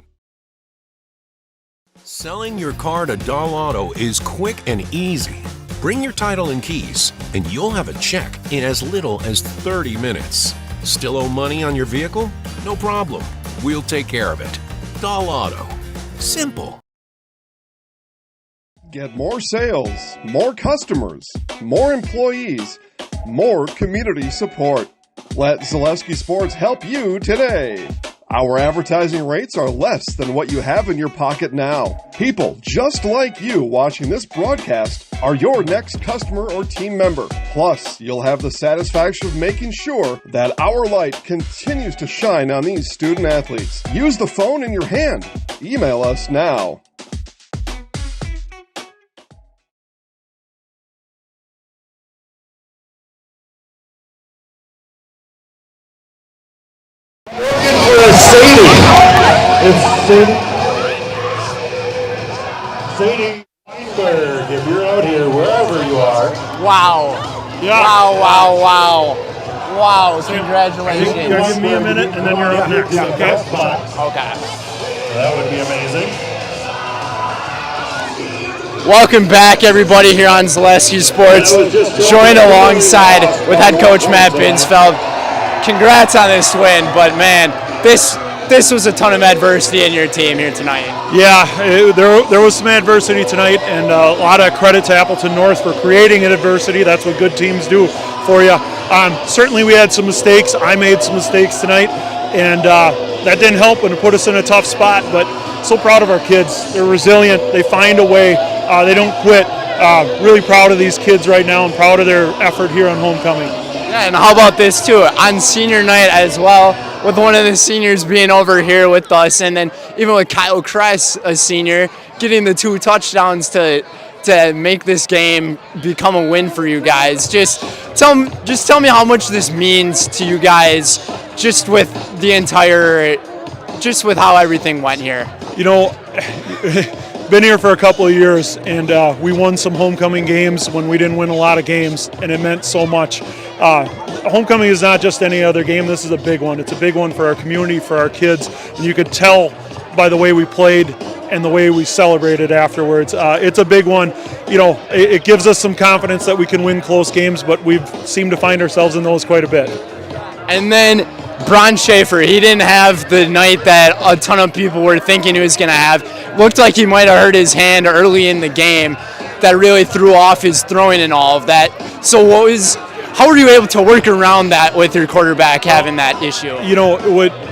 Selling your car to Dahl Auto is quick and easy. Bring your title and keys, and you'll have a check in as little as 30 minutes. Still owe money on your vehicle? No problem. We'll take care of it. Dahl Auto. Simple. Get more sales, more customers, more employees, more community support. Let Zaleski Sports help you today. Our advertising rates are less than what you have in your pocket now. People just like you watching this broadcast are your next customer or team member. Plus, you'll have the satisfaction of making sure that our light continues to shine on these student athletes. Use the phone in your hand. Email us now. Sadie Weinberg, if you're out here, wherever you are. Wow. Yeah. Wow, congratulations. You gotta give me a minute and then you're up next, okay? Okay. That would be amazing. Welcome back, everybody, here on Zaleski Sports. Joined alongside with head coach Matt Binsfeld. Congrats on this win, but man, this was a ton of adversity in your team here tonight. Yeah, there was some adversity tonight, and a lot of credit to Appleton North for creating an adversity. That's what good teams do for you. Certainly we had some mistakes. I made some mistakes tonight, and that didn't help and it put us in a tough spot, but so proud of our kids. They're resilient. They find a way. They don't quit. Really proud of these kids right now and proud of their effort here on homecoming. Yeah, and how about this too? On senior night as well, with one of the seniors being over here with us, and then even with Kyle Kress, a senior, getting the 2 touchdowns to make this game become a win for you guys. Just tell me how much this means to you guys, just with how everything went here. You know, been here for a couple of years, and we won some homecoming games when we didn't win a lot of games, and it meant so much. Homecoming is not just any other game. This is a big one. It's a big one for our community, for our kids, and you could tell by the way we played and the way we celebrated afterwards. It's a big one. You know, it gives us some confidence that we can win close games, but we've seemed to find ourselves in those quite a bit. And then Bron Schaefer, he didn't have the night that a ton of people were thinking he was going to have. Looked like he might have hurt his hand early in the game. That really threw off his throwing and all of that. So how were you able to work around that with your quarterback having that issue? You know,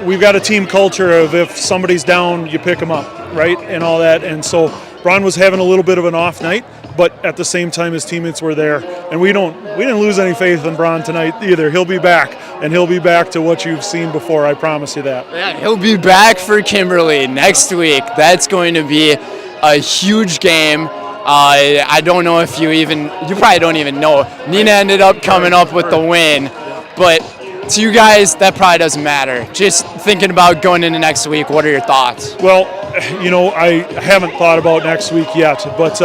we've got a team culture of if somebody's down, you pick them up, right, and all that. And so Bron was having a little bit of an off night, but at the same time his teammates were there. And we didn't lose any faith in Bron tonight either. He'll be back, and he'll be back to what you've seen before, I promise you that. Yeah, he'll be back for Kimberly next week. That's going to be a huge game. I don't know if you probably don't even know. Nina ended up coming up with the win, but to you guys, that probably doesn't matter. Just thinking about going into next week, what are your thoughts? Well, you know, I haven't thought about next week yet, but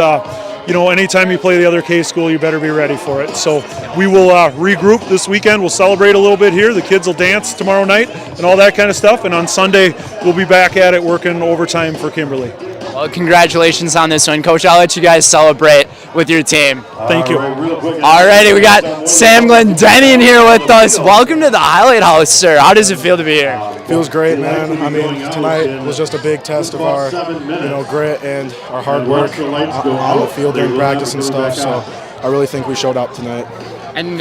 you know, anytime you play the other K school, you better be ready for it. So we will regroup this weekend. We'll celebrate a little bit here. The kids will dance tomorrow night and all that kind of stuff. And on Sunday, we'll be back at it working overtime for Kimberly. Well, congratulations on this one, Coach. I'll let you guys celebrate with your team. Thank you. All righty, we got Sam Glendenning here with us. Welcome to the Highlight House, sir. How does it feel to be here? Feels great, man. I mean, tonight was just a big test of our, grit and our hard work on the field during practice and stuff. So I really think we showed up tonight. And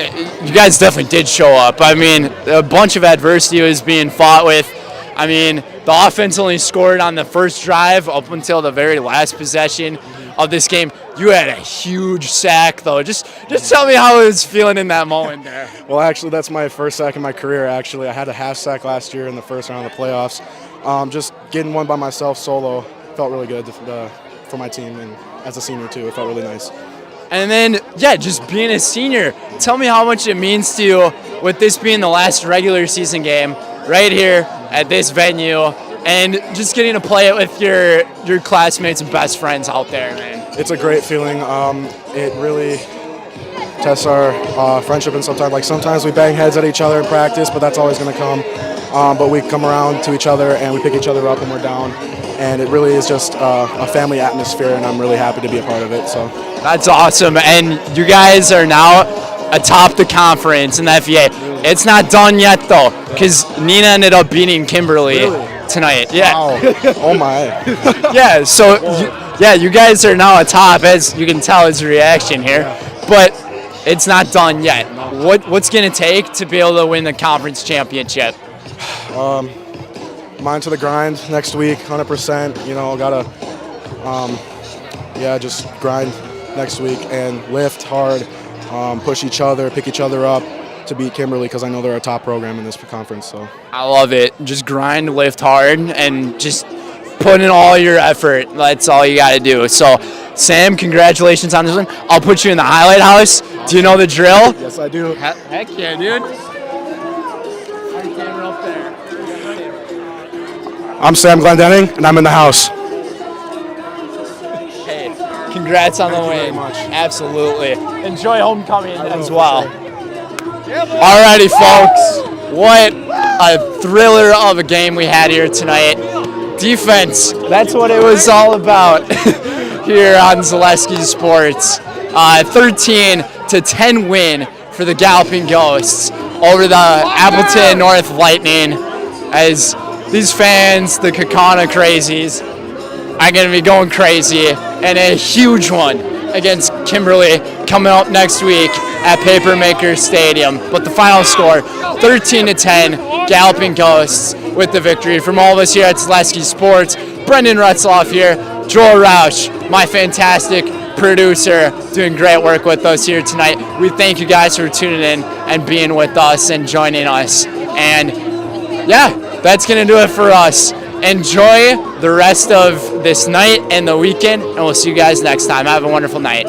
you guys definitely did show up. I mean, a bunch of adversity was being fought with. I mean, the offense only scored on the first drive up until the very last possession of this game. You had a huge sack, though. Just tell me how it was feeling in that moment there. Well, actually, that's my first sack in my career, actually. I had a half sack last year in the first round of the playoffs. Just getting one by myself solo felt really good for my team, and as a senior, too. It felt really nice. And then, yeah, just being a senior, tell me how much it means to you with this being the last regular season game right here at this venue, and just getting to play it with your classmates and best friends out there, man. It's a great feeling. It really tests our friendship, and sometimes we bang heads at each other in practice, but that's always going to come. But we come around to each other and we pick each other up when we're down, and it really is just a family atmosphere, and I'm really happy to be a part of it. So that's awesome, and you guys are now atop the conference in the FVA. It's not done yet, though, because Nina ended up beating Kimberly tonight. Yeah. Wow. Oh, my. Yeah, so, you guys are now atop, as you can tell his reaction here. But it's not done yet. What's going to take to be able to win the conference championship? Mind to the grind next week, 100%. Gotta, just grind next week and lift hard, push each other, pick each other up to beat Kimberly because I know they're a top program in this conference. So I love it. Just grind, lift hard, and just put in all your effort. That's all you got to do. So, Sam, congratulations on this one. I'll put you in the highlight house. Do you know the drill? Yes, I do. Heck yeah, dude. I'm Sam Glendenning, and I'm in the house. Hey, congrats on the win. Very much. Absolutely. Enjoy homecoming as well. Alrighty, folks. What a thriller of a game we had here tonight. Defense, that's what it was all about here on Zaleski Sports. 13-10 win for the Galloping Ghosts over the Appleton North Lightning, as these fans, the Kaukauna crazies, are going to be going crazy, and a huge one against Kimberly coming up next week at Papermaker Stadium. But the final score, 13-10, Galloping Ghosts with the victory. From all of us here at Zaleski Sports, Brendan Retzloff here, Joel Roush, my fantastic producer, doing great work with us here tonight. We thank you guys for tuning in and being with us and joining us. And yeah, that's going to do it for us. Enjoy the rest of this night and the weekend, and we'll see you guys next time. Have a wonderful night.